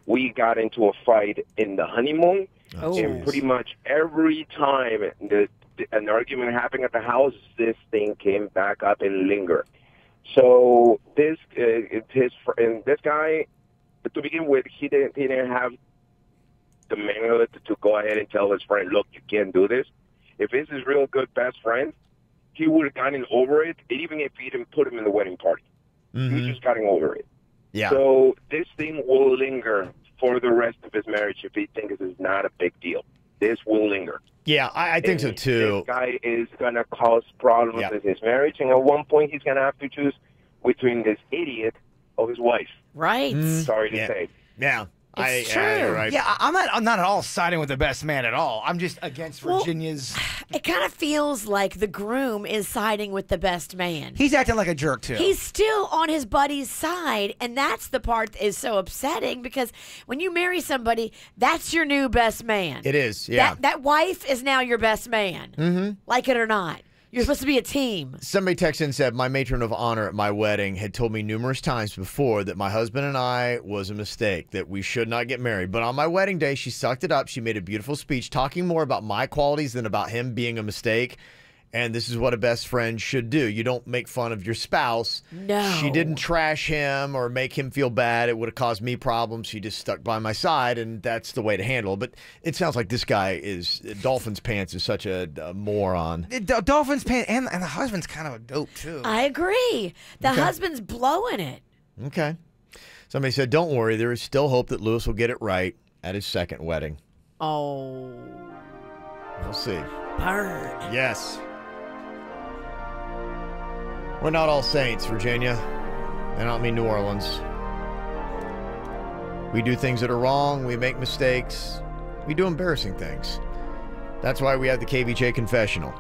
We got into a fight in the honeymoon. And pretty much every time an argument happened at the house, this thing came back up and lingered. So this guy, to begin with, he didn't have the manual to go ahead and tell his friend, look, you can't do this. If it's his real good best friend, he would have gotten over it, even if he didn't put him in the wedding party. He was just gotten over it. Yeah. So this thing will linger for the rest of his marriage if he thinks this is not a big deal. This will linger. Yeah, I think so too. This guy is going to cause problems in his marriage, and at one point he's going to have to choose between this idiot or his wife. Right. Sorry to say. Yeah. It's true. Right. Yeah, I'm not at all siding with the best man at all. I'm just against Virginia's. It kind of feels like the groom is siding with the best man. He's acting like a jerk, too. He's still on his buddy's side, and that's the part that is so upsetting because when you marry somebody, that's your new best man. It is, yeah. That wife is now your best man, like it or not. You're supposed to be a team. Somebody texted and said, my matron of honor at my wedding had told me numerous times before that my husband and I was a mistake, that we should not get married. But on my wedding day, she sucked it up. She made a beautiful speech talking more about my qualities than about him being a mistake. And this is what a best friend should do. You don't make fun of your spouse. No. She didn't trash him or make him feel bad. It would have caused me problems. She just stuck by my side, and that's the way to handle it. But it sounds like this guy is, Dolphins Pants is such a moron. Dolphins Pants, and the husband's kind of a dope, too. I agree. The Okay. husband's blowing it. Okay. Somebody said, don't worry, there is still hope that Lewis will get it right at his second wedding. Oh. We'll see. Burn. Yes. We're not all saints, Virginia. I don't mean New Orleans. We do things that are wrong. We make mistakes. We do embarrassing things. That's why we have the KVJ Confessional.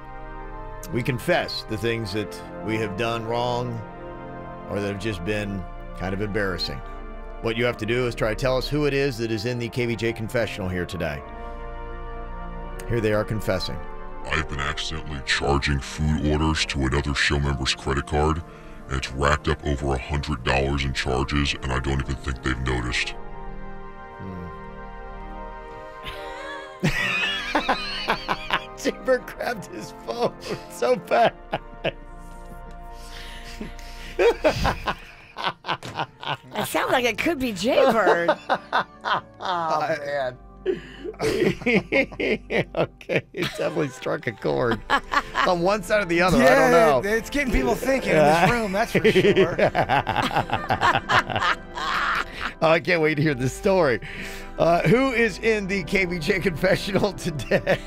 We confess the things that we have done wrong or that have just been kind of embarrassing. What you have to do is try to tell us who it is that is in the KVJ Confessional here today. Here they are confessing. I've been accidentally charging food orders to another show member's credit card, and it's racked up over $100 in charges, and I don't even think they've noticed. Jimmer grabbed his phone so bad. That sounds like it could be Jaybird. Oh, man. Okay, it definitely struck a chord. On one side or the other, I don't know. It's getting people thinking in this room, that's for sure. Oh, I can't wait to hear this story. Who is in the KVJ Confessional today?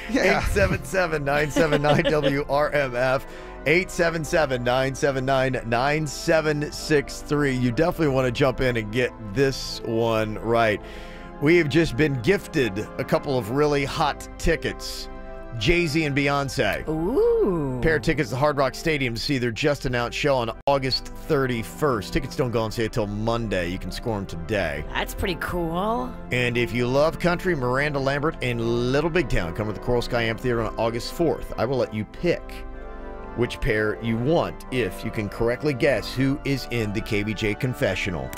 877-979-WRMF. 877-979-9763. You definitely want to jump in and get this one right. We have just been gifted a couple of really hot tickets. Jay-Z and Beyonce. Ooh. Pair of tickets to Hard Rock Stadium to see their just announced show on August 31st. Tickets don't go on sale until Monday. You can score them today. That's pretty cool. And if you love country, Miranda Lambert in Little Big Town come to the Coral Sky Amphitheater on August 4th. I will let you pick which pair you want if you can correctly guess who is in the KVJ Confessional.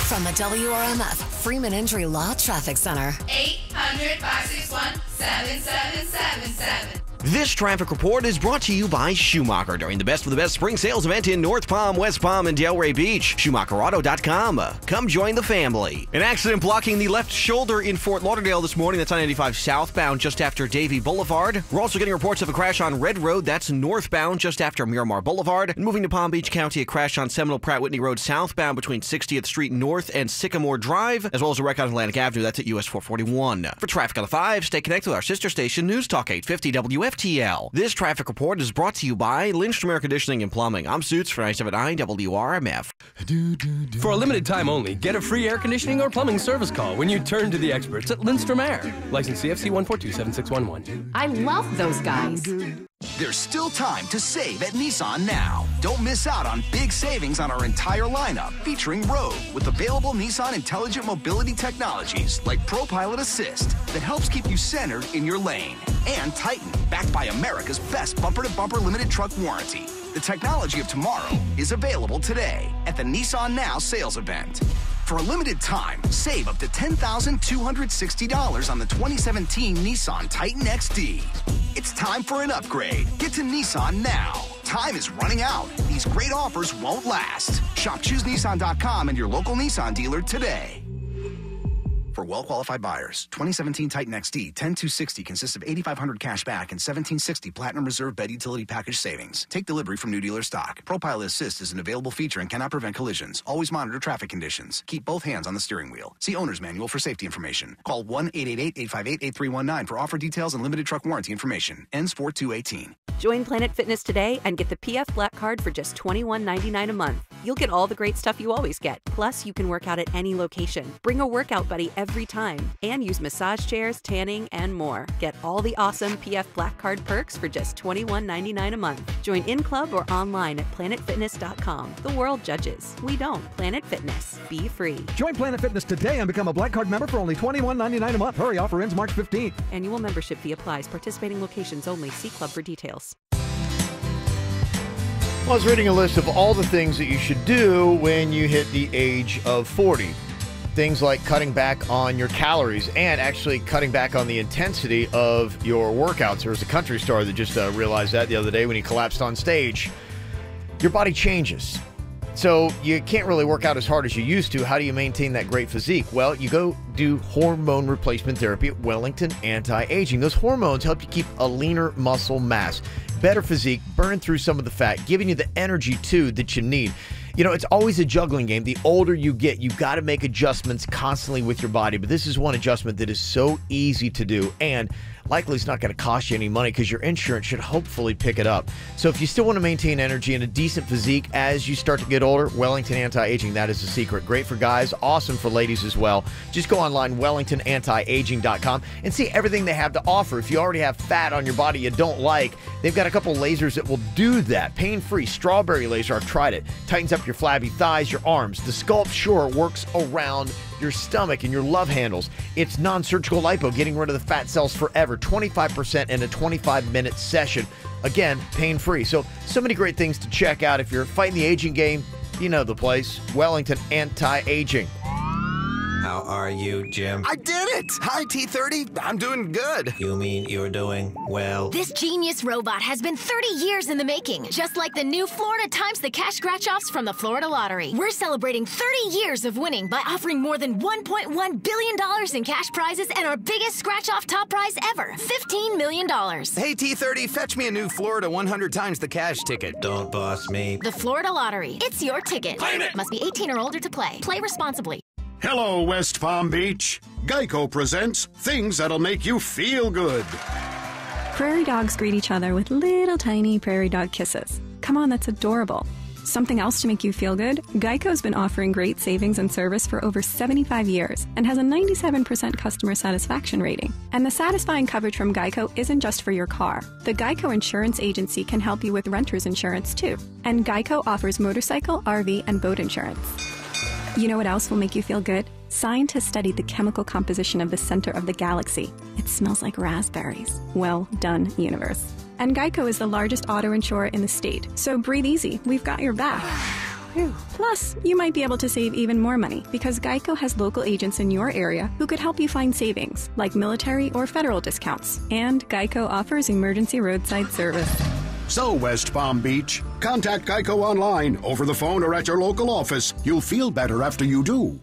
From the WRMF Freeman Injury Law Traffic Center. 800-561-7777. This traffic report is brought to you by Schumacher during the Best of the Best Spring Sales event in North Palm, West Palm, and Delray Beach. SchumacherAuto.com. Come join the family. An accident blocking the left shoulder in Fort Lauderdale this morning. That's on 95 southbound just after Davie Boulevard. We're also getting reports of a crash on Red Road. That's northbound just after Miramar Boulevard. And moving to Palm Beach County, a crash on Seminole Pratt Whitney Road southbound between 60th Street North and Sycamore Drive, as well as a wreck on Atlantic Avenue. That's at US 441. For traffic on the 5, stay connected with our sister station, News Talk 850 WFTL. This traffic report is brought to you by Lindstrom Air Conditioning and Plumbing. I'm Suits for 979 WRMF. For a limited time only, get a free air conditioning or plumbing service call when you turn to the experts at Lindstrom Air. License CFC 1427611. I love those guys. There's still time to save at Nissan now. Don't miss out on big savings on our entire lineup, featuring Rogue with available Nissan intelligent mobility technologies like ProPilot Assist that helps keep you centered in your lane. And Titan, backed by America's best bumper-to-bumper limited truck warranty. The technology of tomorrow is available today at the Nissan Now sales event. For a limited time, save up to $10,260 on the 2017 Nissan Titan XD. It's time for an upgrade. Get to Nissan now. Time is running out. These great offers won't last. Shop ChooseNissan.com and your local Nissan dealer today. For well-qualified buyers, 2017 Titan XD 10260 consists of $8,500 cash back and $1,760 Platinum Reserve Bed Utility Package savings. Take delivery from new dealer stock. ProPilot Assist is an available feature and cannot prevent collisions. Always monitor traffic conditions. Keep both hands on the steering wheel. See Owner's Manual for safety information. Call 1-888-858-8319 for offer details and limited truck warranty information. Ends 4/2/18. Join Planet Fitness today and get the PF Black Card for just $21.99 a month. You'll get all the great stuff you always get. Plus, you can work out at any location. Bring a workout buddy every time. And use massage chairs, tanning, and more. Get all the awesome PF Black Card perks for just $21.99 a month. Join in club or online at planetfitness.com. The world judges. We don't. Planet Fitness. Be free. Join Planet Fitness today and become a Black Card member for only $21.99 a month. Hurry, offer ends March 15th. Annual membership fee applies. Participating locations only. See club for details. I was reading a list of all the things that you should do when you hit the age of 40. things like cutting back on your calories and actually cutting back on the intensity of your workouts. There was a country star that just realized that the other day when he collapsed on stage. Your body changes. So you can't really work out as hard as you used to. How do you maintain that great physique? Well, you go do hormone replacement therapy at Wellington Anti-Aging. Those hormones help you keep a leaner muscle mass, better physique, burn through some of the fat, giving you the energy, too, that you need. You know, it's always a juggling game. The older you get, you've got to make adjustments constantly with your body. But this is one adjustment that is so easy to do. And likely it's not going to cost you any money because your insurance should hopefully pick it up. So if you still want to maintain energy and a decent physique as you start to get older, Wellington Anti-Aging, that is the secret. Great for guys, awesome for ladies as well. Just go online, WellingtonAntiAging.com, and see everything they have to offer. If you already have fat on your body you don't like, they've got a couple lasers that will do that. Pain-free strawberry laser, I've tried it. Tightens up your flabby thighs, your arms. The Sculpt Sure works around your stomach and your love handles. It's non-surgical lipo, getting rid of the fat cells forever. 25% in a 25-minute session. Again, pain-free. So many great things to check out. If you're fighting the aging game, you know the place. Wellington Anti-Aging. How are you, Jim? I did it! Hi, T30. I'm doing good. You mean you're doing well? This genius robot has been 30 years in the making, just like the new Florida Times the Cash Scratch-Offs from the Florida Lottery. We're celebrating 30 years of winning by offering more than $1.1 billion in cash prizes and our biggest scratch-off top prize ever, $15 million. Hey, T30, fetch me a new Florida 100 Times the Cash ticket. Don't boss me. The Florida Lottery. It's your ticket. Claim it! Must be 18 or older to play. Play responsibly. Hello, West Palm Beach. Geico presents things that'll make you feel good. Prairie dogs greet each other with little tiny prairie dog kisses. Come on, that's adorable. Something else to make you feel good? Geico's been offering great savings and service for over 75 years and has a 97% customer satisfaction rating. And the satisfying coverage from Geico isn't just for your car. The Geico Insurance Agency can help you with renter's insurance too. And Geico offers motorcycle, RV, and boat insurance. You know what else will make you feel good? Scientists studied the chemical composition of the center of the galaxy. It smells like raspberries. Well done, universe. And Geico is the largest auto insurer in the state, so breathe easy. We've got your back. Plus, you might be able to save even more money because Geico has local agents in your area who could help you find savings, like military or federal discounts. And Geico offers emergency roadside service. So, West Palm Beach, contact Geico online, over the phone, or at your local office. You'll feel better after you do.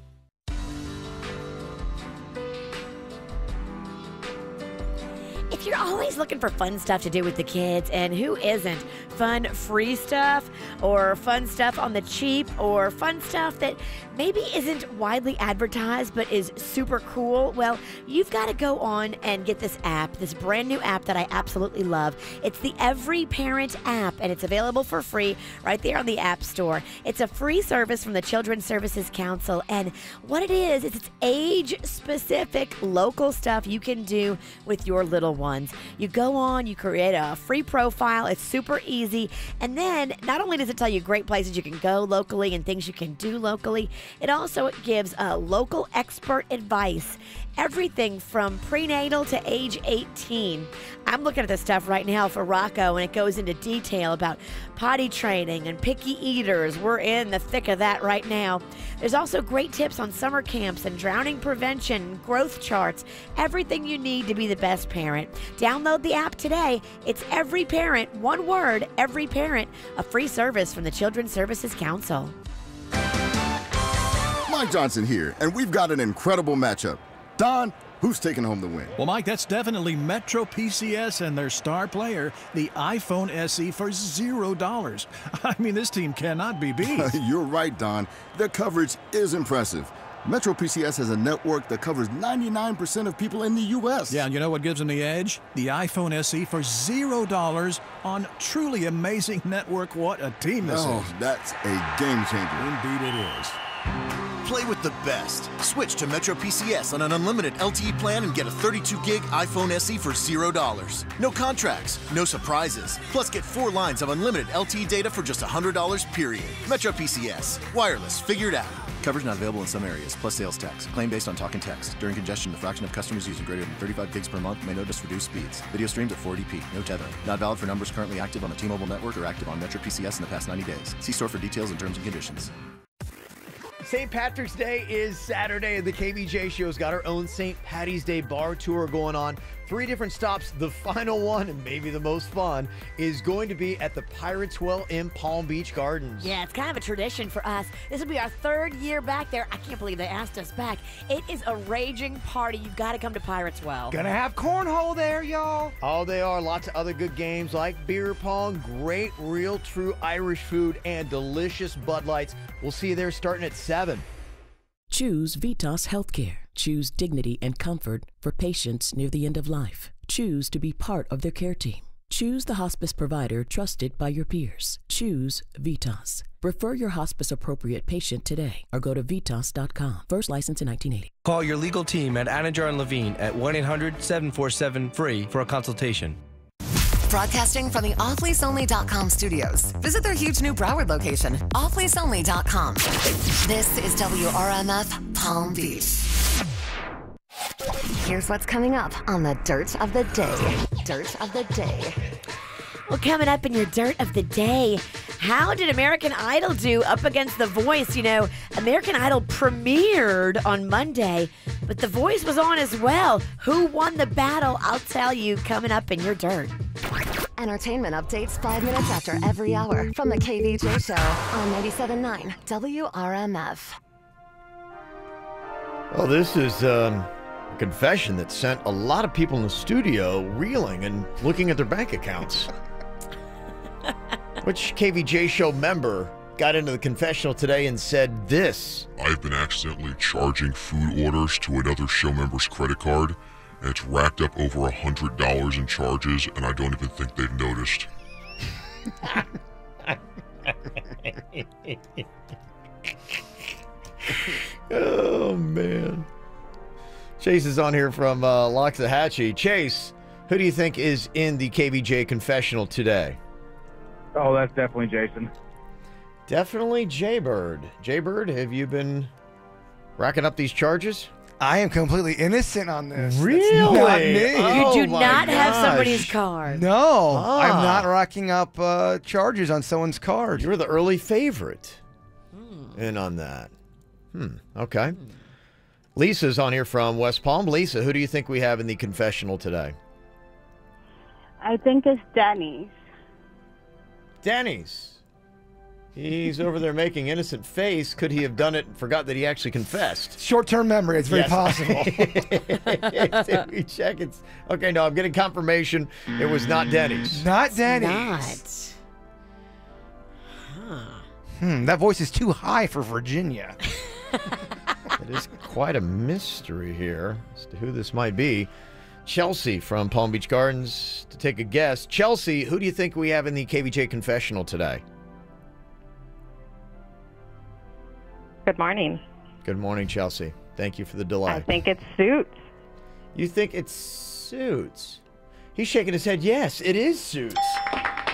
If you're always looking for fun stuff to do with the kids, and who isn't? Fun free stuff, or fun stuff on the cheap, or fun stuff that maybe isn't widely advertised but is super cool, well, you've got to go on and get this app, this brand new app that I absolutely love. It's the Every Parent app, and it's available for free right there on the App Store. It's a free service from the Children's Services Council, and what it is it's age-specific local stuff you can do with your little ones. You go on, you create a free profile, it's super easy, and then not only does it tell you great places you can go locally and things you can do locally, it also gives local expert advice. Everything from prenatal to age 18. I'm looking at this stuff right now for Rocco, and it goes into detail about potty training and picky eaters. We're in the thick of that right now. There's also great tips on summer camps and drowning prevention, growth charts, everything you need to be the best parent. Download the app today. It's Every Parent, one word, Every Parent, a free service from the Children's Services Council. Mike Johnson here, and we've got an incredible matchup. Don, who's taking home the win? Well, Mike, that's definitely Metro PCS and their star player, the iPhone SE, for $0. I mean, this team cannot be beat. You're right, Don. Their coverage is impressive. Metro PCS has a network that covers 99% of people in the U.S. Yeah, and you know what gives them the edge? The iPhone SE for $0 on truly amazing network. What a team this is. Oh, that's a game changer. Indeed it is. Play with the best. Switch to Metro PCS on an unlimited LTE plan and get a 32-gig iPhone SE for $0. No contracts, no surprises. Plus, get 4 lines of unlimited LTE data for just $100, period. Metro PCS. Wireless. Figured out. Coverage not available in some areas, plus sales tax. Claim based on talk and text. During congestion, the fraction of customers using greater than 35 gigs per month may notice reduced speeds. Video streams at 480p. No tethering. Not valid for numbers currently active on the T-Mobile network or active on Metro PCS in the past 90 days. See store for details and terms and conditions. St. Patrick's Day is Saturday, and the KVJ Show's got our own St. Patty's Day bar tour going on. 3 different stops. The final one, and maybe the most fun, is going to be at the Pirates Well in Palm Beach Gardens. Yeah, it's kind of a tradition for us. This will be our 3rd year back there. I can't believe they asked us back. It is a raging party. You've got to come to Pirates Well. Gonna have cornhole there, y'all. Oh, they are. Lots of other good games like beer pong, great, real, true Irish food, and delicious Bud Lights. We'll see you there starting at 7. Choose Vitas Healthcare. Choose dignity and comfort for patients near the end of life. Choose to be part of their care team. Choose the hospice provider trusted by your peers. Choose Vitas. Refer your hospice-appropriate patient today or go to Vitas.com. First license in 1980. Call your legal team at Anajar and Levine at 1-800-747-FREE for a consultation. Broadcasting from the offleaseonly.com studios. Visit their huge new Broward location, offleaseonly.com. This is WRMF Palm Beach. Here's what's coming up on the Dirt of the Day. Dirt of the Day. Well, coming up in your Dirt of the Day, how did American Idol do up against The Voice? You know, American Idol premiered on Monday, but The Voice was on as well. Who won the battle? I'll tell you coming up in your Dirt. Entertainment updates 5 minutes after every hour from the KVJ Show on 97.9 WRMF. Well, this is a confession that sent a lot of people in the studio reeling and looking at their bank accounts. Which KVJ Show member got into the confessional today and said this? I've been accidentally charging food orders to another show member's credit card, and it's racked up over $100 in charges, and I don't even think they've noticed. Oh, man. Chase is on here from Loxahatchee. Chase, who do you think is in the KVJ confessional today? Oh, that's definitely Jason. Definitely Jaybird. Jaybird, have you been racking up these charges? I am completely innocent on this. Really? That's not me. Oh, you do my not have gosh. somebody's card. No, I'm not racking up charges on someone's card. You're the early favorite in on that. Okay. Lisa's on here from West Palm. Lisa, who do you think we have in the confessional today? I think it's Denny's. Denny's. He's over there making innocent face. Could he have done it and forgot that he actually confessed? Short-term memory. It's very possible. Did we check? It's okay. No, I'm getting confirmation. It was not Denny's. Not Denny's. Not. That voice is too high for Virginia. It is quite a mystery here as to who this might be. Chelsea from Palm Beach Gardens to take a guess. Chelsea, who do you think we have in the KVJ confessional today? Good morning. Good morning, Chelsea. Thank you for the delay. I think it's Suits. You think it's Suits? He's shaking his head. Yes, it is Suits.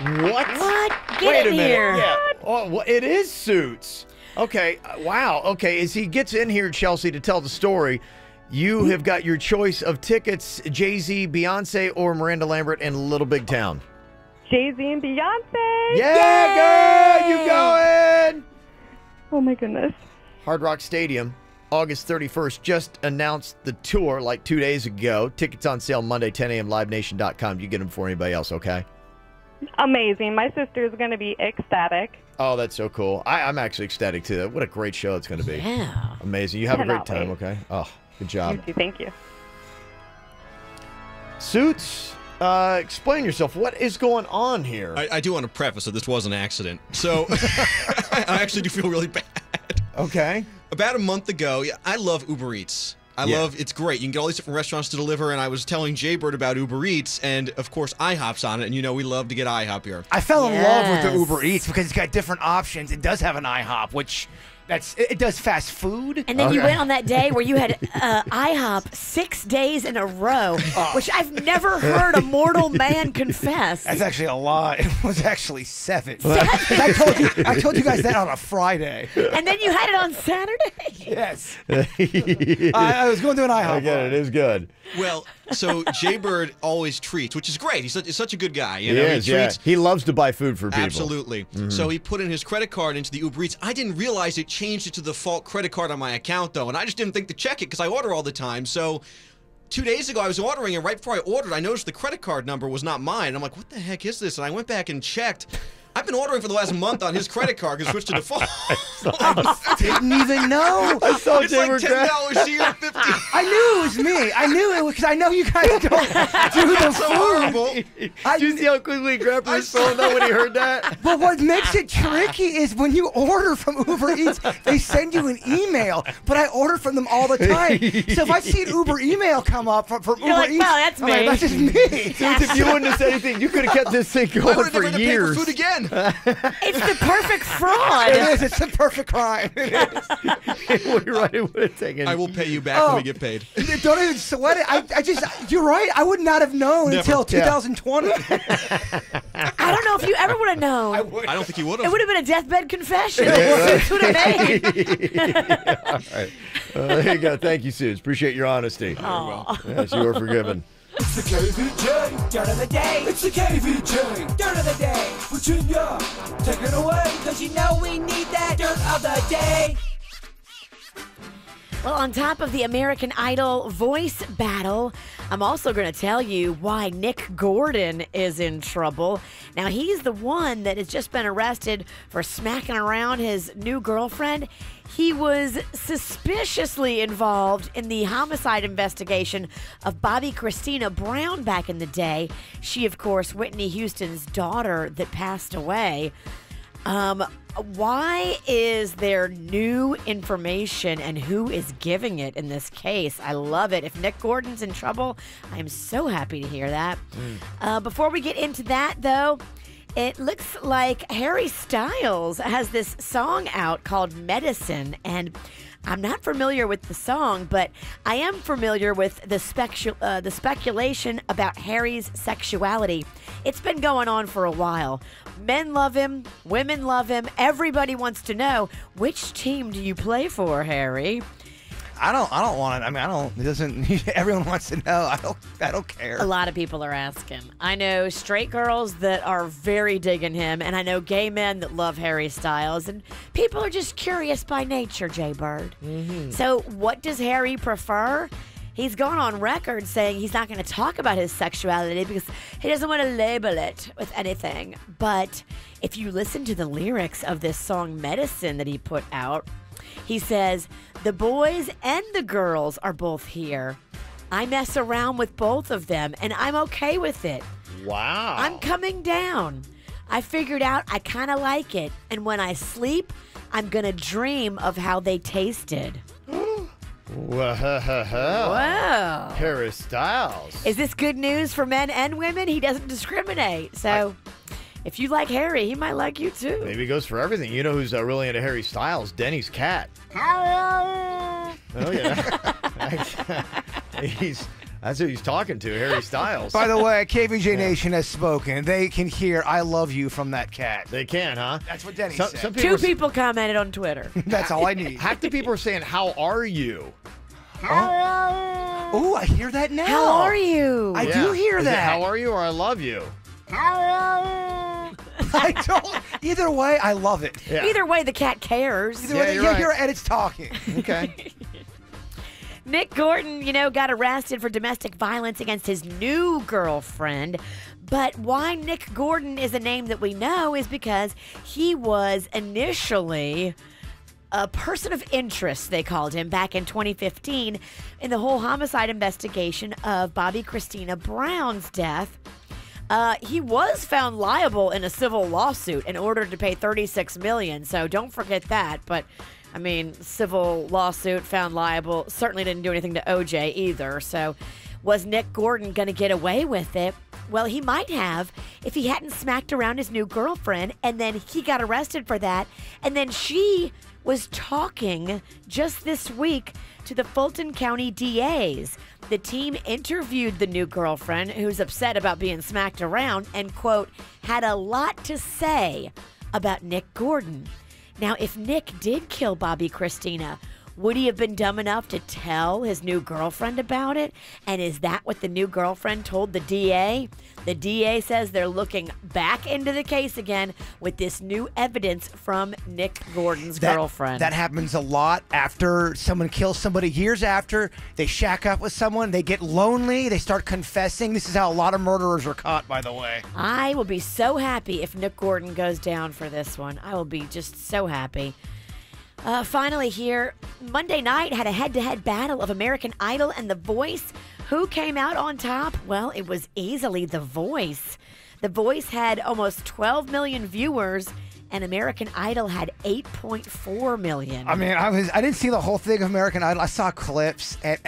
What? What? Get Wait a in minute. here. Yeah. Oh, well, it is Suits. Okay. Wow. Okay. As he gets in here, Chelsea, to tell the story, you have got your choice of tickets: Jay-Z, Beyonce, or Miranda Lambert in Little Big Town. Jay-Z and Beyonce. Yeah, girl, you going? Oh my goodness. Hard Rock Stadium, August 31st. Just announced the tour like 2 days ago. Tickets on sale Monday, 10 a.m. LiveNation.com. You get them for anybody else, okay? Amazing. My sister is going to be ecstatic. Oh, that's so cool. I'm actually ecstatic, too. What a great show it's going to be. Yeah. Amazing. You have a great Cannot time, wait. okay? Oh, good job. You too. Thank you. Suits, explain yourself. What is going on here? I do want to preface that this was an accident. So I actually do feel really bad. Okay. About a month ago, I love Uber Eats. It's great. You can get all these different restaurants to deliver, and I was telling Jaybird about Uber Eats, and of course IHOP's on it, and you know we love to get IHOP here. I fell in love with the Uber Eats because it's got different options. It does have an IHOP, which it does fast food. And then you went on that day where you had IHOP 6 days in a row, which I've never heard a mortal man confess. That's actually a lie. It was actually 7. I told you guys that on a Friday. And then you had it on Saturday? Yes. I was going to an IHOP. I get it. It is good. Well, So Jaybird always treats, which is great. He's such a good guy. You He know, is, he treats. He loves to buy food for people. Absolutely. Mhm. So he put in his credit card into the Uber Eats. I didn't realize it changed it to the default credit card on my account, though, and I just didn't think to check it because I order all the time. So 2 days ago, I was ordering, and right before I ordered, I noticed the credit card number was not mine. I'm like, what the heck is this? And I went back and checked. I've been ordering for the last month on his credit card because switched to default. I didn't even know. I saw It's like $10 here, $50. I knew it was me. I knew it because I know you guys don't do the so food. horrible. Did you see how quickly he grabbed his phone though when he heard that? But what makes it tricky is when you order from Uber Eats, they send you an email. But I order from them all the time. So if I see an Uber email come up from Uber like, Eats, well, that's I'm like, me. that's just me. Dude, if you wouldn't have said anything, you could have kept this thing I going would have for never had to pay years. for food again. It's the perfect fraud. It is. It's a perfect crime. It is. You're right. It would have taken. I will pay you back when we get paid. Don't even sweat it. I just, you're right. I would not have known Never. until 2020. I don't know if you ever would have known. I don't think he would It have. would have been a deathbed confession. Suits would have made. All right. There you go. Thank you, Suze. Appreciate your honesty. Yes, you are forgiven. It's the KVJ Dirt of the Day. It's the KVJ Dirt of the Day. Virginia, take it away, because you know we need that Dirt of the Day. Well, on top of the American Idol voice battle, I'm also going to tell you why Nick Gordon is in trouble. Now, he's the one that has just been arrested for smacking around his new girlfriend. He was suspiciously involved in the homicide investigation of Bobby Christina Brown back in the day. She, of course, Whitney Houston's daughter that passed away. Why is there new information and who is giving it in this case? I love it. If Nick Gordon's in trouble, I'm so happy to hear that. Before we get into that, though, it looks like Harry Styles has this song out called Medicine, and I'm not familiar with the song, but I am familiar with the speculation about Harry's sexuality. It's been going on for a while. Men love him, women love him. Everybody wants to know, which team do you play for, Harry? I don't want it. I mean, it doesn't, everyone wants to know. I don't care. A lot of people are asking. I know straight girls that are very digging him, and I know gay men that love Harry Styles, and people are just curious by nature, Jay Bird. So what does Harry prefer? He's gone on record saying he's not going to talk about his sexuality because he doesn't want to label it with anything. But if you listen to the lyrics of this song Medicine that he put out, he says, "The boys and the girls are both here. I mess around with both of them, and I'm okay with it. Wow. I'm coming down. I figured out I kind of like it, and when I sleep, I'm going to dream of how they tasted." Wow. Harry Styles. Is this good news for men and women? He doesn't discriminate. So if you like Harry, he might like you too. Maybe he goes for everything. You know who's really into Harry Styles? Denny's cat. Oh, yeah. That's who he's talking to, Harry Styles. By the way, KVJ Nation has spoken. They can hear "I love you" from that cat. They can, huh? That's what Denny said. Two people commented on Twitter. That's all I need. Half the people are saying, "How are you?" Oh, I hear that now. How are you? I do hear Is it, that. how are you or I love you? I don't. Either way, I love it. Yeah. Either way, the cat cares. Either way, you hear it and it's talking. Okay. Nick Gordon, got arrested for domestic violence against his new girlfriend. But why Nick Gordon is a name that we know is because he was initially a person of interest, they called him, back in 2015 in the whole homicide investigation of Bobby Christina Brown's death. He was found liable in a civil lawsuit in order to pay $36 million, so don't forget that. But I mean, civil lawsuit, found liable, certainly didn't do anything to OJ either. So was Nick Gordon going to get away with it? Well, he might have if he hadn't smacked around his new girlfriend, and then he got arrested for that. And then she was talking just this week to the Fulton County DAs. The team interviewed the new girlfriend, who's upset about being smacked around, and, quote, had a lot to say about Nick Gordon. Now, if Nick did kill Bobby Christina, Would he have been dumb enough to tell his new girlfriend about it? And is that what the new girlfriend told the DA? The DA says they're looking back into the case again with this new evidence from Nick Gordon's girlfriend. That happens a lot after someone kills somebody. Years after, they shack up with someone, they get lonely, they start confessing. This is how a lot of murderers are caught, by the way. I will be so happy if Nick Gordon goes down for this one. I will be just so happy. Finally here, Monday night had a head-to-head battle of American Idol and The Voice. Who came out on top? Well, it was easily The Voice. The Voice had almost 12 million viewers, and American Idol had 8.4 million. I mean, I didn't see the whole thing of American Idol. I saw clips, and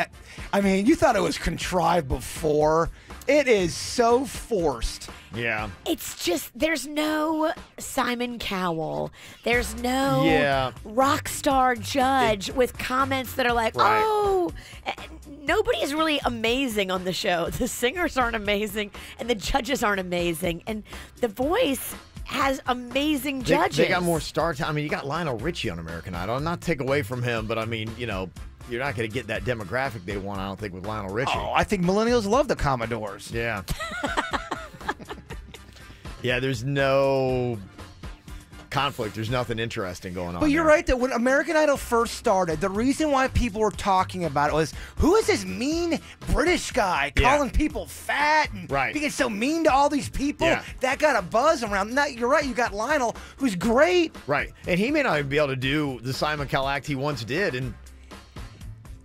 I mean, you thought it was contrived before. It is so forced. Yeah. It's just, there's no Simon Cowell. There's no rock star judge with comments that are like, oh, nobody is really amazing on the show. The singers aren't amazing, and the judges aren't amazing. And The Voice has amazing judges. They got more star time. I mean, you got Lionel Richie on American Idol. Not to take away from him, but I mean, you know, you're not going to get that demographic they want, I don't think, with Lionel Richie. Oh, I think millennials love the Commodores. Yeah. Yeah, there's no conflict. There's nothing interesting going on. But you're right that when American Idol first started, the reason why people were talking about it was, who is this mean British guy calling people fat and being so mean to all these people? Yeah. That got a buzz around. Now, you're right. You got Lionel, who's great. Right. And he may not even be able to do the Simon Cowell act he once did. And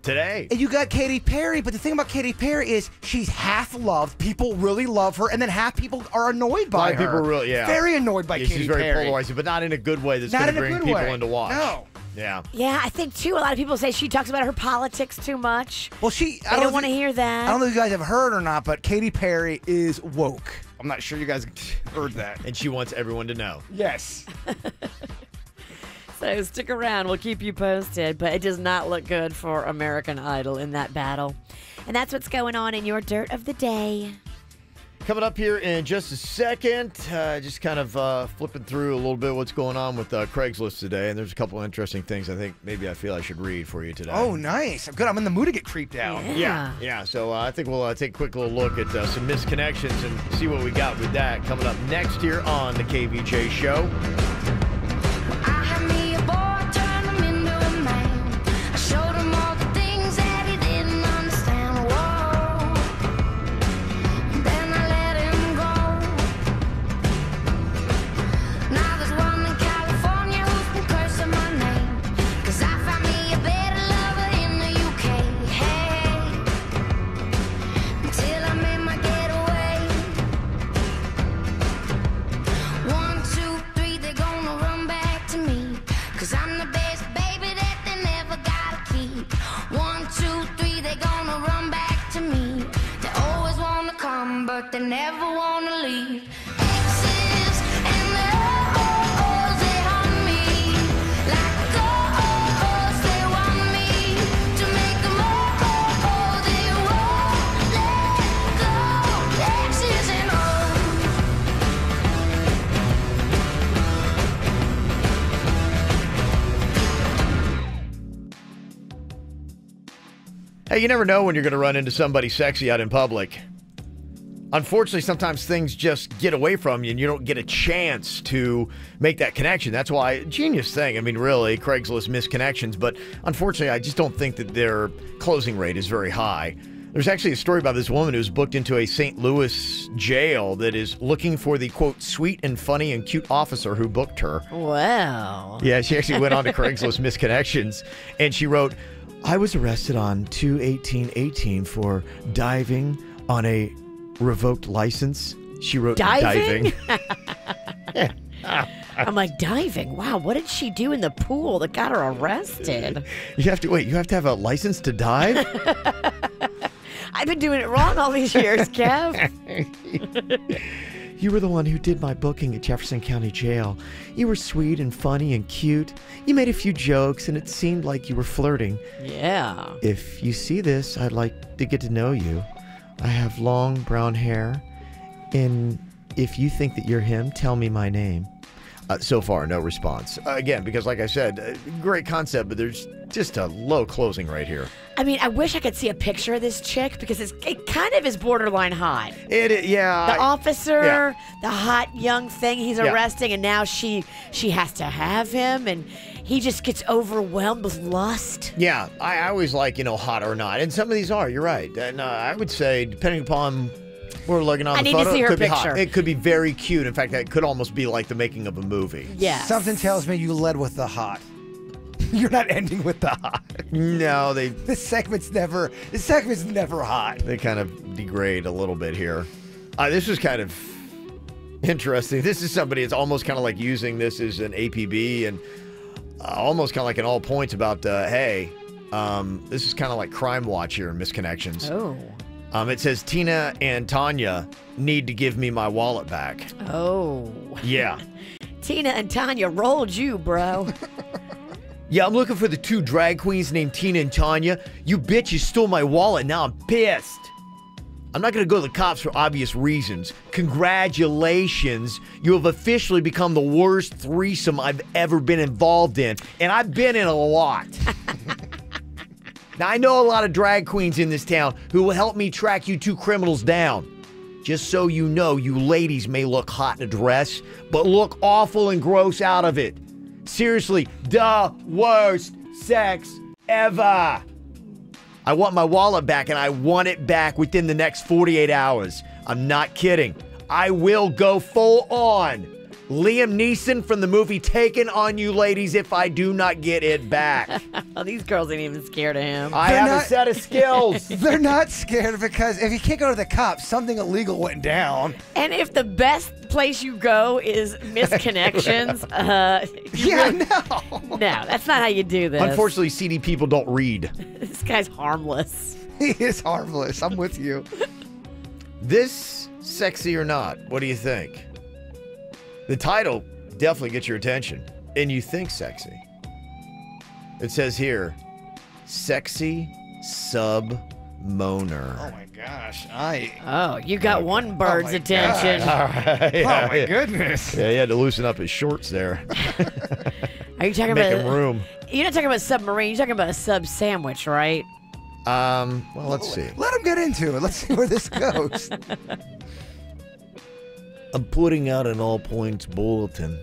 today. And you got Katy Perry, but the thing about Katy Perry is she's half loved. People really love her, and then half people are annoyed by her. A lot of people really, very annoyed by Katy Perry. She's very polarizing, but not in a good way that's going to bring people in to watch. No. Yeah. Yeah, I think, too, a lot of people say she talks about her politics too much. Well, I don't want to hear that. I don't know if you guys have heard or not, but Katy Perry is woke. I'm not sure you guys heard that. And she wants everyone to know. Yes. So stick around. We'll keep you posted. But it does not look good for American Idol in that battle. And that's what's going on in your Dirt of the Day. Coming up here in just a second, just kind of flipping through a little bit what's going on with Craigslist today. And there's a couple interesting things I think maybe I feel I should read for you today. Oh, nice. I'm good. I'm in the mood to get creeped out. Yeah. So I think we'll take a quick little look at some misconnections and see what we got with that coming up next here on the KVJ Show. They never want to leave. Exes and the oh-ohs, they haunt me. Like oh-ohs, they want me to make them oh-oh. They won't let go. Exes and Hey, you never know when you're going to run into somebody sexy out in public. Unfortunately, sometimes things just get away from you and you don't get a chance to make that connection. That's why, genius thing. I mean, really, Craigslist misconnections, but unfortunately, I just don't think that their closing rate is very high. There's actually a story about this woman who's booked into a St. Louis jail that is looking for the, quote, sweet and funny and cute officer who booked her. Wow. Yeah, she actually went on to Craigslist misconnections, and she wrote, I was arrested on 2/18/18 for diving on a revoked license. She wrote diving. I'm like, diving? Wow, what did she do in the pool that got her arrested? You have to have a license to dive? I've been doing it wrong all these years, Kev. You were the one who did my booking at Jefferson County Jail. You were sweet and funny and cute. You made a few jokes and it seemed like you were flirting. Yeah. If you see this, I'd like to get to know you. I have long brown hair, and if you think that you're him, tell me my name. So far, no response. Again, because like I said, great concept, but there's just a low closing right here. I mean, I wish I could see a picture of this chick because it kind of is borderline hot. Yeah. The officer, the hot young thing he's arresting, and now she has to have him, and he just gets overwhelmed with lust. Yeah, I always like, hot or not. And some of these are, you're right. And I would say, depending upon... We're looking on the photo. I need to see her it could picture. Be hot. It could be very cute. In fact, that could almost be like the making of a movie. Yeah. Something tells me you led with the hot. You're not ending with the hot. No, This segment's never hot. They kind of degrade a little bit here. This is kind of interesting. This is somebody that's almost kind of like using this as an APB and almost kind of like an all points about, hey, this is kind of like Crime Watch here in Misconnections. Oh. It says Tina and Tanya need to give me my wallet back. Oh. Yeah. Tina and Tanya rolled you, bro. Yeah, I'm looking for the two drag queens named Tina and Tanya. You bitch, you stole my wallet. Now I'm pissed. I'm not going to go to the cops for obvious reasons. Congratulations. You have officially become the worst threesome I've ever been involved in. And I've been in a lot. Now, I know a lot of drag queens in this town who will help me track you two criminals down. Just so you know, you ladies may look hot in a dress, but look awful and gross out of it. Seriously, the worst sex ever. I want my wallet back, and I want it back within the next 48 hours. I'm not kidding. I will go full on Liam Neeson from the movie Taken on you ladies if I do not get it back. Oh, these girls ain't even scared of him. I have a set of skills. They're not scared because if you can't go to the cops, something illegal went down. And if the best place you go is Misconnections, no, that's not how you do this. Unfortunately, CD people don't read. This guy's harmless. He is harmless. I'm with you. This sexy or not? What do you think? The title definitely gets your attention, and you think sexy. It says here, sexy sub moaner. Oh my gosh, Oh, you got one bird's attention. All right. Oh my goodness. Yeah, he had to loosen up his shorts there. Are you talking Make about him room? You're not talking about submarine. You're talking about a sub sandwich, right? Well, let's see. Let him get into it. Let's see where this goes. I'm putting out an all points bulletin.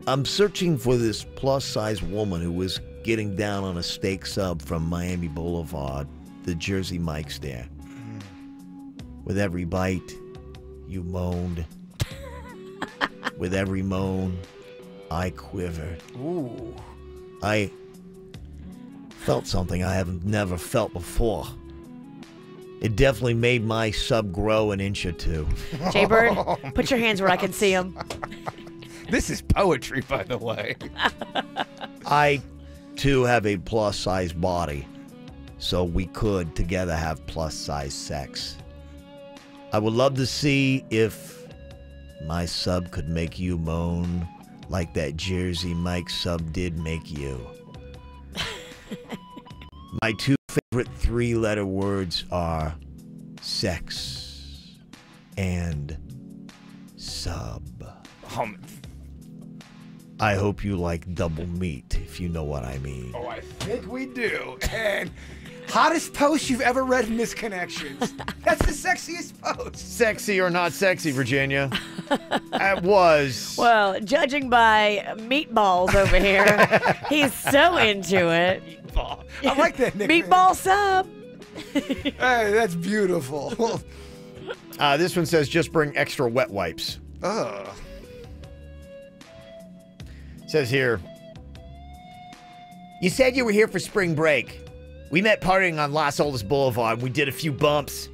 I'm searching for this plus-size woman who was getting down on a steak sub from Miami Boulevard, the Jersey Mike's there. With every bite, you moaned. With every moan, I quivered. Ooh. I felt something I have never felt before. It definitely made my sub grow an inch or two. Jaybird, put your hands where I can see them. This is poetry, by the way. I, too, have a plus-size body, so we could together have plus-size sex. I would love to see if my sub could make you moan like that Jersey Mike sub did make you. My two favorite three-letter words are sex and sub. I hope you like double meat, if you know what I mean. Oh, I think we do. And hottest post you've ever read in Misconnections. That's the sexiest post. Sexy or not sexy, Virginia? It was. Well, judging by meatballs over here, he's so into it. Meatball. I like that nickname. Meatball sub. Hey, that's beautiful. This one says just bring extra wet wipes. Ugh. It says here, you said you were here for spring break. We met partying on Las Olas Boulevard. We did a few bumps.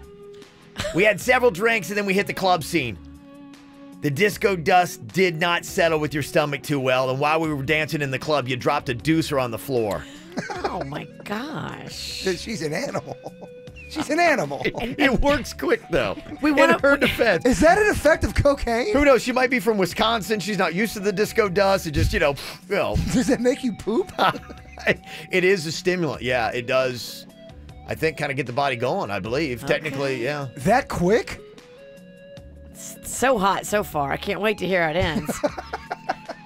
We had several drinks, and then we hit the club scene. The disco dust did not settle with your stomach too well, and while we were dancing in the club, you dropped a deucer on the floor. Oh, my gosh. She's an animal. She's an animal. It works quick, though. In her defense. Is that an effect of cocaine? Who knows? She might be from Wisconsin. She's not used to the disco dust. It just, Does it make you poop? It is a stimulant. Yeah, it does. I think kind of get the body going, I believe. Okay. Technically, yeah. That quick? It's so hot so far. I can't wait to hear how it ends.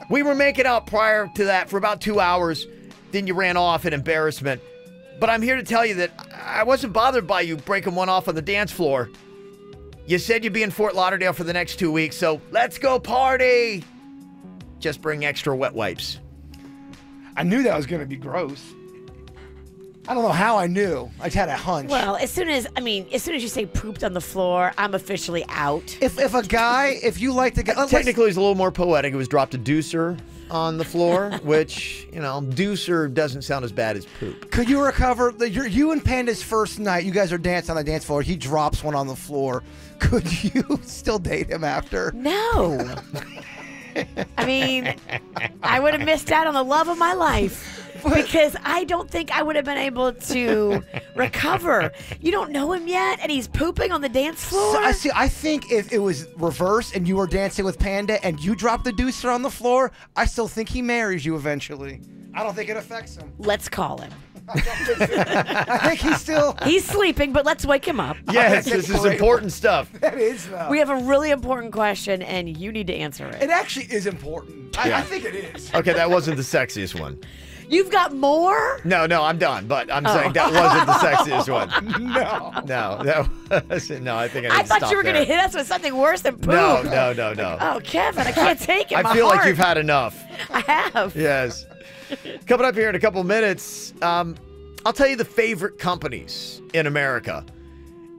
We were making out prior to that for about 2 hours. Then you ran off in embarrassment. But I'm here to tell you that I wasn't bothered by you breaking one off on the dance floor. You said you'd be in Fort Lauderdale for the next 2 weeks, so let's go party. Just bring extra wet wipes. I knew that was going to be gross. I don't know how I knew. I just had a hunch. Well, as soon as you say pooped on the floor, I'm officially out. If you like to get... Technically, it's a little more poetic. It was dropped a deucer on the floor, which, deucer doesn't sound as bad as poop. Could you recover... You and Panda's first night, you guys are dancing on the dance floor. He drops one on the floor. Could you still date him after? No. I mean, I would have missed out on the love of my life. Because I don't think I would have been able to recover. You don't know him yet, and he's pooping on the dance floor? So, I think if it was reversed and you were dancing with Panda and you dropped the deucer on the floor, I still think he marries you eventually. I don't think it affects him. Let's call him. I think he's still... He's sleeping, but let's wake him up. Yes, this is important stuff. That is, though. We have a really important question, and you need to answer it. It actually is important. Yeah. I think it is. Okay, that wasn't the sexiest one. You've got more? No, I'm done. But I'm saying that wasn't the sexiest one. No, that wasn't. No, I think I thought you were going to hit us with something worse than poop. No. Oh, Kevin, I can't take it. I feel like you've had enough. I have. Yes. Coming up here in a couple minutes, I'll tell you the favorite companies in America.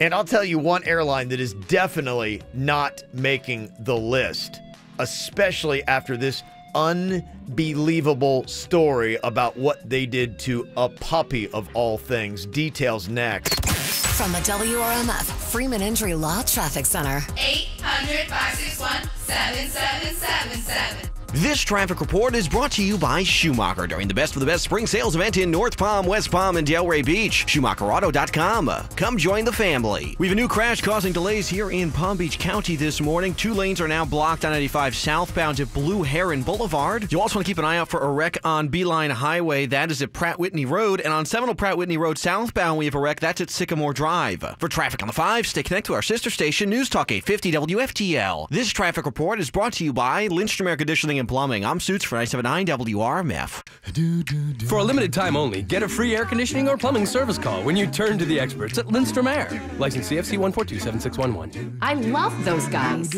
And I'll tell you one airline that is definitely not making the list, especially after this unbelievable story about what they did to a puppy of all things. Details next. From the WRMF Freeman Injury Law Traffic Center. 800-561-7777. This traffic report is brought to you by Schumacher during the Best of the Best spring sales event in North Palm, West Palm, and Delray Beach. SchumacherAuto.com. Come join the family. We have a new crash causing delays here in Palm Beach County this morning. 2 lanes are now blocked on 95 southbound at Blue Heron Boulevard. You also want to keep an eye out for a wreck on Beeline Highway. That is at Pratt Whitney Road. And on Seminole Pratt Whitney Road southbound, we have a wreck. That's at Sycamore Drive. For traffic on the 5, stay connected to our sister station, News Talk 850 WFTL. This traffic report is brought to you by Lindstrom Air Conditioning and Plumbing. I'm Suits for 979 WRMF. For a limited time only, get a free air conditioning or plumbing service call when you turn to the experts at Lindstrom Air. License CFC 1427611. I love those guys.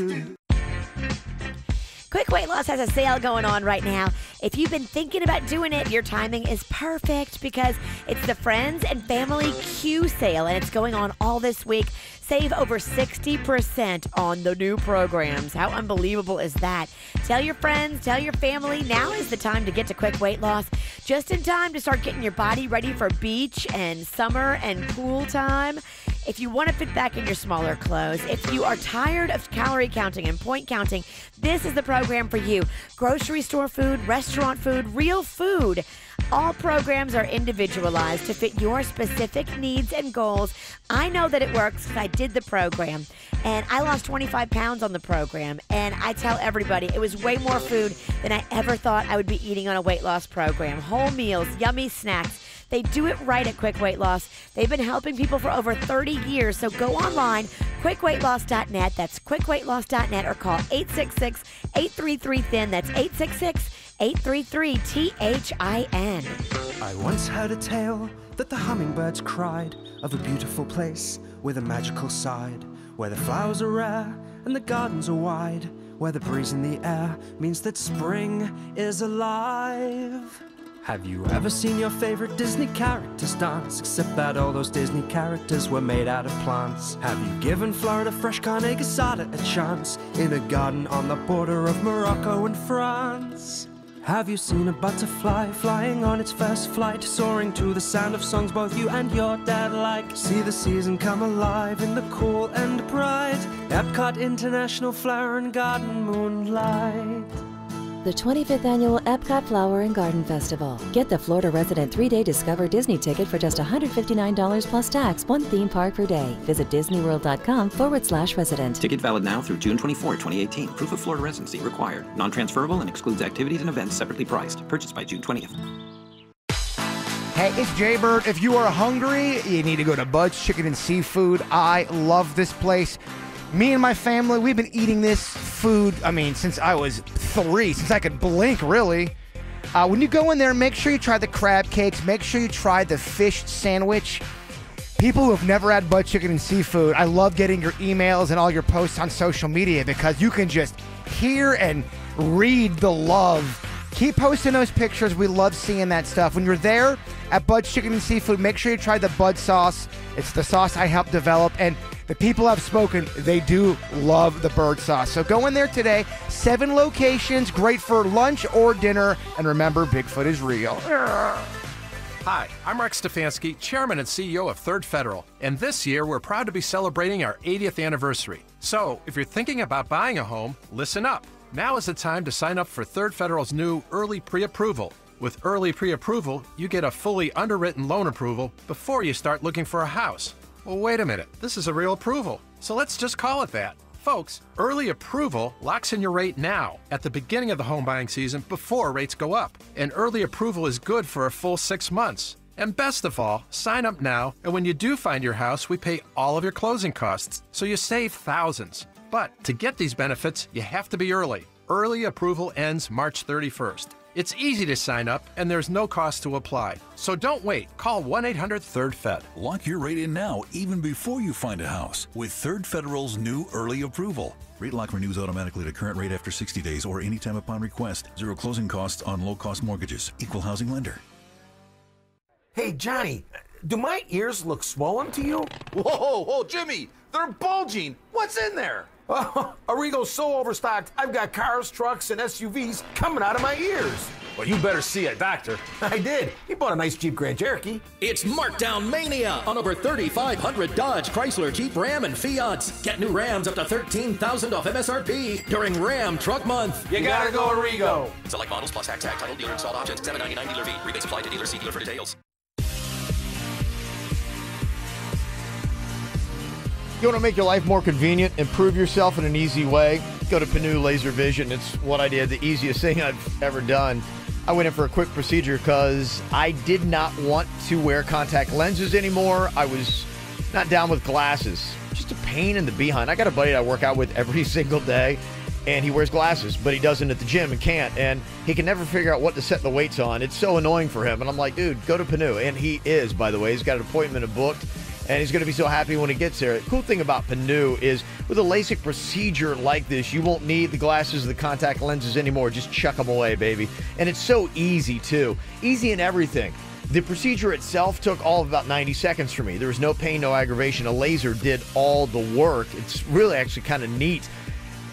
Quick Weight Loss has a sale going on right now. If you've been thinking about doing it, your timing is perfect because it's the Friends and Family Q sale, and it's going on all this week. Save over 60% on the new programs. How unbelievable is that? Tell your friends, tell your family, now is the time to get to Quick Weight Loss. Just in time to start getting your body ready for beach and summer and pool time. If you want to fit back in your smaller clothes, if you are tired of calorie counting and point counting, this is the program for you. Grocery store food, restaurant food, real food. All programs are individualized to fit your specific needs and goals. I know that it works because I did the program, and I lost 25 pounds on the program, and I tell everybody it was way more food than I ever thought I would be eating on a weight loss program. Whole meals, yummy snacks. They do it right at Quick Weight Loss. They've been helping people for over 30 years, so go online, quickweightloss.net. That's quickweightloss.net, or call 866-833-THIN. That's 866-833-THIN. I once heard a tale that the hummingbirds cried of a beautiful place with a magical side, where the flowers are rare and the gardens are wide, where the breeze in the air means that spring is alive. Have you ever seen your favorite Disney characters dance? Except that all those Disney characters were made out of plants. Have you given Florida fresh carne asada a chance in a garden on the border of Morocco and France? Have you seen a butterfly flying on its first flight, soaring to the sound of songs both you and your dad like? See the season come alive in the cool and bright Epcot International Flower and Garden moonlight. The 25th Annual Epcot Flower and Garden Festival. Get the Florida Resident 3-day Discover Disney ticket for just $159 plus tax, one theme park per day. Visit disneyworld.com/resident. Ticket valid now through June 24, 2018. Proof of Florida residency required. Non-transferable and excludes activities and events separately priced. Purchased by June 20th. Hey, it's Jaybird. If you are hungry, you need to go to Bud's Chicken and Seafood. I love this place. Me and my family, we've been eating this food, since I was 3, since I could blink, really. When you go in there, make sure you try the crab cakes. Make sure you try the fish sandwich. People who have never had butt chicken and seafood, I love getting your emails and all your posts on social media because you can just hear and read the love. Keep posting those pictures. We love seeing that stuff. When you're there at Bud's Chicken and Seafood, make sure you try the Bud sauce. It's the sauce I helped develop, and the people I've spoken, they do love the bird sauce. So go in there today. 7 locations, great for lunch or dinner. And remember, Bigfoot is real. Hi, I'm Rex Stefanski, Chairman and CEO of Third Federal, and this year we're proud to be celebrating our 80th anniversary. So, if you're thinking about buying a home, listen up. Now is the time to sign up for Third Federal's new Early Pre-Approval. With Early Pre-Approval, you get a fully underwritten loan approval before you start looking for a house. Well, wait a minute, this is a real approval, so let's just call it that. Folks, Early Approval locks in your rate now, at the beginning of the home buying season before rates go up. And Early Approval is good for a full 6 months. And best of all, sign up now, and when you do find your house, we pay all of your closing costs, so you save thousands. But to get these benefits, you have to be early. Early Approval ends March 31st. It's easy to sign up, and there's no cost to apply. So don't wait. Call 1-800-3RD-FED. Lock your rate in now, even before you find a house, with Third Federal's new Early Approval. Rate lock renews automatically to current rate after 60 days or anytime upon request. 0 closing costs on low-cost mortgages. Equal housing lender. Hey, Johnny, do my ears look swollen to you? Whoa, Jimmy, they're bulging. What's in there? Oh, Arrigo's so overstocked, I've got cars, trucks, and SUVs coming out of my ears. Well, you better see a doctor. I did. He bought a nice Jeep Grand Cherokee. It's Markdown Mania on over 3,500 Dodge, Chrysler, Jeep, Ram, and Fiats. Get new Rams up to $13,000 off MSRP during Ram Truck Month. You gotta go Arrigo. Select models plus tax, title, dealer installed options, $799 dealer fee. Rebates apply to dealer. See dealer for details. You want to make your life more convenient, improve yourself in an easy way? Go to Panu Laser Vision. It's what I did, the easiest thing I've ever done. I went in for a quick procedure because I did not want to wear contact lenses anymore. I was not down with glasses. Just a pain in the behind. I got a buddy I work out with every single day, and he wears glasses, but he doesn't at the gym and can't, and he can never figure out what to set the weights on. It's so annoying for him, and I'm like, dude, go to Panu. And he is, by the way. He's got an appointment booked. And he's going to be so happy when he gets there. The cool thing about Panu is with a LASIK procedure like this, you won't need the glasses or the contact lenses anymore. Just chuck them away, baby. And it's so easy, too. Easy in everything. The procedure itself took all of about 90 seconds for me. There was no pain, no aggravation. A laser did all the work. It's really actually kind of neat.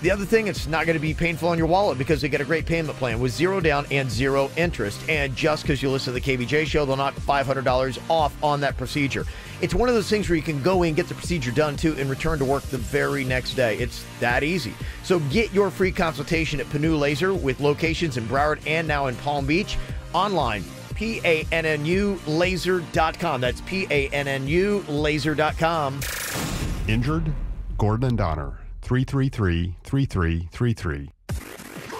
The other thing, it's not going to be painful on your wallet because they get a great payment plan with 0 down and 0 interest. And just because you listen to the KVJ show, they'll knock $500 off on that procedure. It's one of those things where you can go in, get the procedure done too, and return to work the very next day. It's that easy. So get your free consultation at Panu Laser with locations in Broward and now in Palm Beach. Online, PANNUlaser.com. That's PANNUlaser.com. Injured? Gordon and Donner. 333-3333.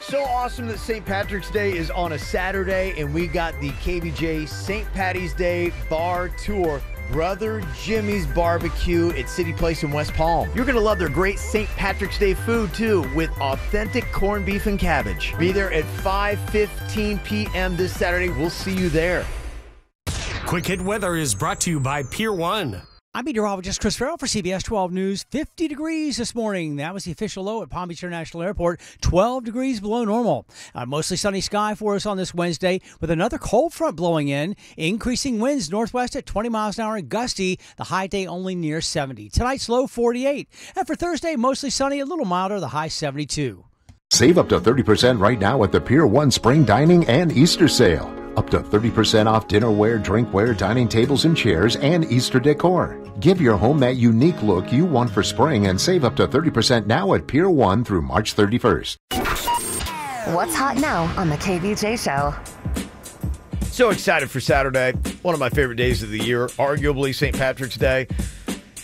So awesome that St. Patrick's Day is on a Saturday, and we got the KVJ St. Patty's Day Bar Tour. Brother Jimmy's Barbecue at City Place in West Palm. You're going to love their great St. Patrick's Day food, too, with authentic corned beef and cabbage. Be there at 5:15 p.m. this Saturday. We'll see you there. Quick Hit Weather is brought to you by Pier 1. I'm meteorologist Chris Farrell for CBS 12 News. 50 degrees this morning. That was the official low at Palm Beach International Airport. 12 degrees below normal. Mostly sunny sky for us on this Wednesday with another cold front blowing in. Increasing winds northwest at 20 miles an hour and gusty. The high day only near 70. Tonight's low 48. And for Thursday, mostly sunny, a little milder, the high 72. Save up to 30% right now at the Pier 1 Spring Dining and Easter Sale. Up to 30% off dinnerware, drinkware, dining tables and chairs, and Easter decor. Give your home that unique look you want for spring and save up to 30% now at Pier 1 through March 31st. What's hot now on the KVJ Show? So excited for Saturday. One of my favorite days of the year, arguably St. Patrick's Day.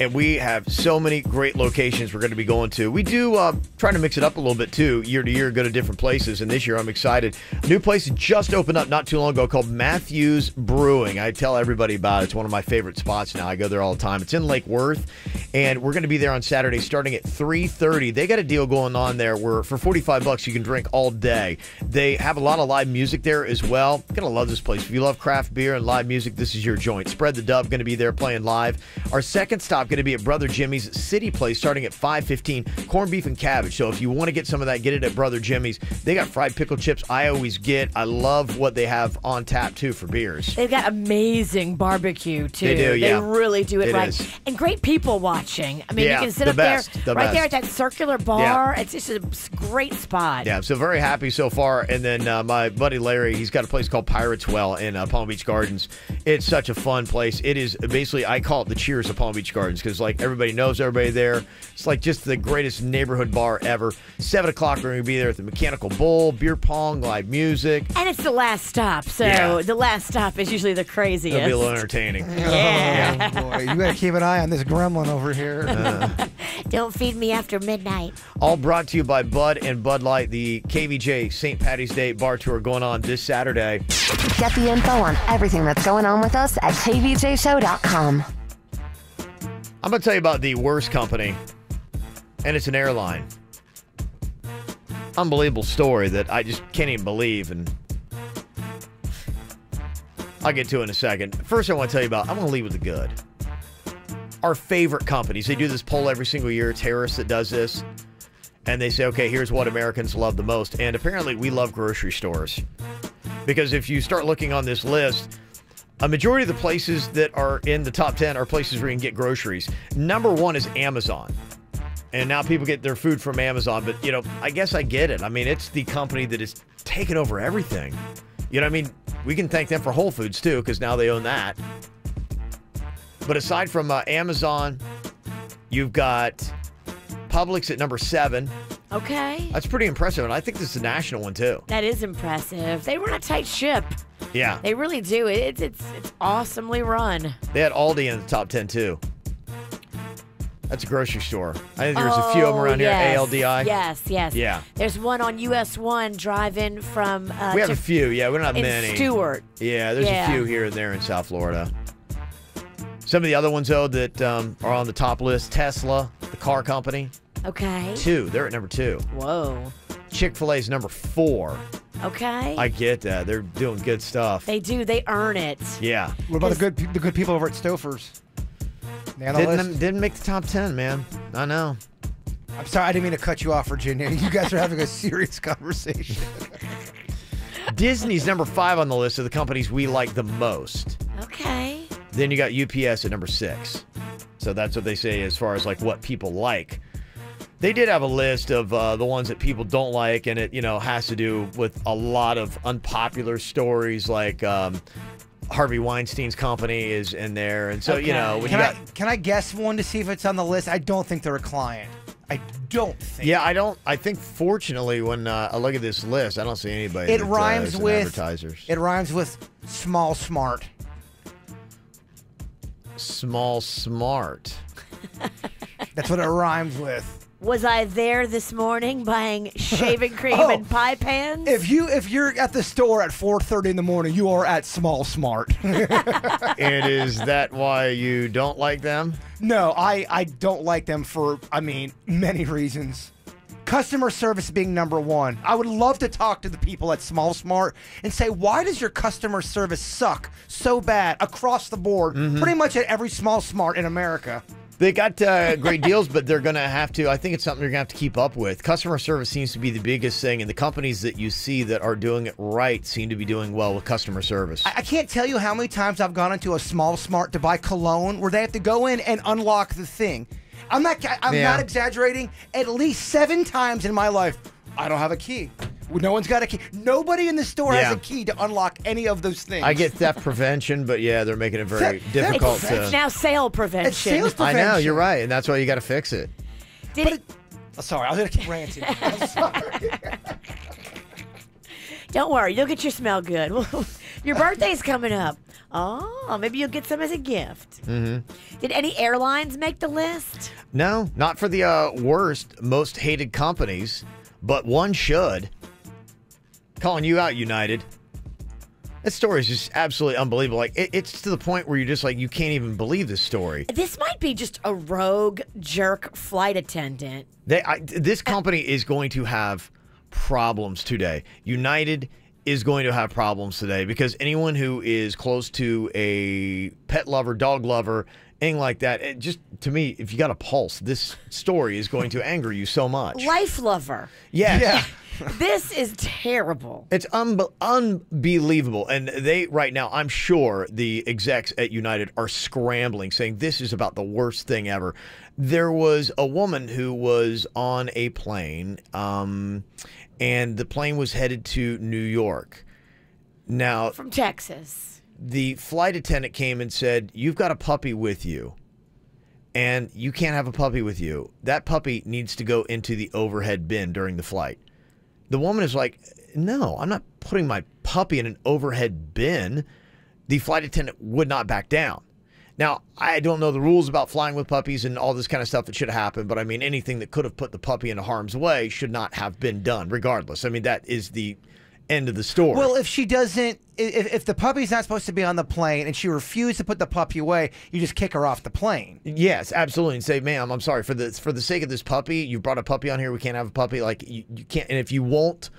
And we have so many great locations we're going to be going to. We do try to mix it up a little bit, too, year to year, go to different places. And this year, I'm excited. A new place just opened up not too long ago called Matthews Brewing. I tell everybody about it. It's one of my favorite spots now. I go there all the time. It's in Lake Worth. And we're going to be there on Saturday starting at 3:30. They got a deal going on there where for $45 you can drink all day. They have a lot of live music there as well. Going to love this place. If you love craft beer and live music, this is your joint. Spread the Dub going to be there playing live. Our second stop going to be at Brother Jimmy's City Place starting at 5:15. Corned beef and cabbage. So if you want to get some of that, get it at Brother Jimmy's. They got fried pickle chips I always get. I love what they have on tap, too, for beers. They've got amazing barbecue, too. They do, yeah. They really do it right. Is. And great people watching. I mean, Yeah, you can sit the up best, there, the right there at best. that circular bar. It's just a great spot. Yeah, so very happy so far. And then my buddy Larry, he's got a place called Pirates Well in Palm Beach Gardens. It's such a fun place. It is basically, I call it the Cheers of Palm Beach Gardens because, like, everybody knows everybody there. It's like just the greatest neighborhood bar ever. 7 o'clock, we're going to be there at the Mechanical Bull, beer pong, live music. And it's the last stop, so the last stop is usually the craziest. It'll be a little entertaining. Yeah. Oh, boy. You got to keep an eye on this gremlin over here. Don't feed me after midnight. All brought to you by Bud and Bud Light, the KVJ St. Patty's Day bar tour going on this Saturday. Get the info on everything that's going on with us at kvjshow.com. I'm going to tell you about the worst company, and it's an airline. Unbelievable story that I just can't even believe, and I'll get to it in a second. First, I want to tell you about, I'm going to lead with the good. Our favorite companies. They do this poll every single year. It's Harris that does this. And they say, okay, here's what Americans love the most. And apparently we love grocery stores. Because if you start looking on this list, a majority of the places that are in the top 10 are places where you can get groceries. Number 1 is Amazon. And now people get their food from Amazon. But, you know, I guess I get it. I mean, it's the company that has taken over everything. You know what I mean? We can thank them for Whole Foods, too, because now they own that. But aside from Amazon, you've got Publix at number 7. Okay. That's pretty impressive, and I think this is a national one, too. That is impressive. They run a tight ship. Yeah. They really do. It's awesomely run. They had Aldi in the top 10, too. That's a grocery store. I think there's a few of them around here. ALDI. Yes. Yeah. There's one on US 1 driving from... we have a few. Yeah, we don't have in many. Stewart. Yeah, there's a few here and there in South Florida. Some of the other ones, though, that are on the top list, Tesla, the car company. Okay. 2. They're at number 2. Whoa. Chick-fil-A's number 4. Okay. I get that. They're doing good stuff. They do. They earn it. Yeah. What about the good people over at Stouffer's? Didn't make the top 10, man. I know. I'm sorry, I didn't mean to cut you off, Virginia. You guys are having a serious conversation. Disney's number 5 on the list of the companies we like the most. Okay. Then you got UPS at number 6. So that's what they say as far as like what people like. They did have a list of the ones that people don't like, and it, you know, has to do with a lot of unpopular stories like Harvey Weinstein's company is in there. And so, you know, when can I guess one to see if it's on the list? I don't think they're a client. I don't think. Yeah, I don't. I think, fortunately, when I look at this list, I don't see anybody. It rhymes with advertisers. It rhymes with small smart. Small smart. That's what it rhymes with. Was I there this morning buying shaving cream and pie pans? If you're at the store at 4:30 in the morning, you are at small smart. And is that why you don't like them? No, I don't like them for, many reasons. Customer service being number 1. I would love to talk to the people at Small Smart and say, why does your customer service suck so bad across the board, pretty much at every Small Smart in America? They got great deals, but they're going to have to, I think it's something they're going to have to keep up with. Customer service seems to be the biggest thing, and the companies that you see that are doing it right seem to be doing well with customer service. I can't tell you how many times I've gone into a Small Smart to buy cologne where they have to go in and unlock the thing. I'm not exaggerating. At least 7 times in my life, I don't have a key. No one's got a key. Nobody in the store has a key to unlock any of those things. I get theft prevention, but yeah, they're making it very difficult to. It's now sale prevention. It's sales prevention. I know, you're right, and that's why you got to fix it. Sorry, I was going to keep ranting. I'm sorry. Don't worry, you'll get your smell good. Your birthday's coming up. Oh, maybe you'll get some as a gift. Mm-hmm. Did any airlines make the list? No, not for the worst, most hated companies, but one should. Calling you out, United. That story is just absolutely unbelievable. Like it's to the point where you're just like, you can't even believe this story. This might be just a rogue jerk flight attendant. This company is going to have problems today. United is going to have problems today because anyone who is close to a pet lover, dog lover, anything like that, it just, to me, if you got a pulse, this story is going to anger you so much. Life lover. Yes. Yeah. This is terrible. It's unbelievable. And they, right now, I'm sure the execs at United are scrambling, saying this is about the worst thing ever. There was a woman who was on a plane, and the plane was headed to New York. Now, from Texas. The flight attendant came and said, "You've got a puppy with you, and you can't have a puppy with you. That puppy needs to go into the overhead bin during the flight." The woman is like, "No, I'm not putting my puppy in an overhead bin." The flight attendant would not back down. Now, I don't know the rules about flying with puppies and all this kind of stuff that should have happened, but I mean, anything that could have put the puppy into harm's way should not have been done, regardless. I mean, that is the end of the story. Well, if she doesn't, if the puppy's not supposed to be on the plane and she refused to put the puppy away, you just kick her off the plane. Yes, absolutely, and say, "Ma'am, I'm sorry for the sake of this puppy. You brought a puppy on here. We can't have a puppy. Like you can't. And if you won't,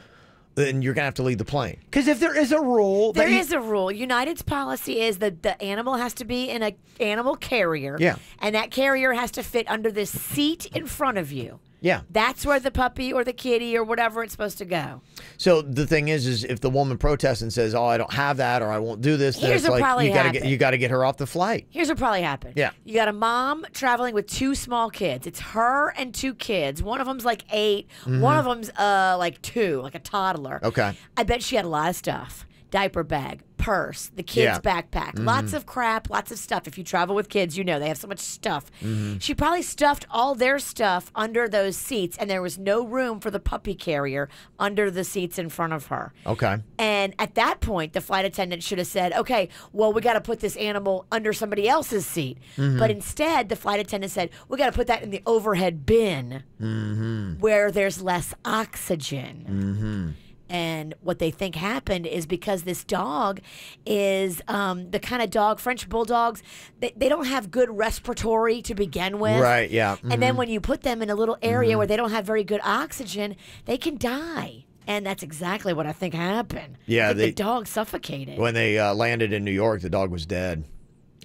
then you're gonna have to leave the plane." Because if there is a rule, there is a rule. United's policy is that the animal has to be in an animal carrier. Yeah. And that carrier has to fit under the seat in front of you. Yeah. That's where the puppy or the kitty or whatever it's supposed to go. So the thing is if the woman protests and says, "Oh, I don't have that," or "I won't do this," then Here's it's what like probably you got to get her off the flight. Here's what probably happened. Yeah. You got a mom traveling with two small kids. It's her and two kids. One of them's like 8. Mhm. One of them's like 2, like a toddler. Okay. I bet she had a lot of stuff. Diaper bag, purse, the kid's Yeah. backpack, Mhm. lots of crap, lots of stuff. If you travel with kids, you know they have so much stuff. Mhm. She probably stuffed all their stuff under those seats, and there was no room for the puppy carrier under the seats in front of her. Okay. And at that point, the flight attendant should have said, "Okay, well, we got to put this animal under somebody else's seat." Mhm. But instead, the flight attendant said, "We got to put that in the overhead bin Mm-hmm. where there's less oxygen." Mm-hmm. And what they think happened is because this dog is the kind of dog, French bulldogs, they don't have good respiratory to begin with. Right, yeah. And then Mhm. when you put them in a little area where they don't have very good oxygen, they can die. And that's exactly what I think happened. Yeah, I think the dog suffocated. When they landed in New York, the dog was dead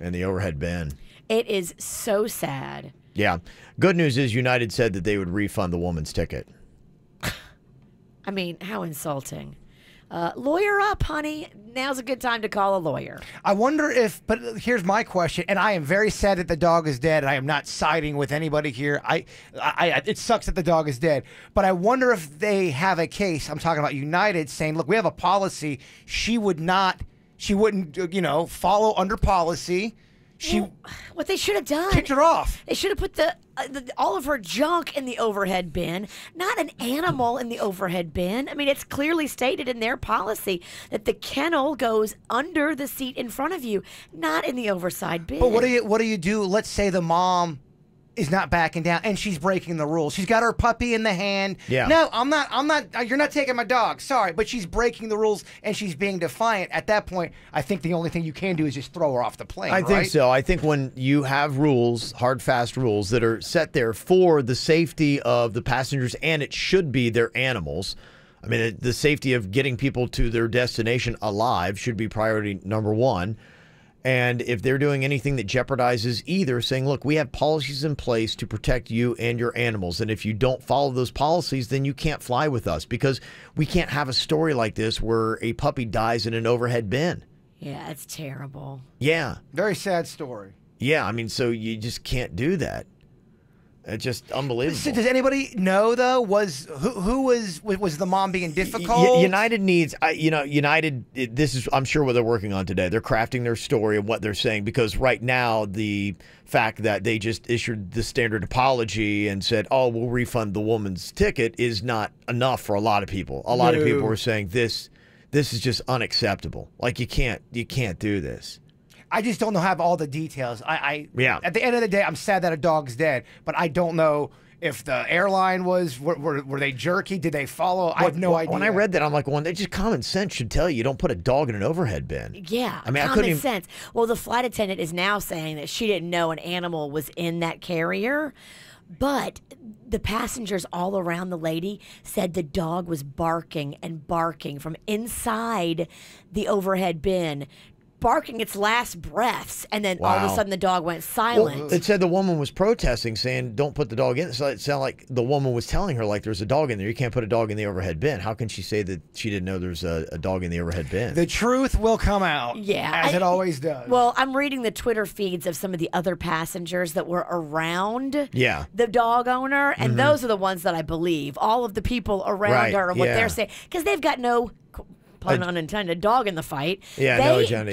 in the overhead bin. It is so sad. Yeah. Good news is United said that they would refund the woman's ticket. I mean, how insulting. Lawyer up, honey. Now's a good time to call a lawyer. I wonder if, but here's my question, and I am very sad that the dog is dead, and I am not siding with anybody here. It sucks that the dog is dead, but I wonder if they have a case, I'm talking about United, saying, look, we have a policy. She wouldn't, follow under policy. What they should have done, kicked her off. They should have put all of her junk in the overhead bin, not an animal in the overhead bin. I mean, it's clearly stated in their policy that the kennel goes under the seat in front of you, not in the overside bin. But what do you do? Let's say the mom is not backing down and she's breaking the rules. She's got her puppy in the hand. Yeah. No, I'm not, you're not taking my dog. Sorry. But she's breaking the rules and she's being defiant. At that point, I think the only thing you can do is just throw her off the plane. I think so. I think when you have rules, hard, fast rules that are set there for the safety of the passengers, and it should be their animals. I mean, the safety of getting people to their destination alive should be priority number one. And if they're doing anything that jeopardizes either, saying, look, we have policies in place to protect you and your animals. And if you don't follow those policies, then you can't fly with us, because we can't have a story like this where a puppy dies in an overhead bin. Yeah, it's terrible. Yeah. Very sad story. Yeah, I mean, so you just can't do that. It's just unbelievable. So does anybody know, though, who was the mom being difficult? United needs, United, this is, I'm sure, what they're working on today. They're crafting their story and what they're saying, because right now the fact that they just issued the standard apology and said, oh, we'll refund the woman's ticket is not enough for a lot of people. A lot of people are saying this this is just unacceptable. Like, you can't do this. I just don't know have all the details. Yeah. At the end of the day, I'm sad that a dog's dead, but I don't know if the airline were they jerky? Did they follow? I have no idea. When I read that, I'm like, well, just common sense should tell you don't put a dog in an overhead bin. Yeah, I mean, common sense. Well, the flight attendant is now saying that she didn't know an animal was in that carrier, but the passengers all around the lady said the dog was barking and barking from inside the overhead bin, barking its last breaths, and then all of a sudden the dog went silent. Well, it said the woman was protesting, saying, don't put the dog in. So it sounded like the woman was telling her, like, there's a dog in there. You can't put a dog in the overhead bin. How can she say that she didn't know there's a dog in the overhead bin? The truth will come out, as it always does. Well, I'm reading the Twitter feeds of some of the other passengers that were around the dog owner, and those are the ones that I believe. All of the people around her and what they're saying, because they've got no... pun unintended, dog in the fight. Yeah, no agenda.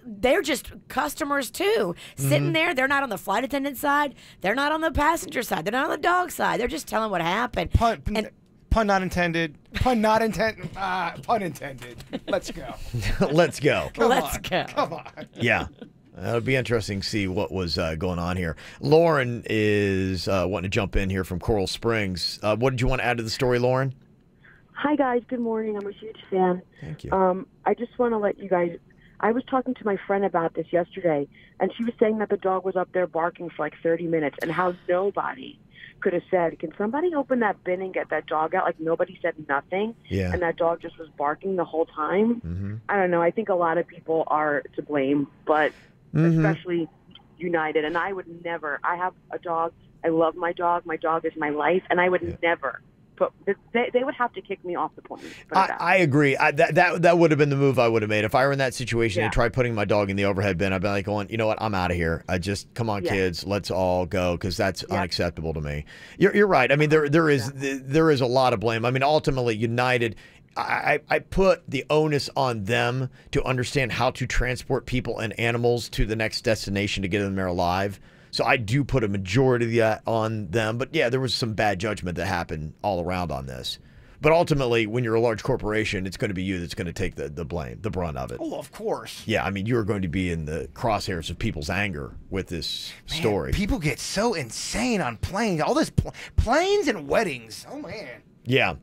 They're just customers too, sitting there. They're not on the flight attendant side. They're not on the passenger side. They're not on the dog side. They're just telling what happened. Pun not intended. Pun not intended. Pun intended. Let's go. Let's go. Let's go. Come on. Yeah. It'll be interesting to see what was going on here. Lauren is wanting to jump in here from Coral Springs. What did you want to add to the story, Lauren? Hi, guys. Good morning. I'm a huge fan. Thank you. I just want to let you guys... I was talking to my friend about this yesterday, and she was saying that the dog was up there barking for like 30 minutes, and how nobody could have said, can somebody open that bin and get that dog out? Like, nobody said nothing, and that dog just was barking the whole time. I don't know. I think a lot of people are to blame, but especially United. And I would never... I have a dog. I love my dog. My dog is my life, and I would never... But they would have to kick me off the plane. I agree. That would have been the move I would have made. If I were in that situation and tried putting my dog in the overhead bin, I'd be like going, you know what, I'm out of here. Come on, kids, let's all go, because that's unacceptable to me. You're right. I mean, there is a lot of blame. I mean, ultimately, United... I put the onus on them to understand how to transport people and animals to the next destination to get them there alive. So I do put a majority of that on them. But yeah, there was some bad judgment that happened all around on this. But ultimately, when you're a large corporation, it's going to be you that's going to take the blame, the brunt of it. Oh, of course. Yeah, I mean, you're going to be in the crosshairs of people's anger with this story. People get so insane on planes. All this planes and weddings. Oh, man. Yeah.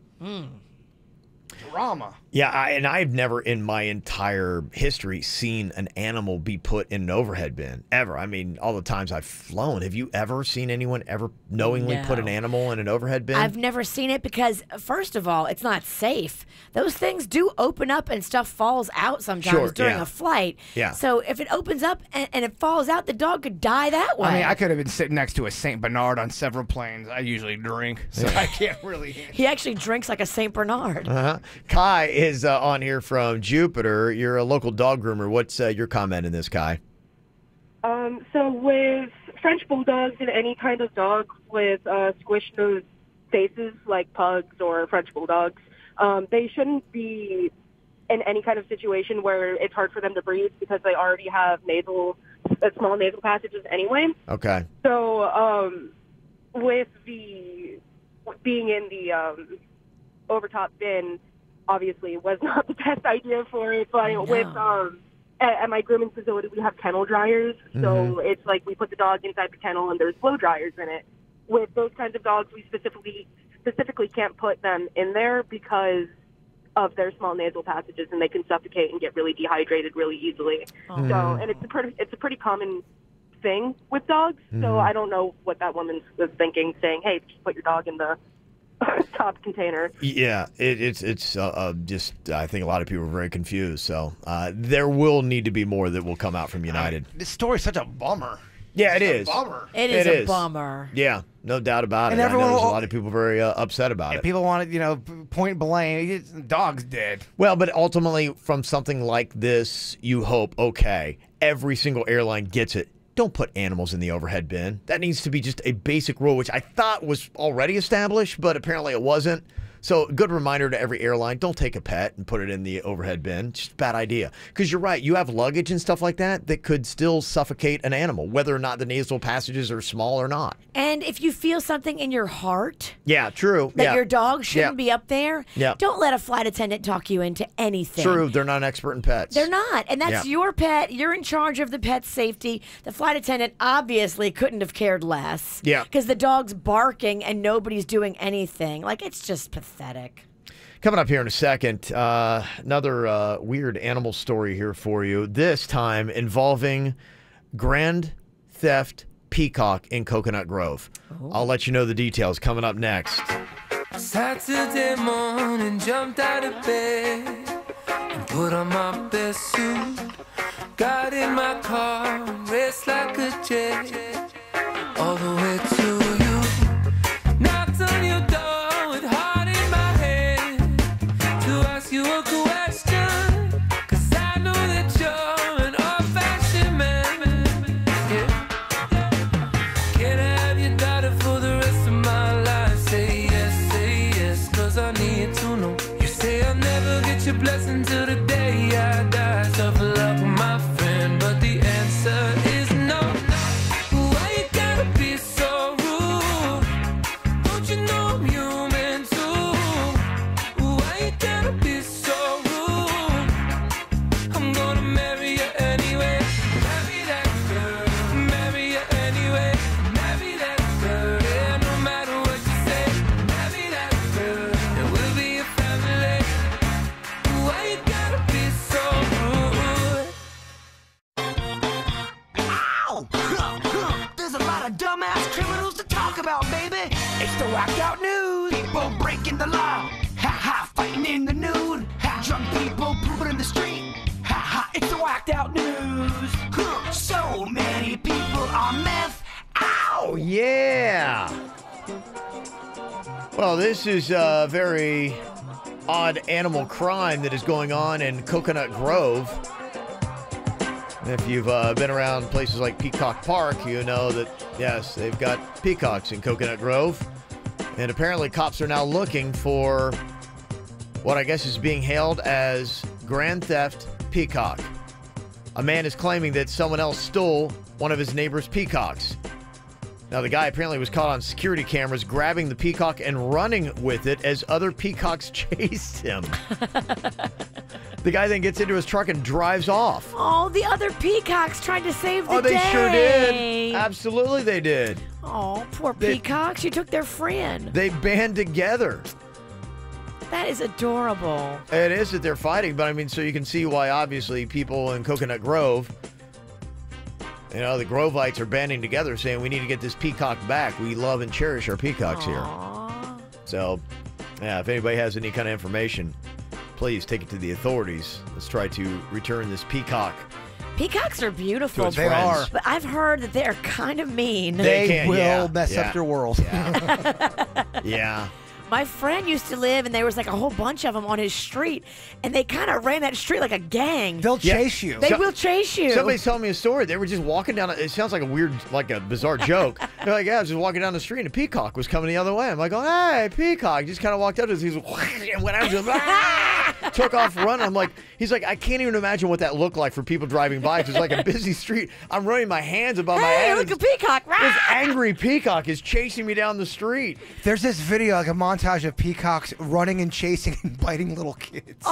Drama. Yeah, and I've never in my entire history seen an animal be put in an overhead bin, ever. I mean, all the times I've flown, have you ever seen anyone ever knowingly put an animal in an overhead bin? I've never seen it because, first of all, it's not safe. Those things do open up and stuff falls out sometimes during a flight. Yeah. So if it opens up and it falls out, the dog could die that way. I mean, I could have been sitting next to a St. Bernard on several planes. I usually drink, so I can't really... He actually drinks like a St. Bernard. Kai is on here from Jupiter. You're a local dog groomer. What's your comment in this, Kai? So with French Bulldogs and any kind of dog with squished nose faces like pugs or French Bulldogs, they shouldn't be in any kind of situation where it's hard for them to breathe because they already have small nasal passages anyway. Okay. So with the being in the overtop bin, obviously was not the best idea for it, but with at my grooming facility we have kennel dryers, so it's like we put the dog inside the kennel and there's blow dryers in it. With those kinds of dogs, we specifically can't put them in there because of their small nasal passages, and they can suffocate and get really dehydrated really easily. So, and it's a pretty common thing with dogs. So I don't know what that woman was thinking, saying, "Hey, just put your dog in the top container." Yeah, it's just I think a lot of people are very confused. So there will need to be more that will come out from United. This story's such a bummer. Yeah, it is. Bummer. It is a bummer. Yeah, no doubt about it. And everyone, there's a lot of people very upset about it. People want to, point blame. Dog's dead. Well, but ultimately, from something like this, you hope, okay, every single airline gets it. Don't put animals in the overhead bin. That needs to be just a basic rule, which I thought was already established, but apparently it wasn't. So good reminder to every airline, don't take a pet and put it in the overhead bin. Just a bad idea. Because you're right, you have luggage and stuff like that that could still suffocate an animal, whether or not the nasal passages are small or not. And if you feel something in your heart, yeah, true, that your dog shouldn't be up there, yeah, don't let a flight attendant talk you into anything. True, they're not an expert in pets. They're not, and that's your pet. You're in charge of the pet's safety. The flight attendant obviously couldn't have cared less. Yeah. Because the dog's barking and nobody's doing anything. Like, it's just pathetic. Coming up here in a second, another weird animal story here for you. This time involving grand theft peacock in Coconut Grove. I'll let you know the details coming up next. Saturday morning, jumped out of bed and put on my best suit. Got in my car and raced like a jet all the way to you. Knocked on your door with heart in my head to ask you a question, 'cause I know that you're an old-fashioned man. Yeah. Can I have your daughter for the rest of my life? Say yes, 'cause I need to know. You say I'll never get your blessing till the day I die. Tough luck, my friend, but the answer is no. Why you gotta be so rude? Don't you know I'm human too? Why you gotta be so rude? I'm gonna marry you anyway. Marry that girl. Marry you anyway. Marry that girl. Yeah, no matter what you say. Marry that girl. And we'll be a family. Why you gotta be so rude? Ow! There's a lot of dumbass criminals to talk about, baby. It's the whacked out news. People breaking the law. Ha ha, fighting in the nude. Ha, drunk people pooping in the street. Ha ha, it's the whacked out news. So many people on meth. Ow! Yeah. Well, this is a very odd animal crime that is going on in Coconut Grove. If you've been around places like Peacock Park, you know that, yes, they've got peacocks in Coconut Grove. And apparently cops are now looking for what I guess is being hailed as grand theft peacock. A man is claiming that someone else stole one of his neighbor's peacocks. Now, the guy apparently was caught on security cameras grabbing the peacock and running with it as other peacocks chased him. The guy then gets into his truck and drives off. Oh, the other peacocks tried to save the day. Oh, they sure did. Absolutely they did. Oh, poor peacocks. You took their friend. They band together. That is adorable. It is that they're fighting, but I mean, so you can see why obviously people in Coconut Grove, you know, the Grovites are banding together saying we need to get this peacock back. We love and cherish our peacocks here. So, yeah, if anybody has any kind of information, please take it to the authorities. Let's try to return this peacock. Peacocks are beautiful. They are. But I've heard that they're kind of mean. They will mess up your world. Yeah. My friend used to live, and there was like a whole bunch of them on his street, and they kind of ran that street like a gang. They'll chase you. They will chase you. Somebody's telling me a story. They were just walking down. It sounds like a weird, like a bizarre joke. They're like, yeah, I was just walking down the street, and a peacock was coming the other way. I'm like, oh, hey, peacock. Just kind of walked up to us. He's like, and went out and took off running. I'm like, he's like, I can't even imagine what that looked like for people driving by. It's like a busy street. I'm running my hands above my head. Hey, look, a peacock. This angry peacock is chasing me down the street. There's this video, like a montage of peacocks running and chasing and biting little kids.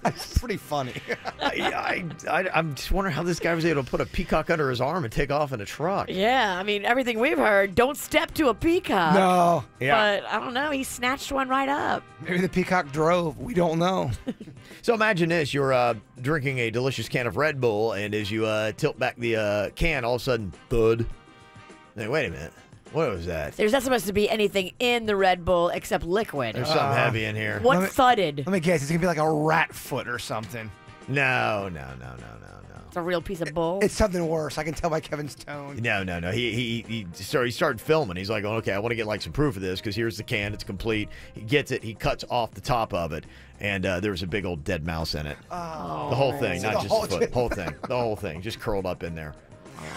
It's pretty funny. I'm just wondering how this guy was able to put a peacock under his arm and take off in a truck. Yeah, I mean, everything we've heard, don't step to a peacock. No. Yeah. But I don't know, he snatched one right up. Maybe the peacock drove. We don't know. So imagine this. You're drinking a delicious can of Red Bull, and as you tilt back the can, all of a sudden, thud. Hey, wait a minute. What was that? There's not supposed to be anything in the Red Bull except liquid. There's something heavy in here. What thudded? Let me guess. It's going to be like a rat foot or something. No. It's a real piece of bull. It's something worse. I can tell by Kevin's tone. No. He started filming. He's like, okay, I want to get like some proof of this because here's the can. It's complete. He gets it. He cuts off the top of it, and there was a big old dead mouse in it. Oh. The whole thing, So not the just whole the foot. Whole thing. The whole thing, just curled up in there.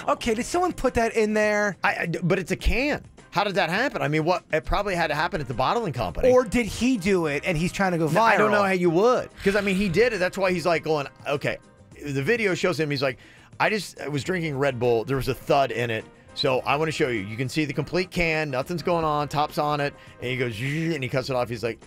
Okay, did someone put that in there? But it's a can. how did that happen? I mean, it probably had to happen at the bottling company. Or did he do it and he's trying to go viral? I don't know how you would. Because, I mean, he did it. That's why he's like going, okay. The video shows him, he's like, I was drinking Red Bull. There was a thud in it. So I want to show you. You can see the complete can. Nothing's going on. Top's on it. And he goes, and he cuts it off. He's like,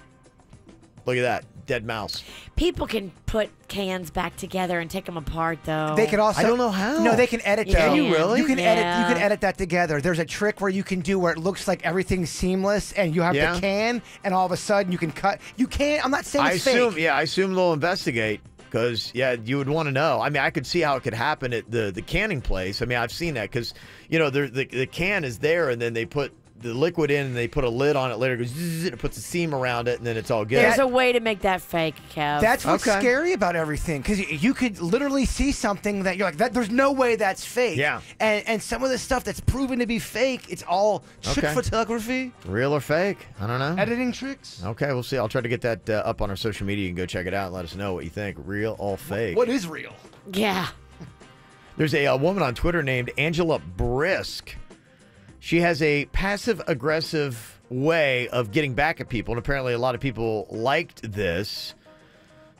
look at that. Dead mouse. People can put cans back together and take them apart, though. They can also. I don't know how. No, they can edit. Can you really? You can edit. You can edit that together. There's a trick where you can do where it looks like everything's seamless, and you have the can, and all of a sudden you can cut. You can't. I'm not saying it's fake. I assume they'll investigate. Because, you would want to know. I mean, I could see how it could happen at the canning place. I mean, I've seen that because, the can is there, and then they put the liquid in, and they put a lid on it later. It goes, zzz, it puts a seam around it, and then it's all good. There's a way to make that fake, Kev. That's what's scary about everything, because you could literally see something that you're like, there's no way that's fake. Yeah. And some of the stuff that's proven to be fake, it's all trick photography. Real or fake? I don't know. Editing tricks. Okay, we'll see. I'll try to get that up on our social media. You can go check it out and let us know what you think. Real or fake? What is real? Yeah. There's a woman on Twitter named Angela Brisk. She has a passive-aggressive way of getting back at people, and apparently a lot of people liked this.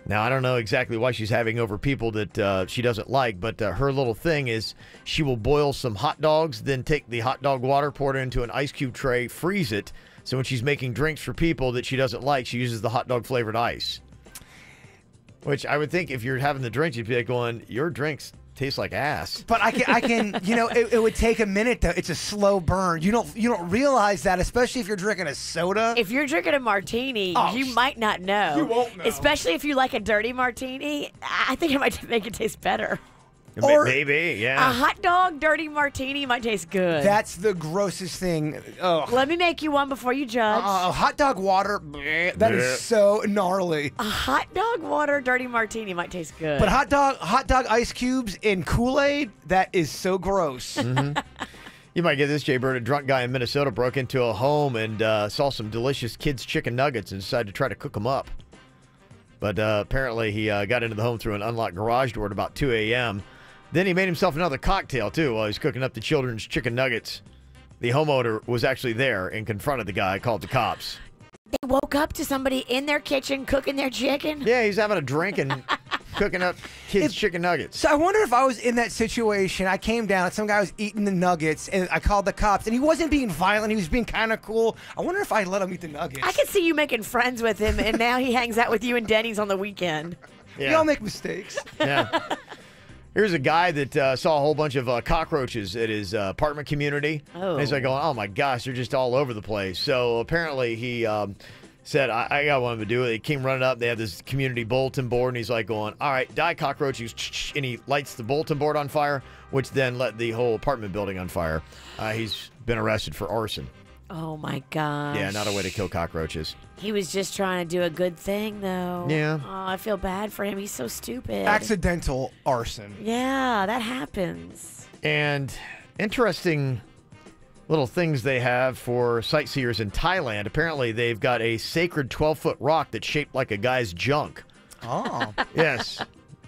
Now, I don't know exactly why she's having over people that she doesn't like, but her little thing is she will boil some hot dogs, then take the hot dog water, pour it into an ice cube tray, freeze it. So when she's making drinks for people that she doesn't like, she uses the hot dog-flavored ice. Which I would think if you're having the drink, you'd be like going, your drinks tastes like ass. But I can, it would take a minute though. It's a slow burn. You don't realize that, especially if you're drinking a soda. If you're drinking a martini, you might not know. You won't know. Especially if you like a dirty martini. I think it might make it taste better. Or maybe, yeah. A hot dog dirty martini might taste good. That's the grossest thing. Ugh. Let me make you one before you judge. Hot dog water, that is so gnarly. A hot dog water dirty martini might taste good. But hot dog ice cubes in Kool-Aid, that is so gross. Mm-hmm. You might get this, Jay Bird. A drunk guy in Minnesota broke into a home and saw some delicious kids' chicken nuggets and decided to try to cook them up. But apparently he got into the home through an unlocked garage door at about 2 a.m., Then he made himself another cocktail, too, while he's cooking up the children's chicken nuggets. The homeowner was actually there and confronted the guy, called the cops. They woke up to somebody in their kitchen cooking their chicken? Yeah, he's having a drink and cooking up kids' chicken nuggets. So I wonder if I was in that situation. I came down, some guy was eating the nuggets, and I called the cops, and he wasn't being violent. He was being kind of cool. I wonder if I let him eat the nuggets. I could see you making friends with him, and now he hangs out with you and Denny's on the weekend. Yeah. We all make mistakes. Yeah. Here's a guy that saw a whole bunch of cockroaches at his apartment community. Oh. And he's like going, oh, my gosh, they're just all over the place. So apparently he said, I got one to do it. He came running up. They had this community bulletin board, and he's like going, all right, die cockroaches. And he lights the bulletin board on fire, which then lit the whole apartment building on fire. He's been arrested for arson. Oh, my gosh. Yeah, not a way to kill cockroaches. He was just trying to do a good thing, though. Yeah. Oh, I feel bad for him. He's so stupid. Accidental arson. Yeah, that happens. And interesting little things they have for sightseers in Thailand. Apparently, they've got a sacred 12-foot rock that's shaped like a guy's junk. Oh. Yes.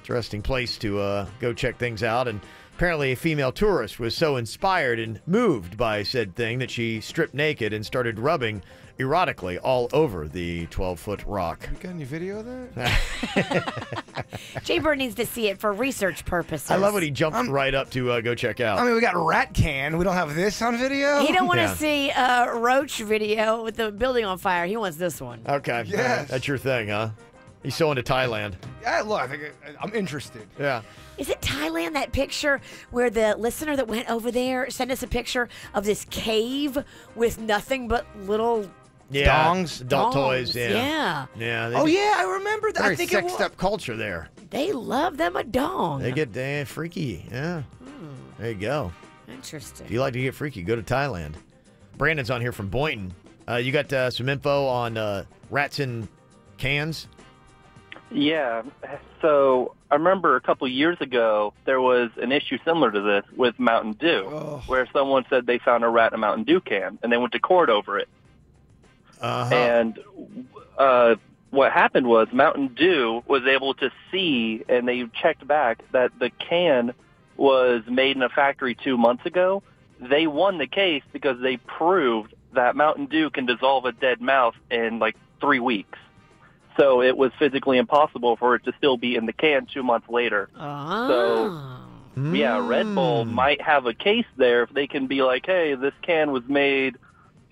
Interesting place to go check things out. And apparently, a female tourist was so inspired and moved by said thing that she stripped naked and started rubbing erotically all over the 12-foot rock. You got any video of that? Jay Bird needs to see it for research purposes. I love when he jumped right up to go check out. I mean, we got Rat Can. We don't have this on video? He don't want to see a roach video with the building on fire. He wants this one. Okay. Yes. That's your thing, huh? He's so into Thailand. Yeah, look, I think I'm interested. Yeah. Is it Thailand, that picture where the listener that went over there sent us a picture of this cave with nothing but little dongs? Adult toys, Yeah. Yeah. Oh, yeah, I remember that. Very I think sexed up culture there. They love them a dong. They get freaky, yeah. There you go. Interesting. If you like to get freaky, go to Thailand. Brandon's on here from Boynton. You got some info on rats in cans? Yeah. So I remember a couple years ago, there was an issue similar to this with Mountain Dew, where someone said they found a rat in a Mountain Dew can, and they went to court over it. And what happened was Mountain Dew was able to see, and they checked back, that the can was made in a factory 2 months ago, they won the case because they proved that Mountain Dew can dissolve a dead mouse in like 3 weeks. So it was physically impossible for it to still be in the can 2 months later. So, yeah, Red Bull might have a case there if they can be like, hey, this can was made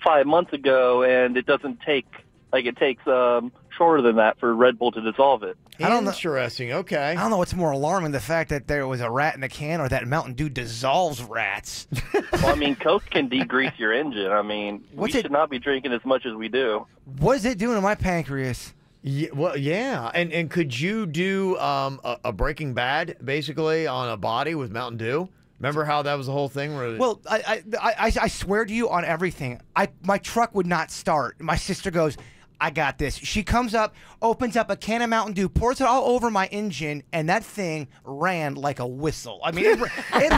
5 months ago and it doesn't take, like it takes shorter than that for Red Bull to dissolve it. Interesting. Okay. I don't know what's more alarming, the fact that there was a rat in the can or that Mountain Dew dissolves rats. Well, I mean, Coke can degrease your engine. I mean, we should not be drinking as much as we do. What is it doing to my pancreas? Yeah, well, yeah. And could you do a Breaking Bad, basically, on a body with Mountain Dew? Remember how that was the whole thing? Well, I swear to you on everything, my truck would not start. My sister goes, I got this. She comes up, opens up a can of Mountain Dew, pours it all over my engine, and that thing ran like a whistle. I mean, it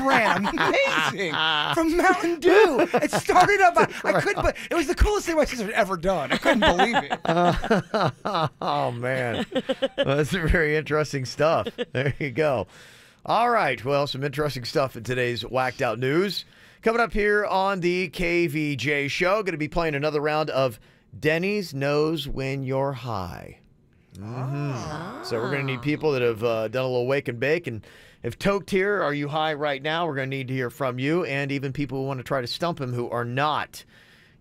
ran amazing from Mountain Dew. It started up. I couldn't, but it was the coolest thing my sister had ever done. I couldn't believe it. Oh, man. Well, that's very interesting stuff. There you go. All right. Well, some interesting stuff in today's Whacked Out News. Coming up here on the KVJ Show, going to be playing another round of Denny's Knows When You're High. So we're going to need people that have done a little wake and bake. And if Toked here, are you high right now? We're going to need to hear from you. And even people who want to try to stump him who are not.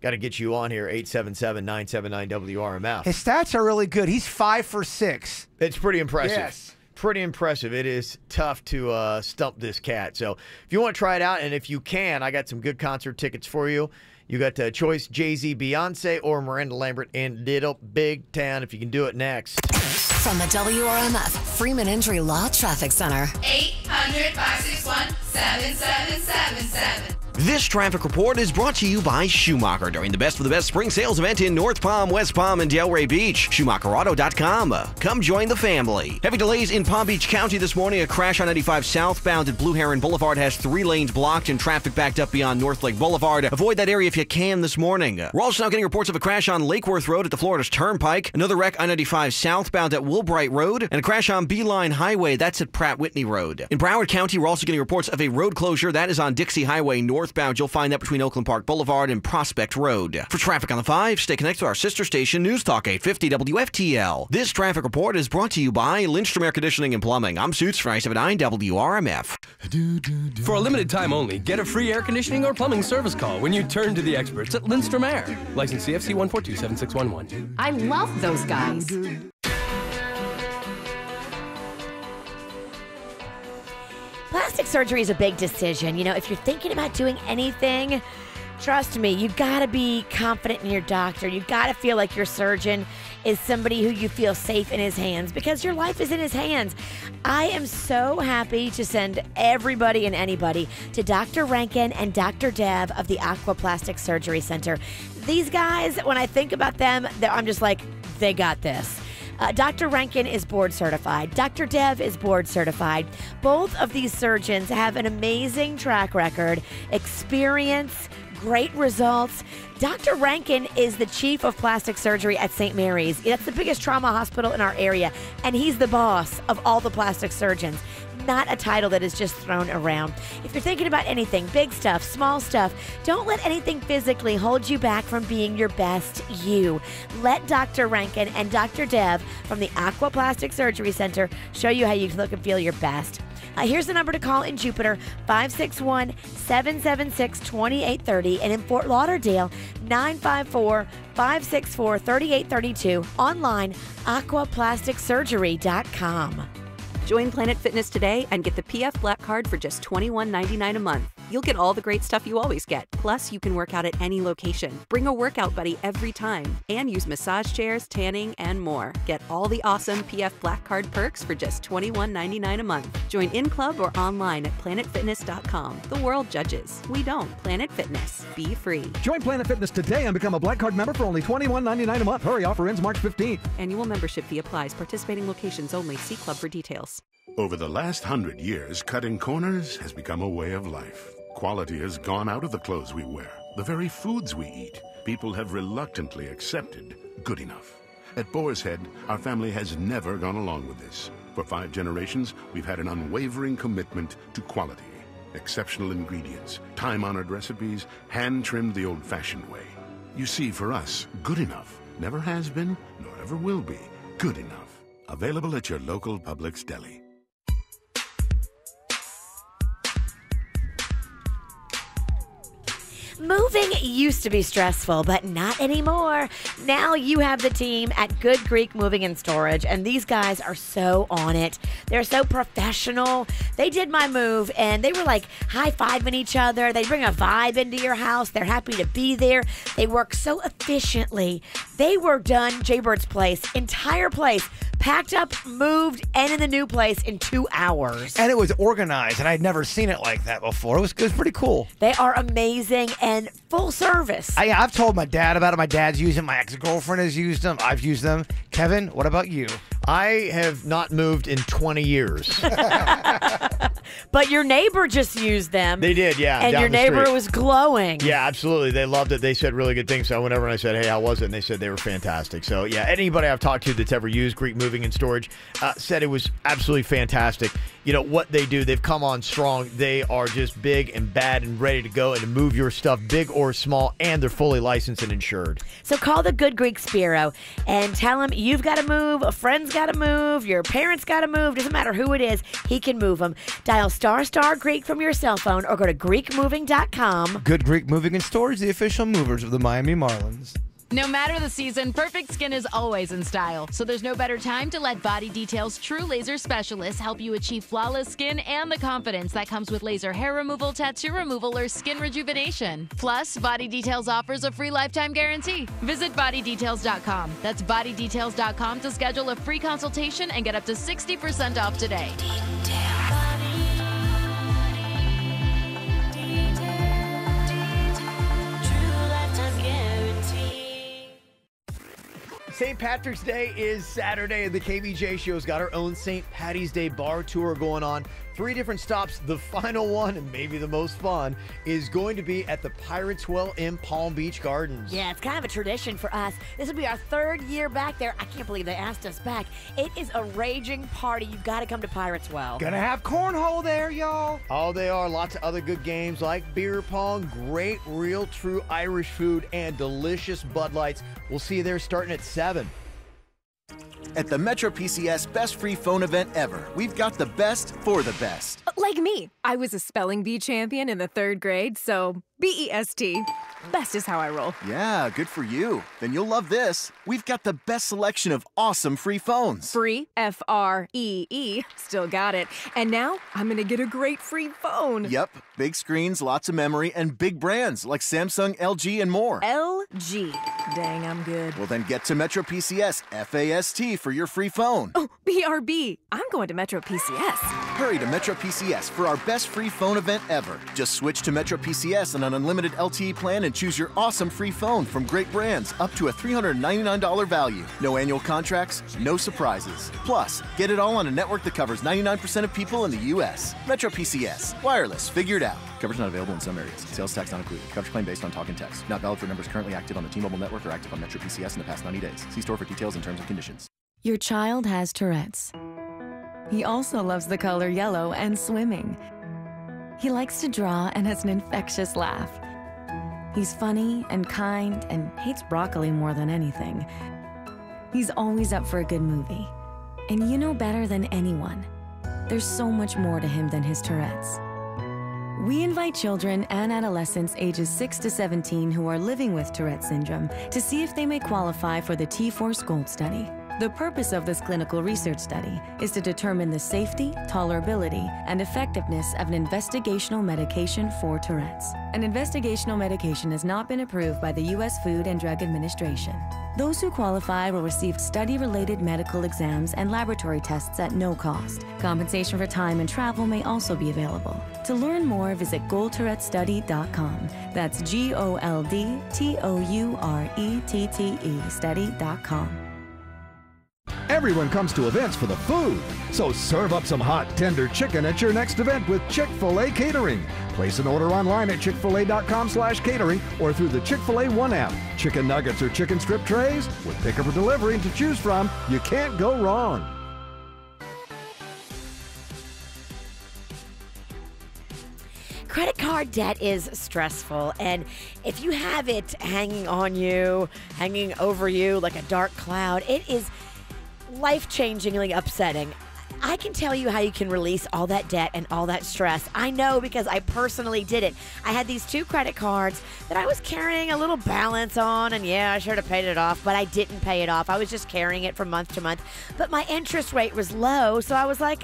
Got to get you on here, 877-979-WRMF. His stats are really good. He's 5 for 6. It's pretty impressive. Yes. Pretty impressive. It is tough to stump this cat. So if you want to try it out, and if you can, I got some good concert tickets for you. You got choice Jay-Z, Beyonce, or Miranda Lambert in Little Big Town if you can do it next. From the WRMF Freeman Injury Law Traffic Center. 800-561-7777. This traffic report is brought to you by Schumacher during the Best for the Best spring sales event in North Palm, West Palm, and Delray Beach. SchumacherAuto.com. Come join the family. Heavy delays in Palm Beach County this morning. A crash on 95 southbound at Blue Heron Boulevard has 3 lanes blocked and traffic backed up beyond North Lake Boulevard. Avoid that area if you can this morning. We're also now getting reports of a crash on Lake Worth Road at the Florida's Turnpike. Another wreck on 95 southbound at Woolbright Road. And a crash on Beeline Highway. That's at Pratt Whitney Road. In Broward County, we're also getting reports of a road closure. That is on Dixie Highway northbound. You'll find that between Oakland Park Boulevard and Prospect Road. For traffic on the 5, stay connected to our sister station, News Talk 850 WFTL. This traffic report is brought to you by Lindstrom Air Conditioning and Plumbing. I'm Suits for 979 WRMF. For a limited time only, get a free air conditioning or plumbing service call when you turn to the experts at Lindstrom Air. License CFC 1427611. I love those guys. Plastic surgery is a big decision. You know, if you're thinking about doing anything, trust me, you got to be confident in your doctor. You got to feel like your surgeon is somebody who you feel safe in his hands because your life is in his hands. I am so happy to send everybody and anybody to Dr. Rankin and Dr. Dev of the Aquaplastic Surgery Center. These guys, when I think about them, I'm just like, they got this. Dr. Rankin is board certified. Dr. Dev is board certified. Both of these surgeons have an amazing track record, experience, great results. Dr. Rankin is the chief of plastic surgery at St. Mary's. That's the biggest trauma hospital in our area, and he's the boss of all the plastic surgeons. Not a title that is just thrown around. If you're thinking about anything, big stuff, small stuff, don't let anything physically hold you back from being your best you. Let Dr. Rankin and Dr. Dev from the Aquaplastic Surgery Center show you how you look and feel your best. Here's the number to call in Jupiter, 561-776-2830, and in Fort Lauderdale, 954-564-3832. Online, aquaplasticsurgery.com. Join Planet Fitness today and get the PF Black Card for just $21.99 a month. You'll get all the great stuff you always get. Plus, you can work out at any location. Bring a workout buddy every time. And use massage chairs, tanning, and more. Get all the awesome PF Black Card perks for just $21.99 a month. Join in club or online at planetfitness.com. The world judges. We don't. Planet Fitness. Be free. Join Planet Fitness today and become a Black Card member for only $21.99 a month. Hurry, offer ends March 15th. Annual membership fee applies. Participating locations only. See club for details. Over the last 100 years, cutting corners has become a way of life. Quality has gone out of the clothes we wear, the very foods we eat. People have reluctantly accepted good enough. At Boar's Head, our family has never gone along with this. For 5 generations, we've had an unwavering commitment to quality. Exceptional ingredients, time-honored recipes, hand-trimmed the old-fashioned way. You see, for us, good enough never has been, nor ever will be, good enough. Available at your local Publix deli. Moving used to be stressful, but not anymore. Now you have the team at Good Greek Moving and Storage, and these guys are so on it. They're so professional. They did my move, and they were like high-fiving each other. They bring a vibe into your house. They're happy to be there. They work so efficiently. They were done Jaybird's place, entire place, packed up, moved, and in the new place in 2 hours. And it was organized, and I'd never seen it like that before. It was pretty cool. They are amazing and full service. I've told my dad about it. My dad's used them. My ex-girlfriend has used them. I've used them. Kevin, what about you? I have not moved in 20 years. But your neighbor just used them. They did, yeah. And down your the neighbor street. was glowing. Yeah, absolutely. They loved it. They said really good things. So I went over and I said, hey, how was it? And they said they were fantastic. So, yeah, anybody I've talked to that's ever used Greek Moving and Storage said it was absolutely fantastic. You know, what they do, they've come on strong. They are just big and bad and ready to go and to move your stuff, big or small, and they're fully licensed and insured. So call the Good Greek Spiro and tell him you've got to move, a friend's got to move, your parents got to move. Doesn't matter who it is, he can move them. Dial ** Greek from your cell phone or go to GreekMoving.com. Good Greek Moving and Storage, the official movers of the Miami Marlins. No matter the season, perfect skin is always in style. So there's no better time to let Body Detail's true laser specialists help you achieve flawless skin and the confidence that comes with laser hair removal, tattoo removal, or skin rejuvenation. Plus, Body Details offers a free lifetime guarantee. Visit bodydetails.com. That's bodydetails.com to schedule a free consultation and get up to 60% off today. St. Patrick's Day is Saturday, and the KVJ Show's got our own St. Patty's Day bar tour going on. 3 different stops. The final one, and maybe the most fun, is going to be at the Pirates Well in Palm Beach Gardens. Yeah, it's kind of a tradition for us. This will be our 3rd year back there. I can't believe they asked us back. It is a raging party. You've got to come to Pirates Well. Gonna have cornhole there, y'all. Oh, they are. Lots of other good games like beer pong, great, real, true Irish food, and delicious Bud Lights. We'll see you there starting at 7. At the Metro PCS Best Free Phone event ever, we've got the best for the best. Like me. I was a spelling bee champion in the 3rd grade, so B-E-S-T. Best is how I roll. Yeah, good for you. Then you'll love this. We've got the best selection of awesome free phones. Free, F-R-E-E. Still got it. And now I'm going to get a great free phone. Yep. Big screens, lots of memory, and big brands like Samsung, LG, and more. LG. Dang, I'm good. Well, then get to Metro PCS FAST for your free phone. Oh, BRB. I'm going to Metro PCS. Hurry to Metro PCS for our best free phone event ever. Just switch to Metro PCS on an unlimited LTE plan and choose your awesome free phone from great brands up to a $399 value. No annual contracts, no surprises. Plus, get it all on a network that covers 99% of people in the U.S. Metro PCS. Wireless. Figured out. Coverage not available in some areas. Sales tax not included. Coverage claim based on talk and text. Not valid for numbers currently active on the T-Mobile network or active on Metro PCS in the past 90 days. See store for details and terms and conditions. Your child has Tourette's. He also loves the color yellow and swimming. He likes to draw and has an infectious laugh. He's funny and kind and hates broccoli more than anything. He's always up for a good movie. And you know better than anyone, there's so much more to him than his Tourette's. We invite children and adolescents ages 6 to 17 who are living with Tourette syndrome to see if they may qualify for the T-Force Gold Study. The purpose of this clinical research study is to determine the safety, tolerability, and effectiveness of an investigational medication for Tourette's. An investigational medication has not been approved by the U.S. Food and Drug Administration. Those who qualify will receive study-related medical exams and laboratory tests at no cost. Compensation for time and travel may also be available. To learn more, visit goldtourettestudy.com. That's GOLDTOURETTE study.com. Everyone comes to events for the food, so serve up some hot, tender chicken at your next event with Chick-fil-A Catering. Place an order online at chickfil-a.com/catering or through the Chick-fil-A One app. Chicken nuggets or chicken strip trays with pickup or delivery to choose from. You can't go wrong. Credit card debt is stressful, and if you have it hanging on you, hanging over you like a dark cloud, it is life-changingly upsetting. I can tell you how you can release all that debt and all that stress. I know because I personally did it. I had these 2 credit cards that I was carrying a little balance on, and yeah, I should have paid it off, but I didn't pay it off. I was just carrying it from month to month, but my interest rate was low, so I was like,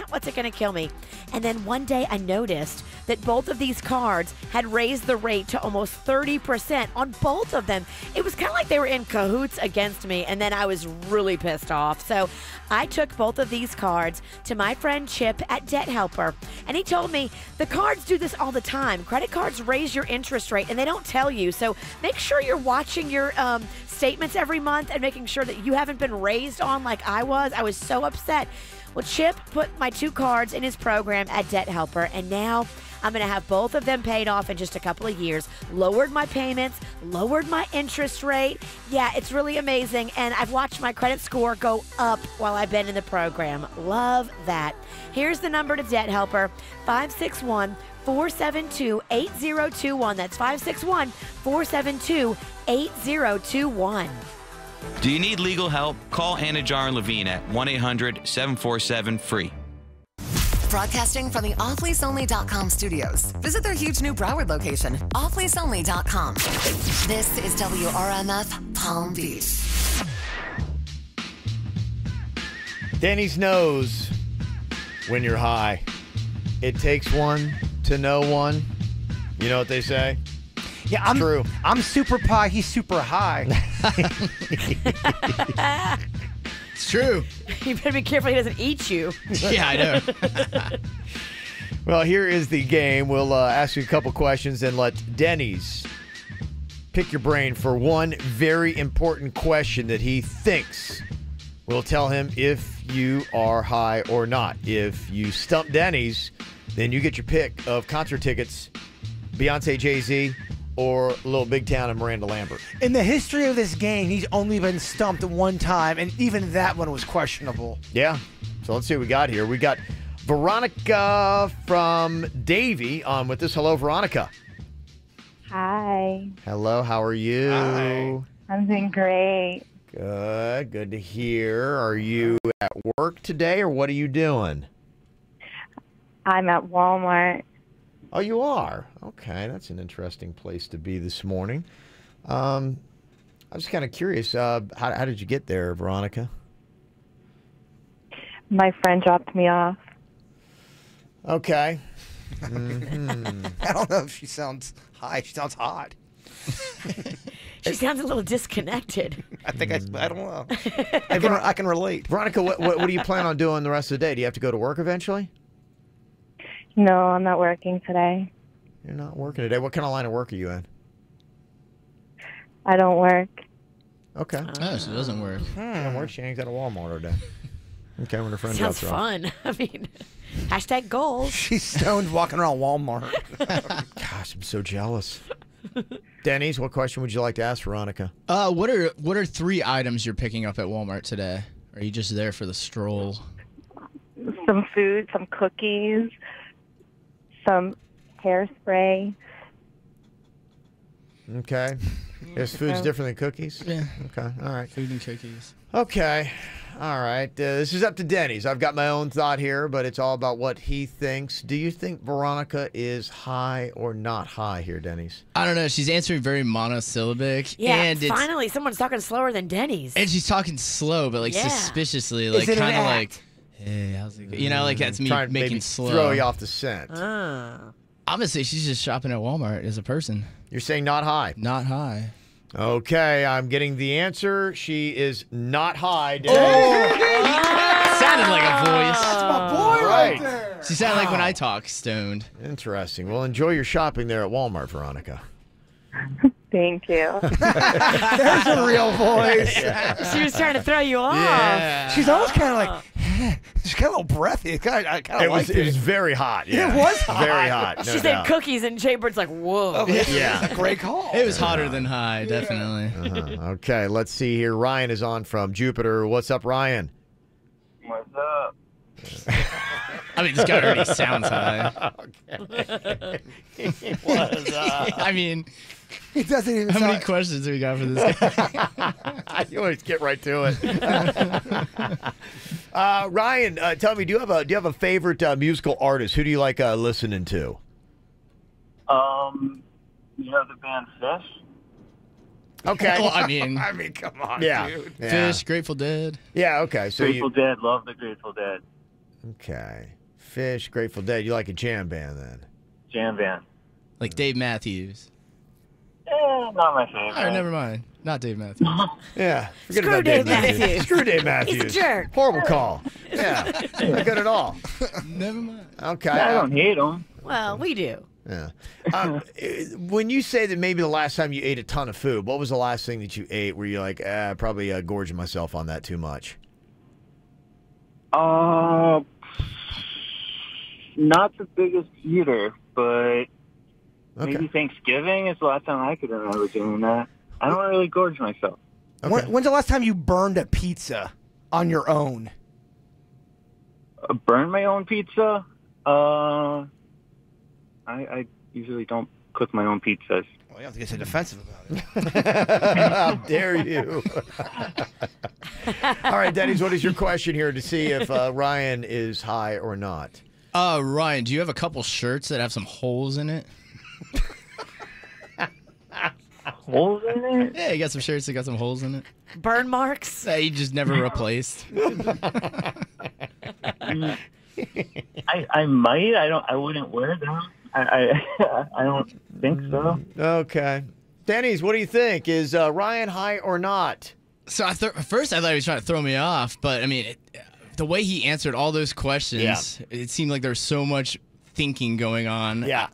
what's it going to kill me? And then one day I noticed that both of these cards had raised the rate to almost 30% on both of them. It was kind of like they were in cahoots against me, and then I was really pissed off. So I took both of these cards to my friend Chip at Debt Helper, and he told me the cards do this all the time. Credit cards raise your interest rate, and they don't tell you. So make sure you're watching your statements every month and making sure that you haven't been raised on like I was. I was so upset. Well, Chip put my 2 cards in his program at Debt Helper, and now I'm going to have both of them paid off in just a couple of years. Lowered my payments, lowered my interest rate. Yeah, it's really amazing, and I've watched my credit score go up while I've been in the program. Love that. Here's the number to Debt Helper, 561-472-8021. That's 561-472-8021. Do you need legal help? Call Anna Jar and Levine at 1-800-747-FREE. Broadcasting from the offleaseonly.com studios. Visit their huge new Broward location, offleaseonly.com. This is WRMF Palm Beach. Denny's knows when you're high. It takes one to know one. You know what they say? Yeah, I'm true. I'm super pie. He's super high. It's true. You better be careful he doesn't eat you. Yeah, I know. Well, here is the game. We'll ask you a couple questions and let Denny's pick your brain for one very important question that he thinks will tell him if you are high or not. If you stump Denny's, then you get your pick of concert tickets, Beyonce, Jay-Z, or Little Big Town and Miranda Lambert. In the history of this game, he's only been stumped one time, and even that one was questionable. Yeah. So let's see what we got here. We got Veronica from Davie on with us. Hello, Veronica. Hi. Hello, how are you? Hi. I'm doing great. Good. Good to hear. Are you at work today, or what are you doing? I'm at Walmart. Oh, you are? Okay, that's an interesting place to be this morning. I was kind of curious. How did you get there, Veronica? My friend dropped me off. Okay. I don't know if she sounds high. She sounds hot. She sounds a little disconnected. I think I don't know. I can relate. Veronica, what do you plan on doing the rest of the day? Do you have to go to work eventually? No, I'm not working today. You're not working today. What kind of line of work are you in? I don't work. Okay. Oh, so it doesn't work. She doesn't work. She hangs out at Walmart all day. Okay, when her friend Sounds drops her off. fun. I mean, hashtag goals. She's stoned walking around Walmart. Gosh, I'm so jealous. Denny's, what question would you like to ask Veronica? What are 3 items you're picking up at Walmart today? Or are you just there for the stroll? Some food, some cookies, some hairspray. Okay. Guess food's different than cookies? Yeah. Okay, all right. Food and cookies. Okay. All right. This is up to Denny's. I've got my own thought here, but it's all about what he thinks. Do you think Veronica is high or not high here, Denny's? I don't know. She's answering very monosyllabic. Yeah, and finally someone's talking slower than Denny's. And she's talking slow, but like suspiciously, like kind of like, hey, how's it going? You know, like that's me Trying to making maybe slow. throw you off the scent. I'm gonna say she's just shopping at Walmart as a person. You're saying not high? Not high. Okay, I'm getting the answer. She is not high. Sounded like a voice. That's my boy right there. She sounded like when I talk stoned. Interesting. Well, enjoy your shopping there at Walmart, Veronica. Thank you. There's a real voice. She was trying to throw you off. Yeah. She's almost kind of like, she's kind of a little breathy. I kind of liked it. It was very hot. Yeah. It was hot. Very hot. No She said doubt. cookies, and Jay Bird's like, whoa. Yeah. A great call. It was hotter than high, definitely. Okay, let's see here. Ryan is on from Jupiter. What's up, Ryan? What's up? I mean, this guy already sounds high. Okay. He was, I mean, It doesn't even. how many questions do we got for this guy? You always get right to it. Ryan, tell me, do you have a favorite musical artist? Who do you like listening to? You know the band Fish? Okay. Well, I mean, come on, yeah. dude. Fish, Grateful Dead. Yeah, okay. So Grateful Dead, love the Grateful Dead. Okay. Fish, Grateful Dead. You like a jam band then? Jam band. Like Dave Matthews. Not my favorite. All right, never mind. Not Dave Matthews. Yeah. Forget Screw about Dave Matthews. Screw Dave Matthews. He's a jerk. Horrible call. Yeah. Not good at all. Never mind. Okay. I don't hate them. Well, we do. Yeah. When you say that maybe the last time you ate a ton of food, what was the last thing that you ate where you're like, probably gorging myself on that too much? Not the biggest eater, but maybe Thanksgiving is the last time I could remember doing that. I don't really gorge myself. When's the last time you burned a pizza on your own? Burn my own pizza? I usually don't cook my own pizzas. Well, you have to get so defensive about it. How dare you? All right, Denny's, what is your question here to see if Ryan is high or not? Ryan, do you have a couple shirts that have some holes in it? Holes in it? Yeah, you got some shirts that got some holes in it. Burn marks? That you just never replaced. I might. I wouldn't wear them. I don't think so. Okay. Denny's, what do you think? Is Ryan high or not? So at first I thought he was trying to throw me off, but I mean, the way he answered all those questions, it seemed like there was so much thinking going on. Yeah.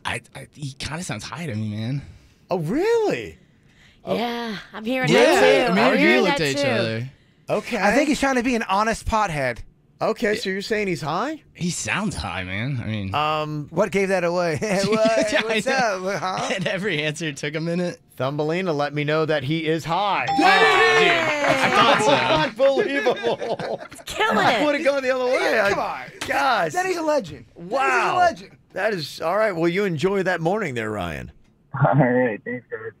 He kind of sounds high to me, man. Oh, really? Yeah, I'm hearing that too. Me and you looked that at each too. other. Okay. I think he's trying to be an honest pothead. Okay, so you're saying he's high? He sounds high, man. I mean, what gave that away? What's up? Huh? And every answer took a minute. Thumbelina let me know that he is high. I thought so. Unbelievable. Killing I it. would have gone the other way. Come on. Gosh. Denny's a legend. Wow. Denny's a legend. That is all right. Well, you enjoy that morning there, Ryan. All right, thanks, guys.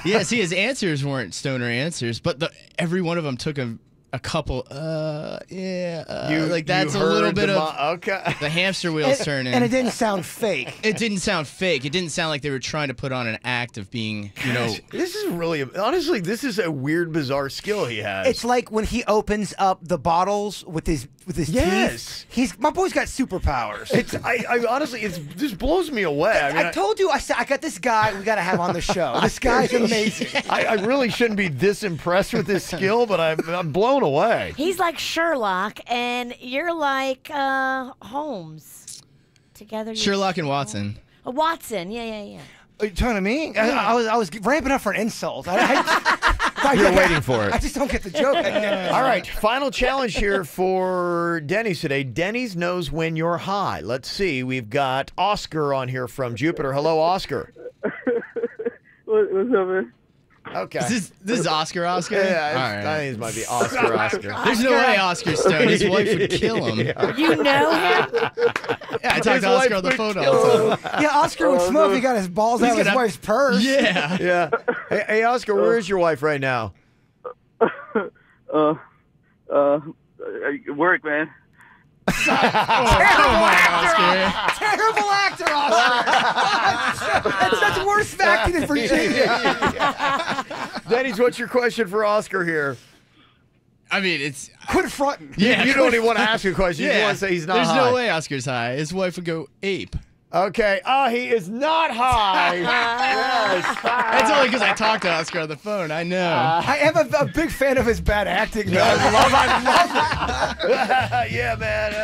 Yeah, see, his answers weren't stoner answers, but every one of them took a couple, like that's a little bit of okay. The hamster wheels turning. And it didn't sound fake. It didn't sound fake. It didn't sound like they were trying to put on an act of being, This is really, honestly, this is a weird, bizarre skill he has. It's like when he opens up the bottles with his Yes. teeth. My boy's got superpowers. I honestly, this blows me away. I mean, I told you, I said, I got this guy we got to have on the show. This guy's amazing. I really shouldn't be this impressed with this skill, but I'm blown away. He's like Sherlock, and you're like Holmes. Together, Sherlock and Watson. Watson, yeah. Are you talking to me? I was ramping up for an insult. You're waiting for it. I just don't get the joke. All right, final challenge here for Denny's today. Denny's knows when you're high. Let's see. We've got Oscar on here from Jupiter. Hello, Oscar. What's up, man? Okay. This is Oscar? Yeah, All right. I think this might be Oscar. There's no way Oscar's stoned. His wife would kill him. You know him? Yeah, I talked to Oscar on the phone all the time. Yeah, Oscar would smoke if he got his balls out of his wife's purse. Yeah. Yeah. Hey, Oscar, where is your wife right now? Work, man. Terrible actor, Oscar. That's worse fact than Virginia. Denny's, what's your question for Oscar here? I mean, it's... Quit fronting. Yeah, you don't even want to ask a question. You just want to say he's not There's high. no way Oscar's high. His wife would go ape. Okay. Oh, he is not high. Yes. That's only because I talked to Oscar on the phone. I know. I am a big fan of his bad acting. Though. I love it. Yeah, man.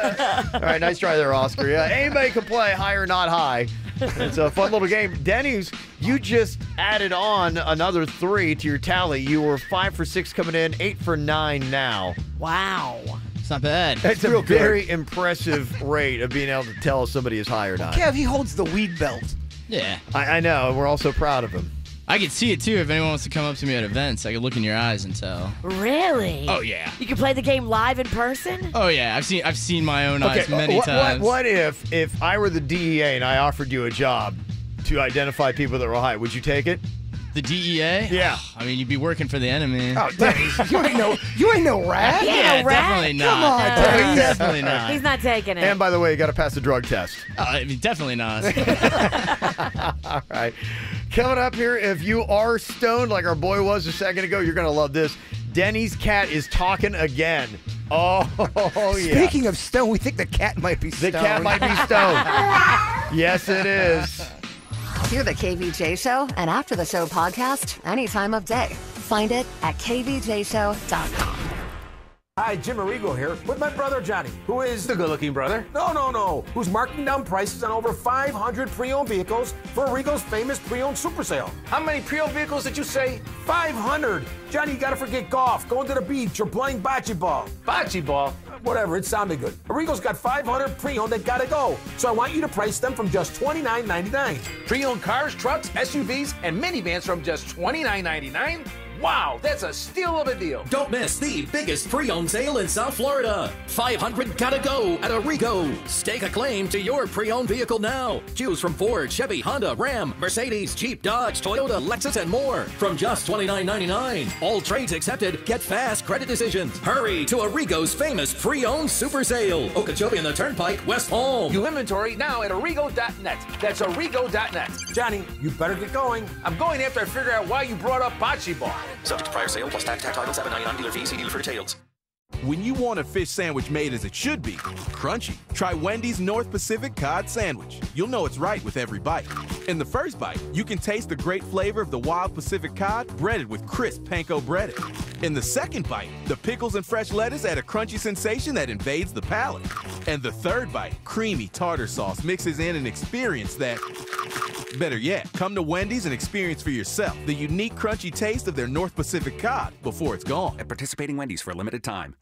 All right, nice try there, Oscar. Yeah, anybody can play high or not high. It's a fun little game. Denny's, you just added on another 3 to your tally. You were 5 for 6 coming in, 8 for 9 now. Wow. It's not bad. It's a very impressive rate of being able to tell if somebody is high or not. Kev, he holds the weed belt. Yeah. I know, and we're all so proud of him. I could see it too if anyone wants to come up to me at events. I could look in your eyes and tell. Really? Oh yeah. You can play the game live in person? Oh yeah, I've seen my own eyes many times. What if I were the DEA and I offered you a job to identify people that were high? Would you take it? The DEA? Yeah. I mean, you'd be working for the enemy. Oh, you ain't no rat. Yeah, definitely not. Come on, Dave. Definitely not. He's not taking it. And by the way, you got to pass the drug test. I mean, definitely not. All right. Coming up here, if you are stoned like our boy was a second ago, you're going to love this. Denny's cat is talking again. Oh, yeah. Speaking of stoned, we think the cat might be stoned. The cat might be stoned. Yes, it is. Hear the KVJ Show and After the Show podcast any time of day. Find it at kvjshow.com. Hi, Jim Arrigo here with my brother Johnny, who is the good-looking brother. No. Who's marking down prices on over 500 pre-owned vehicles for Arrigo's famous pre-owned super sale. How many pre-owned vehicles did you say? 500. Johnny, you gotta forget golf, going to the beach, or playing bocce ball. Bocce ball? Whatever, it sounded good. Arrigo's got 500 pre-owned that gotta go. So I want you to price them from just $29.99. Pre-owned cars, trucks, SUVs, and minivans from just $29.99? Wow, that's a steal of a deal. Don't miss the biggest pre-owned sale in South Florida. 500 gotta go at Arrigo. Stake a claim to your pre-owned vehicle now. Choose from Ford, Chevy, Honda, Ram, Mercedes, Jeep, Dodge, Toyota, Lexus, and more. From just $29.99. All trades accepted. Get fast credit decisions. Hurry to Arrigo's famous pre-owned super sale. Okeechobee and the Turnpike, West Palm. You inventory now at Arrigo.net. That's Arrigo.net. Johnny, you better get going. I'm going after I figure out why you brought up bocce ball. Subject to prior sale plus tax title $7.99 dealer fee. See dealer for details. When you want a fish sandwich made as it should be, crunchy, try Wendy's North Pacific Cod Sandwich. You'll know it's right with every bite. In the first bite, you can taste the great flavor of the wild Pacific cod breaded with crisp panko breading. In the second bite, the pickles and fresh lettuce add a crunchy sensation that invades the palate. And the third bite, creamy tartar sauce mixes in an experience that... Better yet, come to Wendy's and experience for yourself the unique crunchy taste of their North Pacific cod before it's gone. At participating Wendy's for a limited time.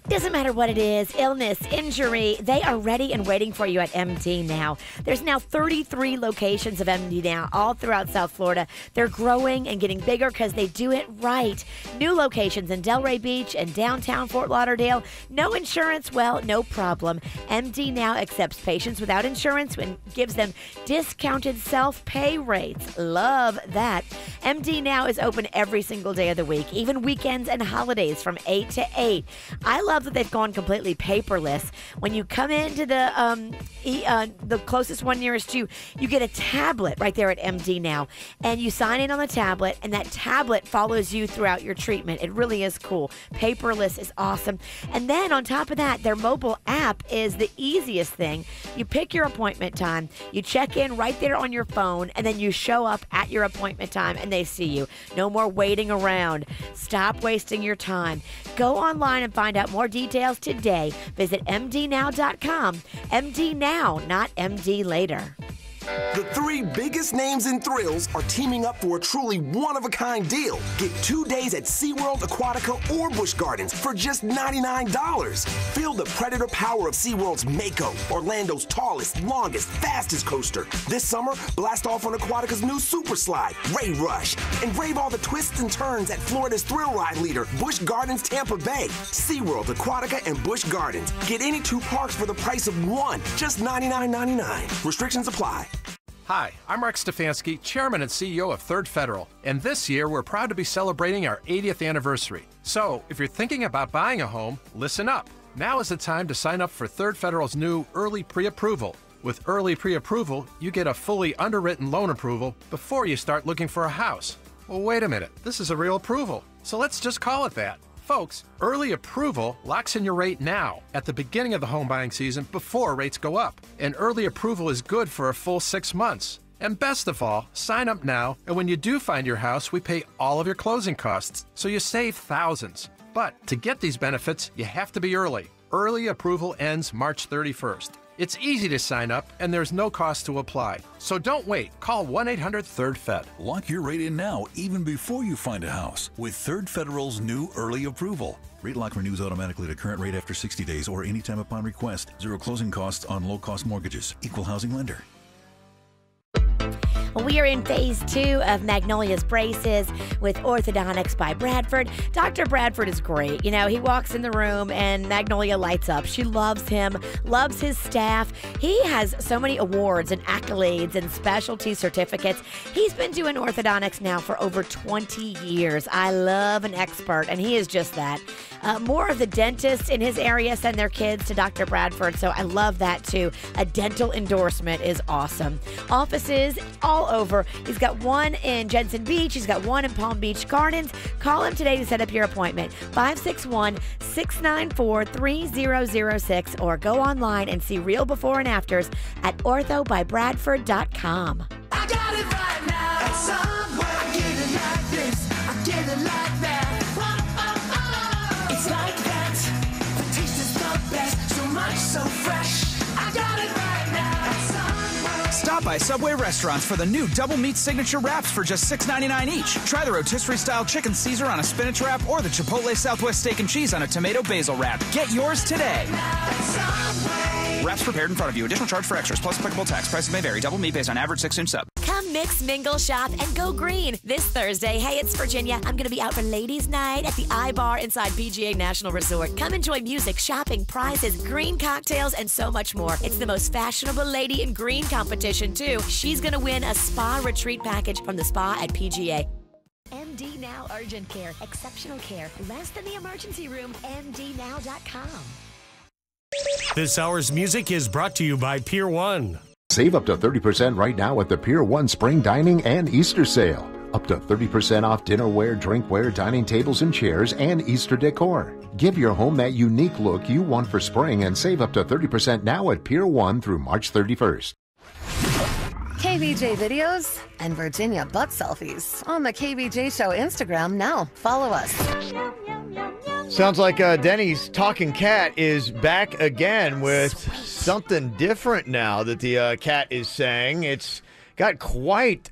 Doesn't matter what it is, illness, injury, they are ready and waiting for you at MD Now. There's now 33 locations of MD Now all throughout South Florida. They're growing and getting bigger because they do it right. New locations in Delray Beach and downtown Fort Lauderdale. No insurance? Well, no problem. MD Now accepts patients without insurance and gives them discounted self-pay rates. Love that. MD Now is open every single day of the week, even weekends and holidays from 8 to 8. I love that they've gone completely paperless. When you come into the closest one nearest you, you get a tablet right there at MD Now, and you sign in on the tablet, and that tablet follows you throughout your treatment. It really is cool. Paperless is awesome. And then on top of that, their mobile app is the easiest thing. You pick your appointment time, you check in right there on your phone, and then you show up at your appointment time, and they see you. No more waiting around. Stop wasting your time. Go online and find out more details today. Visit mdnow.com. MD Now, not MD later. The three biggest names in thrills are teaming up for a truly one-of-a-kind deal. Get 2 days at SeaWorld, Aquatica, or Busch Gardens for just $99. Feel the predator power of SeaWorld's Mako, Orlando's tallest, longest, fastest coaster. This summer, blast off on Aquatica's new Super Slide, Ray Rush, and brave all the twists and turns at Florida's thrill ride leader, Busch Gardens Tampa Bay. SeaWorld, Aquatica, and Busch Gardens. Get any two parks for the price of one, just $99.99. Restrictions apply. Hi, I'm Mark Stefanski, Chairman and CEO of Third Federal, and this year we're proud to be celebrating our 80th anniversary. So, if you're thinking about buying a home, listen up. Now is the time to sign up for Third Federal's new Early Pre-Approval. With Early Pre-Approval, you get a fully underwritten loan approval before you start looking for a house. Well, wait a minute, this is a real approval, so let's just call it that. Folks, early approval locks in your rate now, at the beginning of the home buying season before rates go up. And early approval is good for a full 6 months. And best of all, sign up now, and when you do find your house, we pay all of your closing costs, so you save thousands. But to get these benefits, you have to be early. Early approval ends March 31st. It's easy to sign up, and there's no cost to apply. So don't wait. Call 1-800-3rd-FED. Lock your rate in now, even before you find a house, with Third Federal's new Early Approval. Rate lock renews automatically to current rate after 60 days or anytime upon request. Zero closing costs on low-cost mortgages. Equal housing lender. We are in phase 2 of Magnolia's braces with orthodontics by Bradford. Dr. Bradford is great. You know, he walks in the room and Magnolia lights up. She loves him, loves his staff. He has so many awards and accolades and specialty certificates. He's been doing orthodontics now for over 20 years. I love an expert, and he is just that. More of the dentists in his area send their kids to Dr. Bradford, so I love that too. A dental endorsement is awesome. Offices all over. He's got one in Jensen Beach. He's got one in Palm Beach Gardens. Call him today to set up your appointment. 561-694-3006 or go online and see real before and afters at orthobybradford.com. I got it right now. At Subway. I get it like this. I get it like that. It's like that. The taste is the best. So much, so fresh. I got it right now. At Subway. Stop by Subway restaurants for the new double meat signature wraps for just $6.99 each. Try the rotisserie style chicken Caesar on a spinach wrap or the Chipotle Southwest steak and cheese on a tomato basil wrap. Get yours today. Wraps prepared in front of you. Additional charge for extras plus applicable tax. Prices may vary. Double meat based on average 6-inch sub. Come mix, mingle, shop, and go green this Thursday. Hey, it's Virginia. I'm going to be out for ladies' night at the iBar inside PGA National Resort. Come enjoy music, shopping, prizes, green cocktails, and so much more. It's the most fashionable lady in green competition, too. She's going to win a spa retreat package from the spa at PGA. MD Now Urgent Care. Exceptional care. Less than the emergency room. MDNow.com. This hour's music is brought to you by Pier 1. Save up to 30% right now at the Pier 1 Spring Dining and Easter Sale. Up to 30% off dinnerware, drinkware, dining tables and chairs, and Easter decor. Give your home that unique look you want for spring and save up to 30% now at Pier 1 through March 31st. KVJ videos and Virginia butt selfies on the KVJ Show Instagram now. Follow us. Sounds like Denny's talking cat is back again with something different now that the cat is saying. It's got quite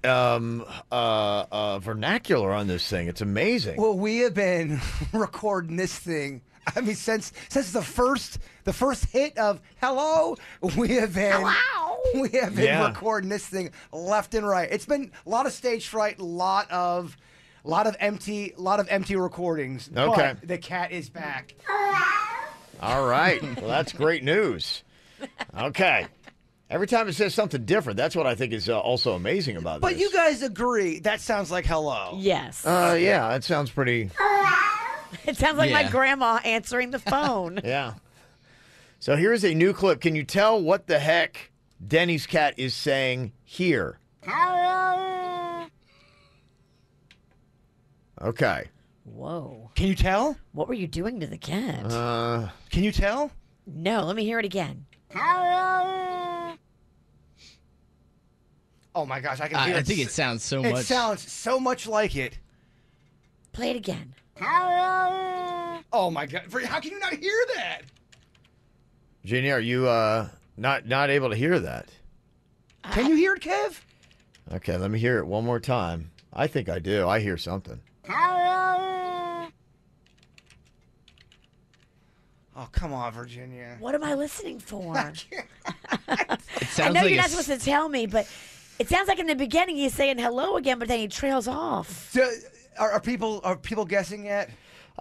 vernacular on this thing. It's amazing. Well, we have been recording this thing. I mean, since the first hit of "Hello," we have been recording this thing left and right. It's been a lot of stage fright, a lot of empty recordings. Okay, but the cat is back. All right, well that's great news. Okay. Every time it says something different, that's what I think is also amazing about this. But you guys agree that sounds like hello? Yes. Yeah, it sounds pretty. It sounds like my grandma answering the phone. Yeah. So here's a new clip. Can you tell what the heck Denny's cat is saying here? Okay. Whoa. Can you tell? What were you doing to the cat? Can you tell? No, let me hear it again. Oh my gosh, I can hear it. I think it sounds so much. It sounds so much like it. Play it again. Oh my god, how can you not hear that? Jeannie, are you not able to hear that? Can you hear it, Kev? Okay, let me hear it one more time. I think I do. I hear something. Oh, come on, Virginia. What am I listening for? It I sounds know like you're not a supposed to tell me, but it sounds like in the beginning he's saying hello again, but then he trails off. So, are people guessing yet?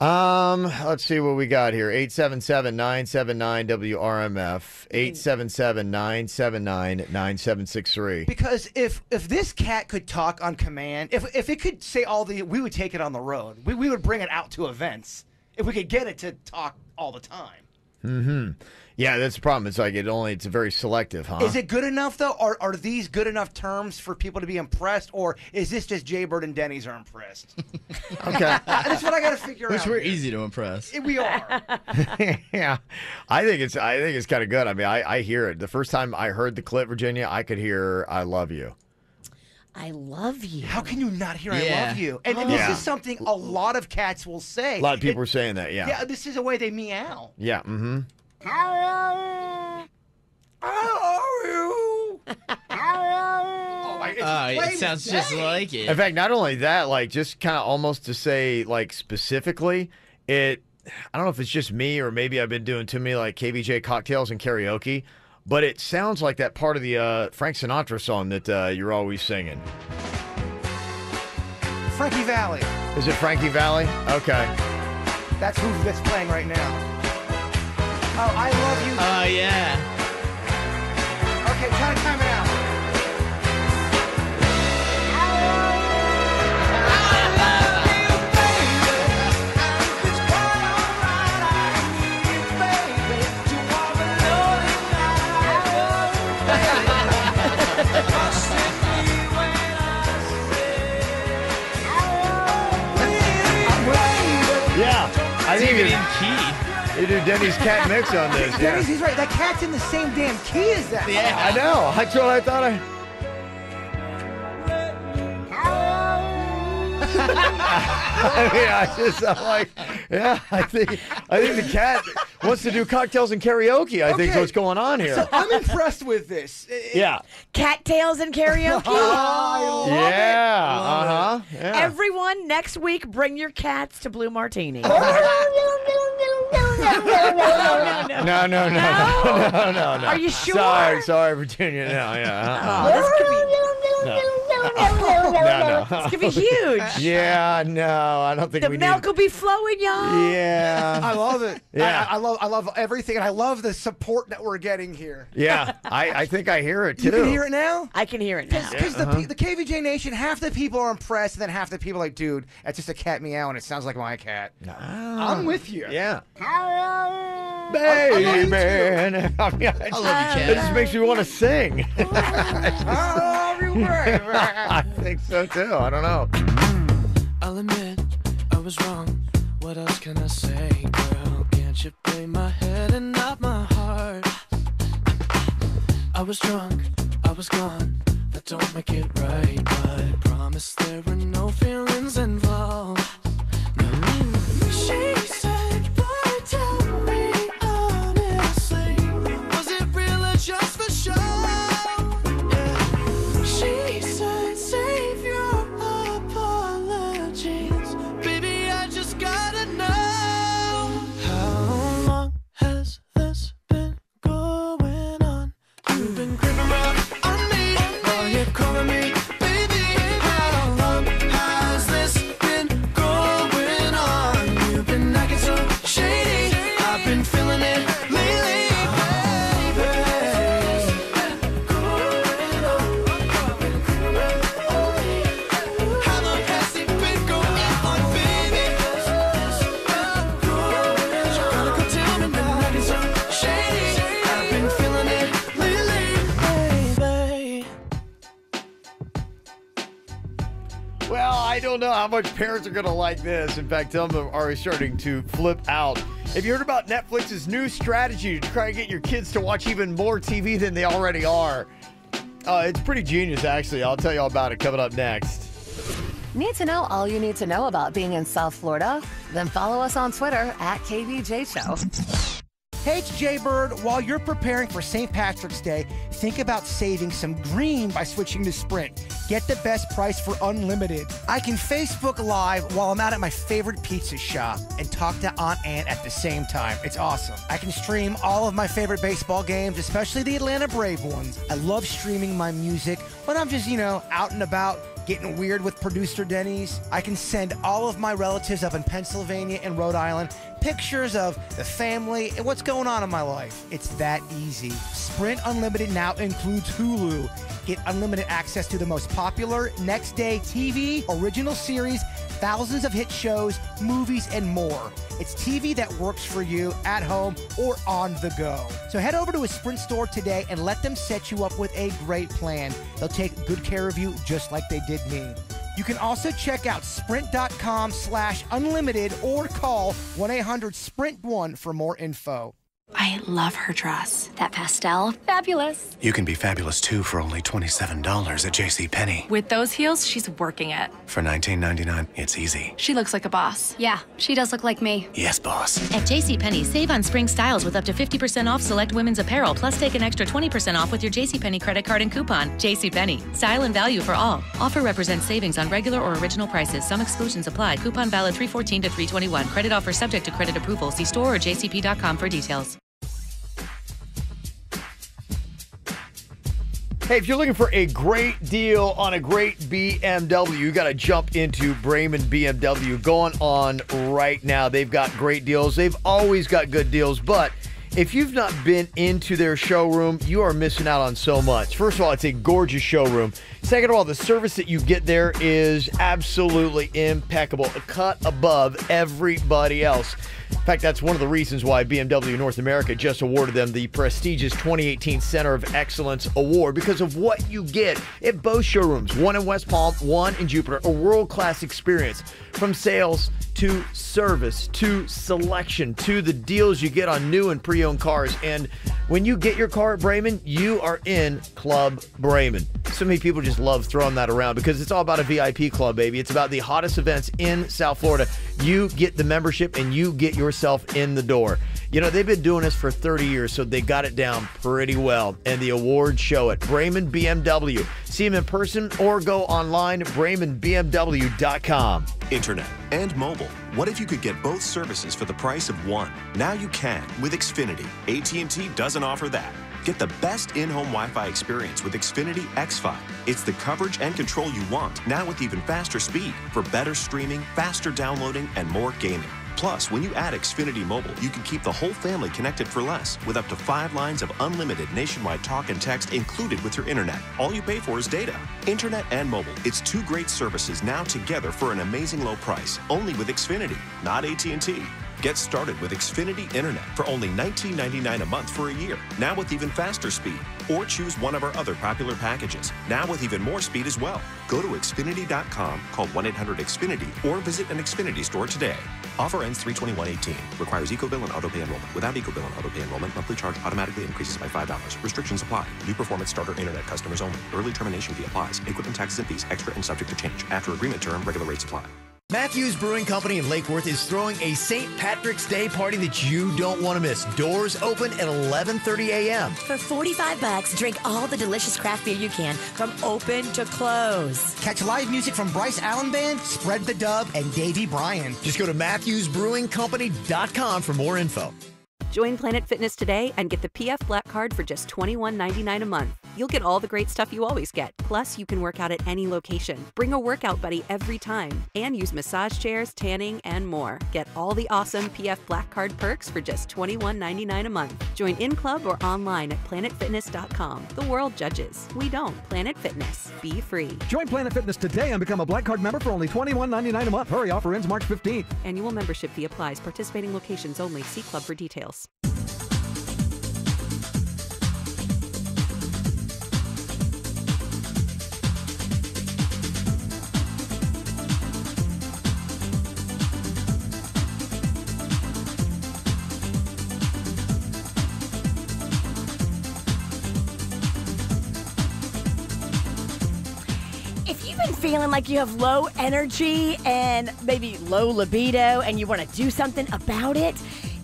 Let's see what we got here. 877-979-WRMF. 877-979-9763. Because if this cat could talk on command, if it could say we would take it on the road. We would bring it out to events. If we could get it to talk all the time. Mm-hmm. Yeah, that's the problem. It's like it's very selective, huh? Is it good enough, though? Are these good enough terms for people to be impressed? Or is this just Jaybird and Denny's are impressed? Okay. That's what I got to figure out. Which we're here. easy to impress. We are. Yeah. I think it's kind of good. I mean, I hear it. The first time I heard the clip, Virginia, I could hear I love you. I love you. How can you not hear I love you? And this is something a lot of cats will say. A lot of people are saying that, yeah. Yeah, this is the way they meow. Yeah, mm-hmm. Hello. Hello. Oh, it sounds just like it. In fact, not only that, like just kind of almost to say like specifically, it I don't know if it's just me or maybe I've been doing too many like KVJ cocktails and karaoke, but it sounds like that part of the Frank Sinatra song that you're always singing. Frankie Valli. Is it Frankie Valli? Okay. That's that's playing right now. Oh, I love you. Oh, yeah. Okay, time it out. Yeah, I think even it's in key. You do Denny's cat mix on this. Yeah. Denny's, he's right. That cat's in the same damn key as that. Yeah, I know. That's what I thought. I'm like, yeah, I think the cat wants to do cocktails and karaoke. I think is what's going on here. So I'm impressed with this. Yeah. Cattails and karaoke. Yeah. Yeah. Everyone, next week, bring your cats to Blue Martini. No. Are you sure? Sorry, Virginia. No, yeah. Oh, this could be. No. This could be huge. Yeah, no, I don't think The we milk need. will be flowing, y'all. Yeah. I love it. Yeah. I love everything, and I love the support that we're getting here. Yeah, I think I hear it too. You can hear it now? I can hear it now. Because the KVJ Nation, half the people are impressed, and then half the people are like, dude, that's just a cat meow, and it sounds like my cat. I'm with you. Yeah. Baby. I love you, cat. It just makes me want to sing. I think so too. I don't know. I'll admit I was wrong. What else can I say, girl? Can't you play my head and not my heart? I was drunk, I was gone. That don't make it right, but promise there were no feelings involved. No. She said, boy, tell me honestly, was it real or just for show? She said, save your apologies. Baby, I just gotta know. How long has this been going on? You've been creeping around on me while you're calling me baby. How long has this been going on? You've been acting so shady. I've been feeling it lately. Well, I don't know how much parents are going to like this. In fact, some of them are already starting to flip out. Have you heard about Netflix's new strategy to try and get your kids to watch even more TV than they already are? It's pretty genius, actually. I'll tell you all about it coming up next. Need to know all you need to know about being in South Florida? Then follow us on Twitter at KVJ Show. Hey, it's Jay Bird. While you're preparing for St. Patrick's Day, think about saving some green by switching to Sprint. Get the best price for unlimited. I can Facebook Live while I'm out at my favorite pizza shop and talk to Aunt Ann at the same time. It's awesome. I can stream all of my favorite baseball games, especially the Atlanta Brave ones. I love streaming my music when I'm just, out and about, getting weird with producer Denny's. I can send all of my relatives up in Pennsylvania and Rhode Island pictures of the family and what's going on in my life. It's that easy. Sprint Unlimited now includes Hulu. Get unlimited access to the most popular next day TV, original series, thousands of hit shows, movies, and more. It's TV that works for you at home or on the go. So head over to a Sprint store today and let them set you up with a great plan. They'll take good care of you just like they did me. You can also check out sprint.com/unlimited or call 1-800-SPRINT1 for more info. I love her dress. That pastel, fabulous. You can be fabulous too for only $27 at JCPenney. With those heels, she's working it. For $19.99, it's easy. She looks like a boss. Yeah, she does look like me. Yes, boss. At JCPenney, save on spring styles with up to 50% off select women's apparel, plus take an extra 20% off with your JCPenney credit card and coupon. JCPenney, style and value for all. Offer represents savings on regular or original prices. Some exclusions apply. Coupon valid 3/14 to 3/21. Credit offer subject to credit approval. See store or jcp.com for details. Hey, if you're looking for a great deal on a great BMW, you got to jump into Bremen BMW. Going on right now. They've got great deals. They've always got good deals, but if you've not been into their showroom, you are missing out on so much. First of all, it's a gorgeous showroom. Second of all, the service that you get there is absolutely impeccable, a cut above everybody else. In fact, that's one of the reasons why BMW North America just awarded them the prestigious 2018 Center of Excellence Award, because of what you get at both showrooms, one in West Palm, one in Jupiter, a world-class experience. From sales to service to selection to the deals you get on new and pre-owned cars. And when you get your car at Bremen, you are in Club Bremen. So many people just love throwing that around because it's all about a VIP club, baby. It's about the hottest events in South Florida. You get the membership and you get yourself in the door. You know, they've been doing this for 30 years, so they got it down pretty well. And the awards show it. Bremen BMW. See them in person or go online, BremenBMW.com. Internet and mobile. What if you could get both services for the price of one? Now you can with Xfinity. AT&T doesn't offer that. Get the best in-home Wi-Fi experience with Xfinity X5. It's the coverage and control you want, now with even faster speed for better streaming, faster downloading, and more gaming. Plus, when you add Xfinity Mobile, you can keep the whole family connected for less with up to 5 lines of unlimited nationwide talk and text included with your internet. All you pay for is data. Internet and mobile. It's 2 great services now together for an amazing low price. Only with Xfinity, not AT&T. Get started with Xfinity Internet for only $19.99 a month for a year, now with even faster speed. Or choose one of our other popular packages, now with even more speed as well. Go to Xfinity.com, call 1-800-XFINITY, or visit an Xfinity store today. Offer ends 3/21/18. Requires EcoBill and AutoPay enrollment. Without EcoBill and AutoPay enrollment, monthly charge automatically increases by $5. Restrictions apply. New performance starter internet customers only. Early termination fee applies. Equipment taxes and fees extra and subject to change. After agreement term, regular rates apply. Matthews Brewing Company in Lake Worth is throwing a St. Patrick's Day party that you don't want to miss. Doors open at 11:30 a.m. For $45, drink all the delicious craft beer you can from open to close. Catch live music from Bryce Allen Band, Spread the Dub, and Davey Bryan. Just go to MatthewsBrewingCompany.com for more info. Join Planet Fitness today and get the PF Black Card for just $21.99 a month. You'll get all the great stuff you always get. Plus, you can work out at any location. Bring a workout buddy every time. And use massage chairs, tanning, and more. Get all the awesome PF Black Card perks for just $21.99 a month. Join in club or online at planetfitness.com. The world judges. We don't. Planet Fitness. Be free. Join Planet Fitness today and become a Black Card member for only $21.99 a month. Hurry, offer ends March 15th. Annual membership fee applies. Participating locations only. See club for details. If you've been feeling like you have low energy and maybe low libido and you want to do something about it,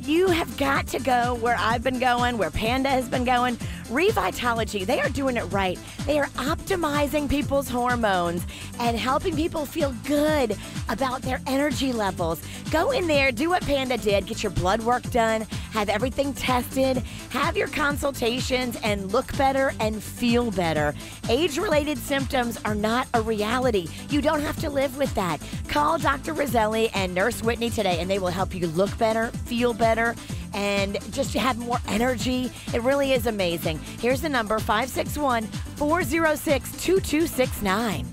you have got to go where I've been going, where Panda has been going. Revitology, they are doing it right. They are optimizing people's hormones and helping people feel good about their energy levels. Go in there, do what Panda did, get your blood work done, have everything tested, have your consultations, and look better and feel better. Age-related symptoms are not a reality. You don't have to live with that. Call Dr. Roselli and Nurse Whitney today, and they will help you look better, feel better, and just have more energy. It really is amazing. Here's the number, 561-406-2269.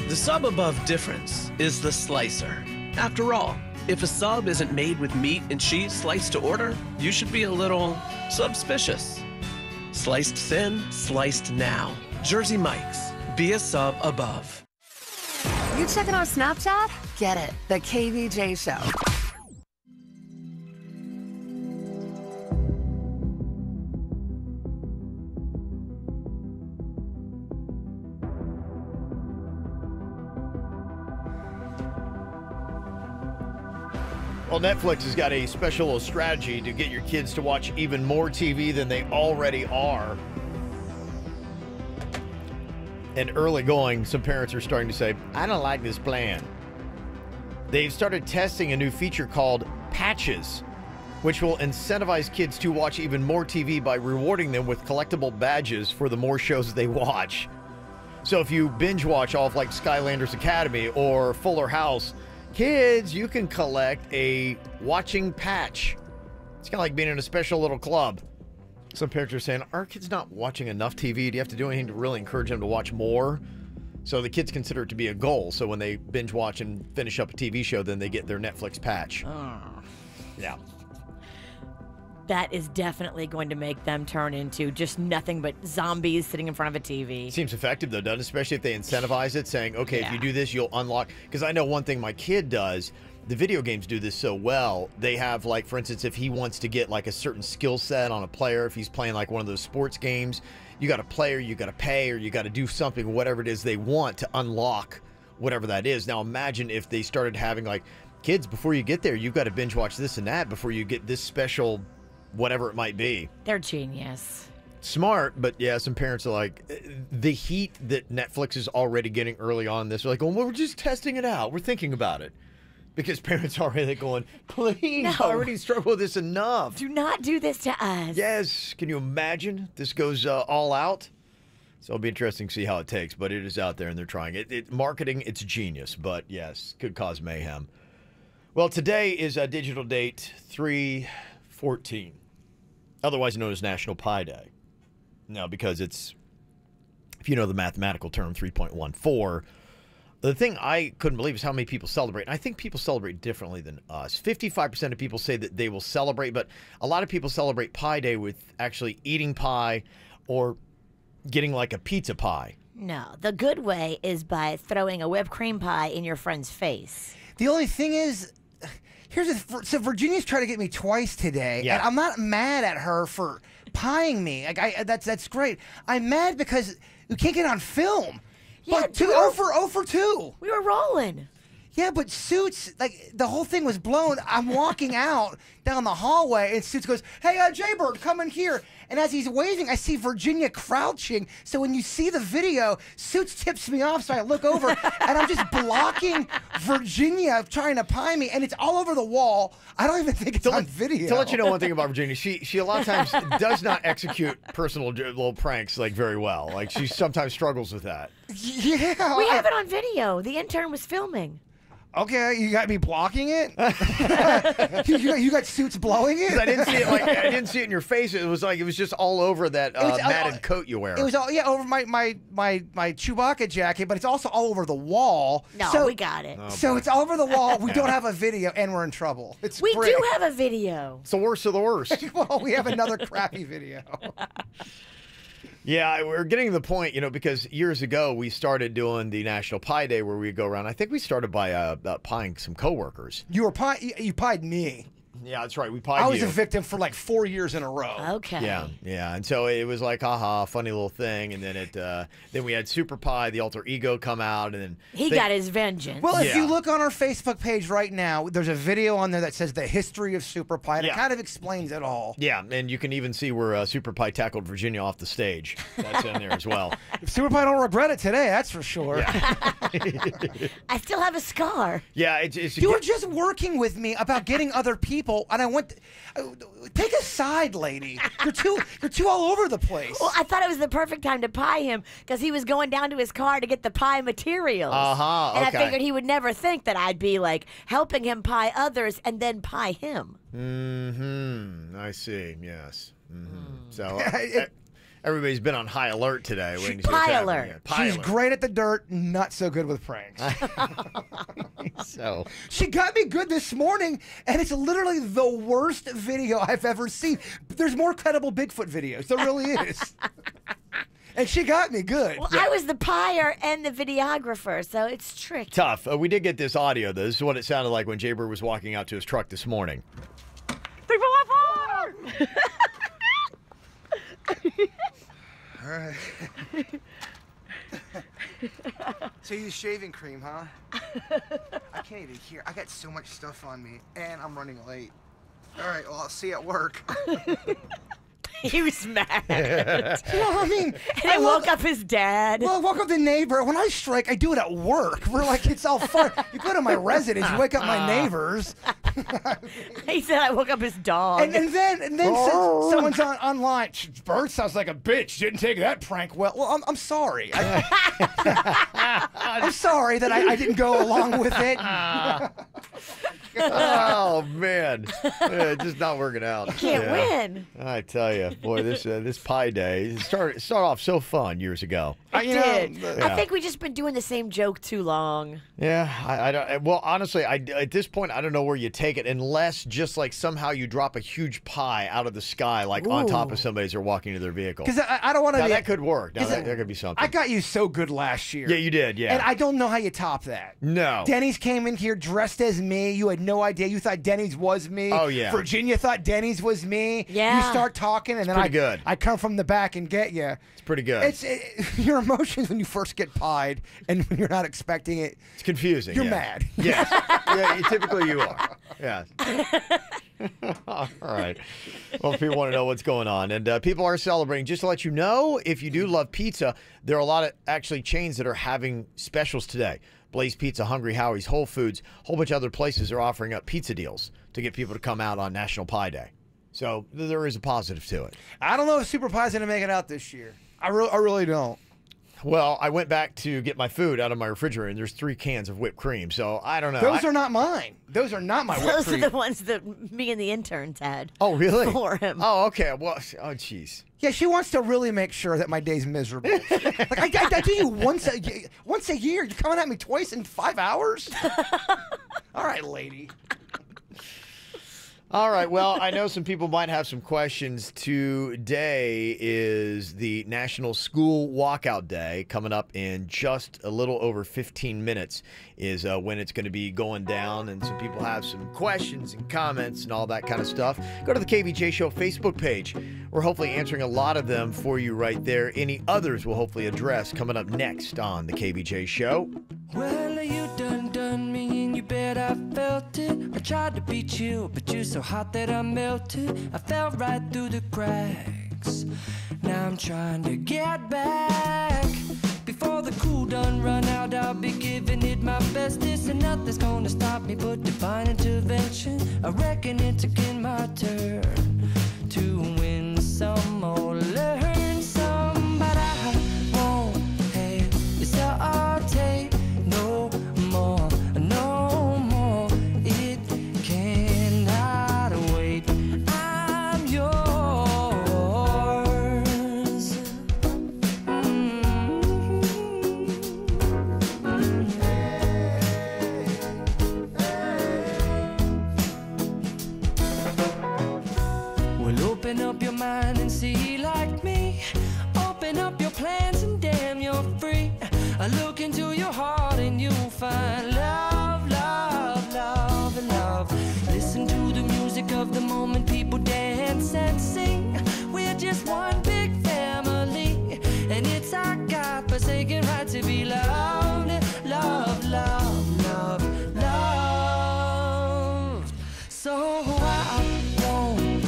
The sub above difference is the slicer. After all, if a sub isn't made with meat and cheese sliced to order, you should be a little suspicious. Sliced thin, sliced now. Jersey Mike's. Be a sub above. You checking our Snapchat? Get it. The KVJ Show. Well, Netflix has got a special little strategy to get your kids to watch even more TV than they already are. And early going, some parents are starting to say, I don't like this plan. They've started testing a new feature called Patches, which will incentivize kids to watch even more TV by rewarding them with collectible badges for the more shows they watch. So if you binge watch all of like Skylanders Academy or Fuller House, kids, you can collect a watching patch. It's kind of like being in a special little club. Some parents are saying, are kids not watching enough TV? Do you have to do anything to really encourage them to watch more? So the kids consider it to be a goal. So when they binge watch and finish up a TV show, then they get their Netflix patch. Yeah. That is definitely going to make them turn into just nothing but zombies sitting in front of a TV. Seems effective, though, doesn't it? Especially if they incentivize it, saying, okay, if you do this, you'll unlock. Because I know one thing my kid does, the video games do this so well. They have, like, for instance, if he wants to get, like, a certain skill set on a player, if he's playing, like, one of those sports games, you got to play or you got to pay or you got to do something, whatever it is they want to unlock whatever that is. Now, imagine if they started having, like, kids, before you get there, you've got to binge watch this and that before you get this special whatever it might be. They're genius. Smart, but yeah, some parents are like, the heat that Netflix is already getting early on this, are like, well, we're just testing it out. We're thinking about it. Because parents are already going, please, I already struggle with this enough. Do not do this to us. Yes. Can you imagine? This goes all out. So it'll be interesting to see how it takes, but it is out there and they're trying it. Marketing, it's genius, but yes, could cause mayhem. Well, today is a digital date 3/14, otherwise known as National Pi Day. Now, because it's, if you know the mathematical term, 3.14, the thing I couldn't believe is how many people celebrate. And I think people celebrate differently than us. 55% of people say that they will celebrate, but a lot of people celebrate Pi Day with actually eating pie or getting like a pizza pie. No, the good way is by throwing a whipped cream pie in your friend's face. The only thing is, so Virginia's tried to get me twice today, and I'm not mad at her for pieing me. Like that's great. I'm mad because we can't get on film. Yeah, but 0 for 2. We were rolling. Yeah, but Suits, like, the whole thing was blown. I'm walking out down the hallway, and Suits goes, hey, Jaybird, come in here. And as he's waving, I see Virginia crouching. So when you see the video, Suits tips me off, so I look over, and I'm just blocking Virginia trying to pie me, and it's all over the wall. I don't even think it's on video. To let you know one thing about Virginia, she a lot of times does not execute personal little pranks, like, very well. Like, she sometimes struggles with that. Yeah. We have it on video. The intern was filming. Okay, you got me blocking it. you got Suits blowing it. I didn't see it. Like, I didn't see it in your face. It was like it was just all over that matted coat you wear. It was all over my Chewbacca jacket, but it's also all over the wall. No, we got it. So it's all over the wall. We don't have a video, and we're in trouble. We do have a video. It's the worst of the worst. Well, we have another crappy video. Yeah, we're getting to the point, because years ago we started doing the National Pi Day where we go around. I think we started by pieing some coworkers. You pied me. Yeah, that's right. We pied I was you. a victim for like 4 years in a row. Okay. Yeah. And so it was like, haha, funny little thing. And then then we had Super Pie, the alter ego, come out, and then he got his vengeance. Well, if you look on our Facebook page right now, there's a video on there that says the history of Super Pie, and it kind of explains it all. Yeah, and you can even see where Super Pie tackled Virginia off the stage. That's in there as well. Super Pie don't regret it today, that's for sure. Yeah. I still have a scar. Yeah, it's you were just working with me about getting other people, and I went. Take a side, lady. You're too all over the place. Well, I thought it was the perfect time to pie him because he was going down to his car to get the pie materials. And I figured he would never think that I'd be like helping him pie others and then pie him. I see. Yes. So everybody's been on high alert today. Pie alert. Yeah, pie She's alert. great at the dirt, not so good with pranks. So she got me good this morning, and it's literally the worst video I've ever seen. There's more credible Bigfoot videos. There really is. And she got me good. Well, I was the pier and the videographer, so it's tricky. Tough. We did get this audio, though. This is what it sounded like when Jaybird was walking out to his truck this morning. All right. So you use shaving cream, huh? I can't even hear. I got so much stuff on me, and I'm running late. All right, well, I'll see you at work. He was mad. You know what I mean? And I woke up his dad. Well, I woke up the neighbor. When I strike, I do it at work. We're like, it's all fun. You go to my residence, you wake up my neighbors. He said I woke up his dog. And then someone's online. Bert sounds like a bitch. Didn't take that prank well. Well, I'm sorry. I'm sorry that I didn't go along with it. Oh man, yeah, just not working out. You can't win. I tell you, boy, this Pi Day started off so fun years ago. It did. I think we just been doing the same joke too long. Yeah, I don't. Well, honestly, at this point, I don't know where you take it unless just like somehow you drop a huge pie out of the sky, like on top of somebody as they're walking to their vehicle. Because I don't want to. That could work. Now, that could be something. I got you so good last year. Yeah, you did. Yeah, and I don't know how you top that. No. Denny's came in here dressed as me. You had no idea. You thought Denny's was me. Oh yeah. Virginia thought Denny's was me. Yeah. You start talking, and then good. I come from the back and get you. It's pretty good. Your emotions when you first get pied and when you're not expecting it. It's confusing. You're mad. Yes. Yeah. Typically you are. Yeah. All right. Well, if people want to know what's going on, and people are celebrating, just to let you know, if you do love pizza, there are a lot of actually chains that are having specials today. Blaze Pizza, Hungry Howie's, Whole Foods, a whole bunch of other places are offering up pizza deals to get people to come out on National Pie Day. So there is a positive to it. I don't know if Super Pie's going to make it out this year. I really don't. Well, I went back to get my food out of my refrigerator, and there's 3 cans of whipped cream, so I don't know. Those are not mine. Those are not my whipped cream. Those are the ones that me and the interns had. Oh, really? For him. Oh, okay. Well, oh, jeez. Yeah, she wants to really make sure that my day's miserable. Like I do you once a year. You're coming at me twice in 5 hours? All right, lady. All right. Well, I know some people might have some questions. Today is the National School Walkout Day. Coming up in just a little over 15 minutes is when it's going to be going down. And some people have some questions and comments and all that kind of stuff. Go to the KVJ Show Facebook page. We're hopefully answering a lot of them for you right there. Any others we'll hopefully address coming up next on the KVJ Show. Well, you done me, and you bet I felt it. I tried to beat you, but you're so hot that I melted. I fell right through the cracks. Now I'm trying to get back. Before the cool done run out, I'll be giving it my bestest, and nothing's gonna stop me but divine intervention. I reckon it's again my turn to win some or learn some, but I won't hesitate no more, no more. It cannot wait. I'm yours. Well, open up your mind and see like me. Open up your plans and damn, you're free. I look into your heart and you'll find love, love, love, and love. Listen to the music of the moment, people dance and sing. We're just one big family, and it's our God-forsaken right to be loved, love, love, love, loved. So I won't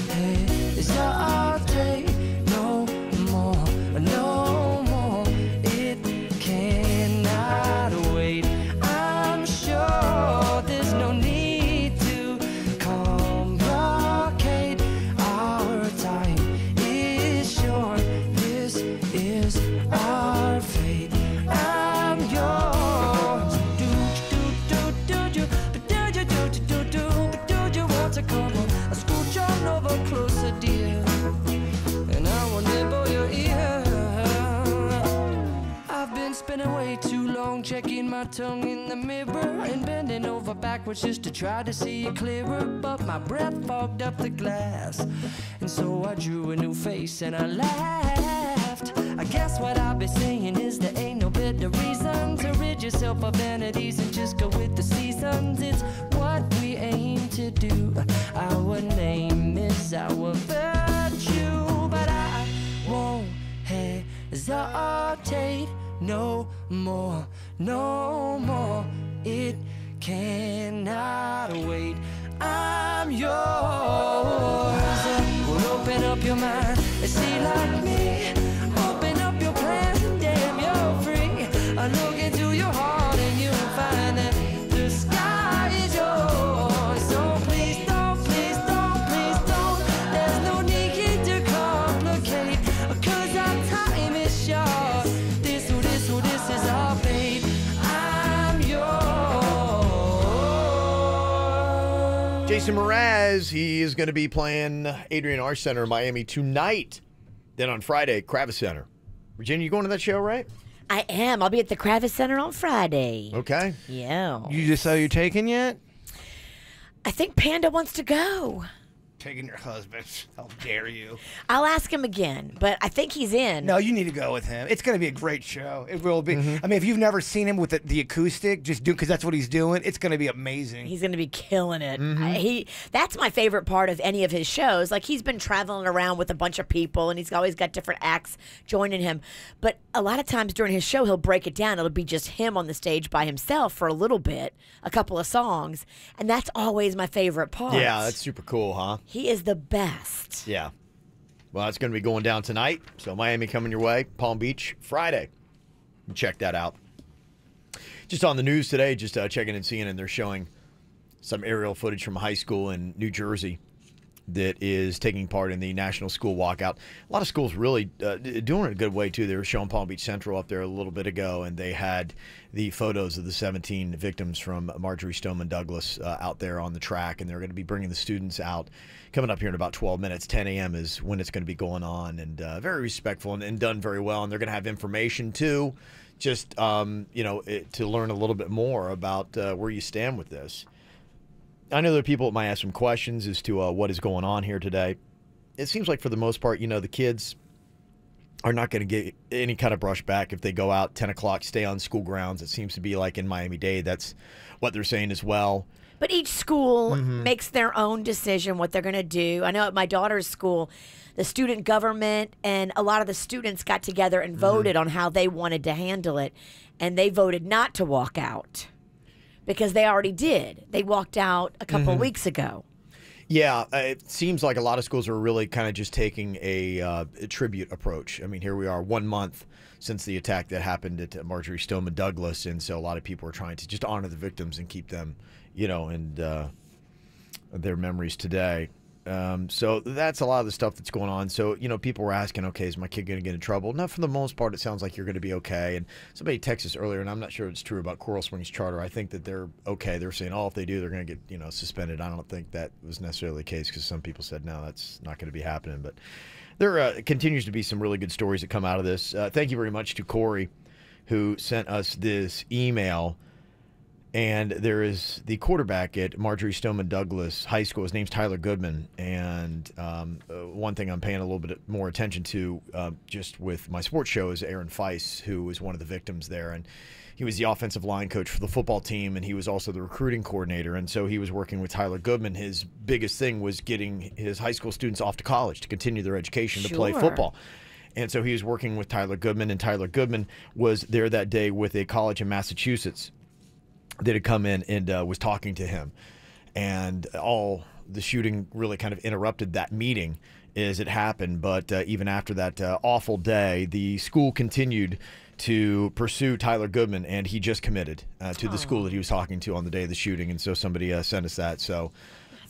hesitate no more, no more. It cannot wait. I'm sure there's no need to complicate. Our time is short. This is our fate. I'm yours. Do you want to come on? I scooch on over closer, dear, and I will nibble your ear. I've been spending way too long checking my tongue in the mirror and bending over backwards just to try to see it clearer, but my breath fogged up the glass, and so I drew a new face and I laughed. I guess what I've been saying is there ain't no better reason to rid yourself of vanities and just go with the seasons. It's what we aim to do. Our name is our virtue, but I won't hesitate no more, no more. It cannot wait. I'm yours. Well, open up your mind and see like me. Open up your plans and damn, you're free. I look into your heart and you'll find that the sky is yours. So please don't, please don't, please don't. There's no need to complicate, 'cause our time is short. This is our fate. I'm yours. Jason Mraz, he is going to be playing Adrian Arch Center in Miami tonight. Then on Friday, Kravis Center. Virginia, you going to that show, right? I am. I'll be at the Kravis Center on Friday. Okay. Yeah. You just saw you're taken yet? I think Panda wants to go. Taking your husband. How dare you? I'll ask him again, but I think he's in. No, you need to go with him. It's going to be a great show. It will be. Mm-hmm. I mean, if you've never seen him with the acoustic, just do, because that's what he's doing. It's going to be amazing. He's going to be killing it. Mhm. That's my favorite part of any of his shows. Like, he's been traveling around with a bunch of people, and he's always got different acts joining him. But a lot of times during his show, he'll break it down. It'll be just him on the stage by himself for a little bit, a couple of songs, and that's always my favorite part. Yeah, that's super cool, huh? He is the best. Yeah. Well, it's going to be going down tonight. So Miami coming your way. Palm Beach Friday. Check that out. Just on the news today, just checking and seeing, and they're showing some aerial footage from a high school in New Jersey that is taking part in the National School Walkout. A lot of schools really doing it a good way, too. They were showing Palm Beach Central up there a little bit ago, and they had the photos of the 17 victims from Marjorie Stoneman Douglas out there on the track, and they're going to be bringing the students out coming up here in about 12 minutes. 10 a.m. is when it's going to be going on, and very respectful and done very well. And they're going to have information, too, just, to learn a little bit more about where you stand with this. I know there are people that might ask some questions as to what is going on here today. It seems like for the most part, the kids are not going to get any kind of brushback if they go out 10 o'clock, stay on school grounds. It seems to be like in Miami-Dade. That's what they're saying as well. But each school makes their own decision what they're going to do. I know at my daughter's school, the student government and a lot of the students got together and voted on how they wanted to handle it, and they voted not to walk out. Because they already did. They walked out a couple weeks ago. Yeah, it seems like a lot of schools are really kind of just taking a tribute approach. I mean, here we are 1 month since the attack that happened at Marjorie Stoneman Douglas, and so a lot of people are trying to just honor the victims and keep them, and their memories today. So that's a lot of the stuff that's going on. So, people were asking, okay, is my kid going to get in trouble? No, for the most part, it sounds like you're going to be okay. And somebody texted us earlier, and I'm not sure it's true about Coral Springs Charter. I think that they're okay. They're saying, if they do, they're going to get, suspended. I don't think that was necessarily the case because some people said, no, that's not going to be happening. But there continues to be some really good stories that come out of this. Thank you very much to Corey, who sent us this email. And there is the quarterback at Marjorie Stoneman Douglas High School. His name's Tyler Goodman. And one thing I'm paying a little bit more attention to just with my sports show is Aaron Feiss, who was one of the victims there. And he was the offensive line coach for the football team, and he was also the recruiting coordinator. And so he was working with Tyler Goodman. His biggest thing was getting his high school students off to college to continue their education to play football. And so he was working with Tyler Goodman, and Tyler Goodman was there that day with a college in Massachusetts that had come in and was talking to him. And all the shooting really kind of interrupted that meeting as it happened. But even after that awful day, the school continued to pursue Tyler Goodman, and he just committed to the school that he was talking to on the day of the shooting. And so somebody sent us that. So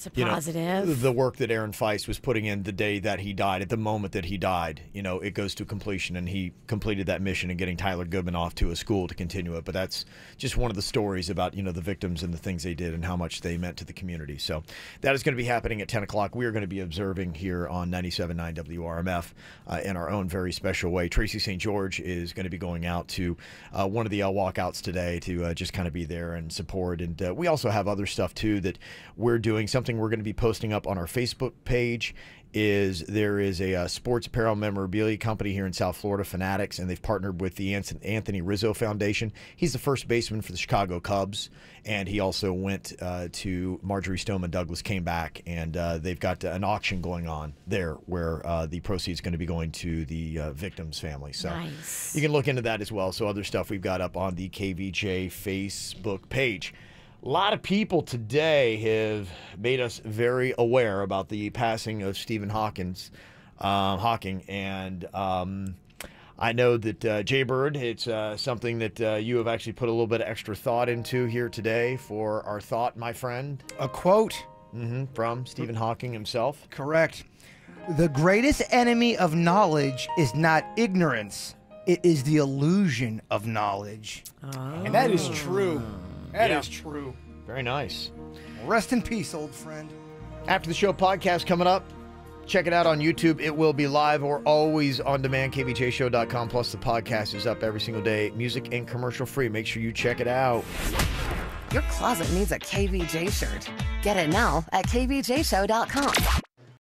It's a positive. The work that Aaron Feiss was putting in the day that he died, at the moment that he died, it goes to completion, and he completed that mission and getting Tyler Goodman off to a school to continue it. But that's just one of the stories about, the victims and the things they did and how much they meant to the community. So that is going to be happening at 10 o'clock. We are going to be observing here on 97.9 WRMF in our own very special way. Tracy St. George is going to be going out to one of the walkouts today to just kind of be there and support. And we also have other stuff, too, that we're doing. Something we're going to be posting up on our Facebook page is there is a sports apparel memorabilia company here in South Florida, Fanatics, and they've partnered with the Anthony Rizzo Foundation. He's the first baseman for the Chicago Cubs, and he also went to Marjorie Stoneman Douglas, came back, and they've got an auction going on there where the proceeds are going to be going to the victim's family. So nice. You can look into that as well. So other stuff we've got up on the KVJ Facebook page. A lot of people today have made us very aware about the passing of Stephen Hawking, and I know that Jaybird, it's something that you have actually put a little bit of extra thought into here today for our thought, my friend. A quote from Stephen Hawking himself. Correct. The greatest enemy of knowledge is not ignorance. It is the illusion of knowledge. And that is true. That is true. Very nice. Rest in peace, old friend. After the show podcast coming up. Check it out on YouTube. It will be live or always on demand, kvjshow.com. Plus, the podcast is up every single day. Music and commercial free. Make sure you check it out. Your closet needs a KVJ shirt. Get it now at kvjshow.com.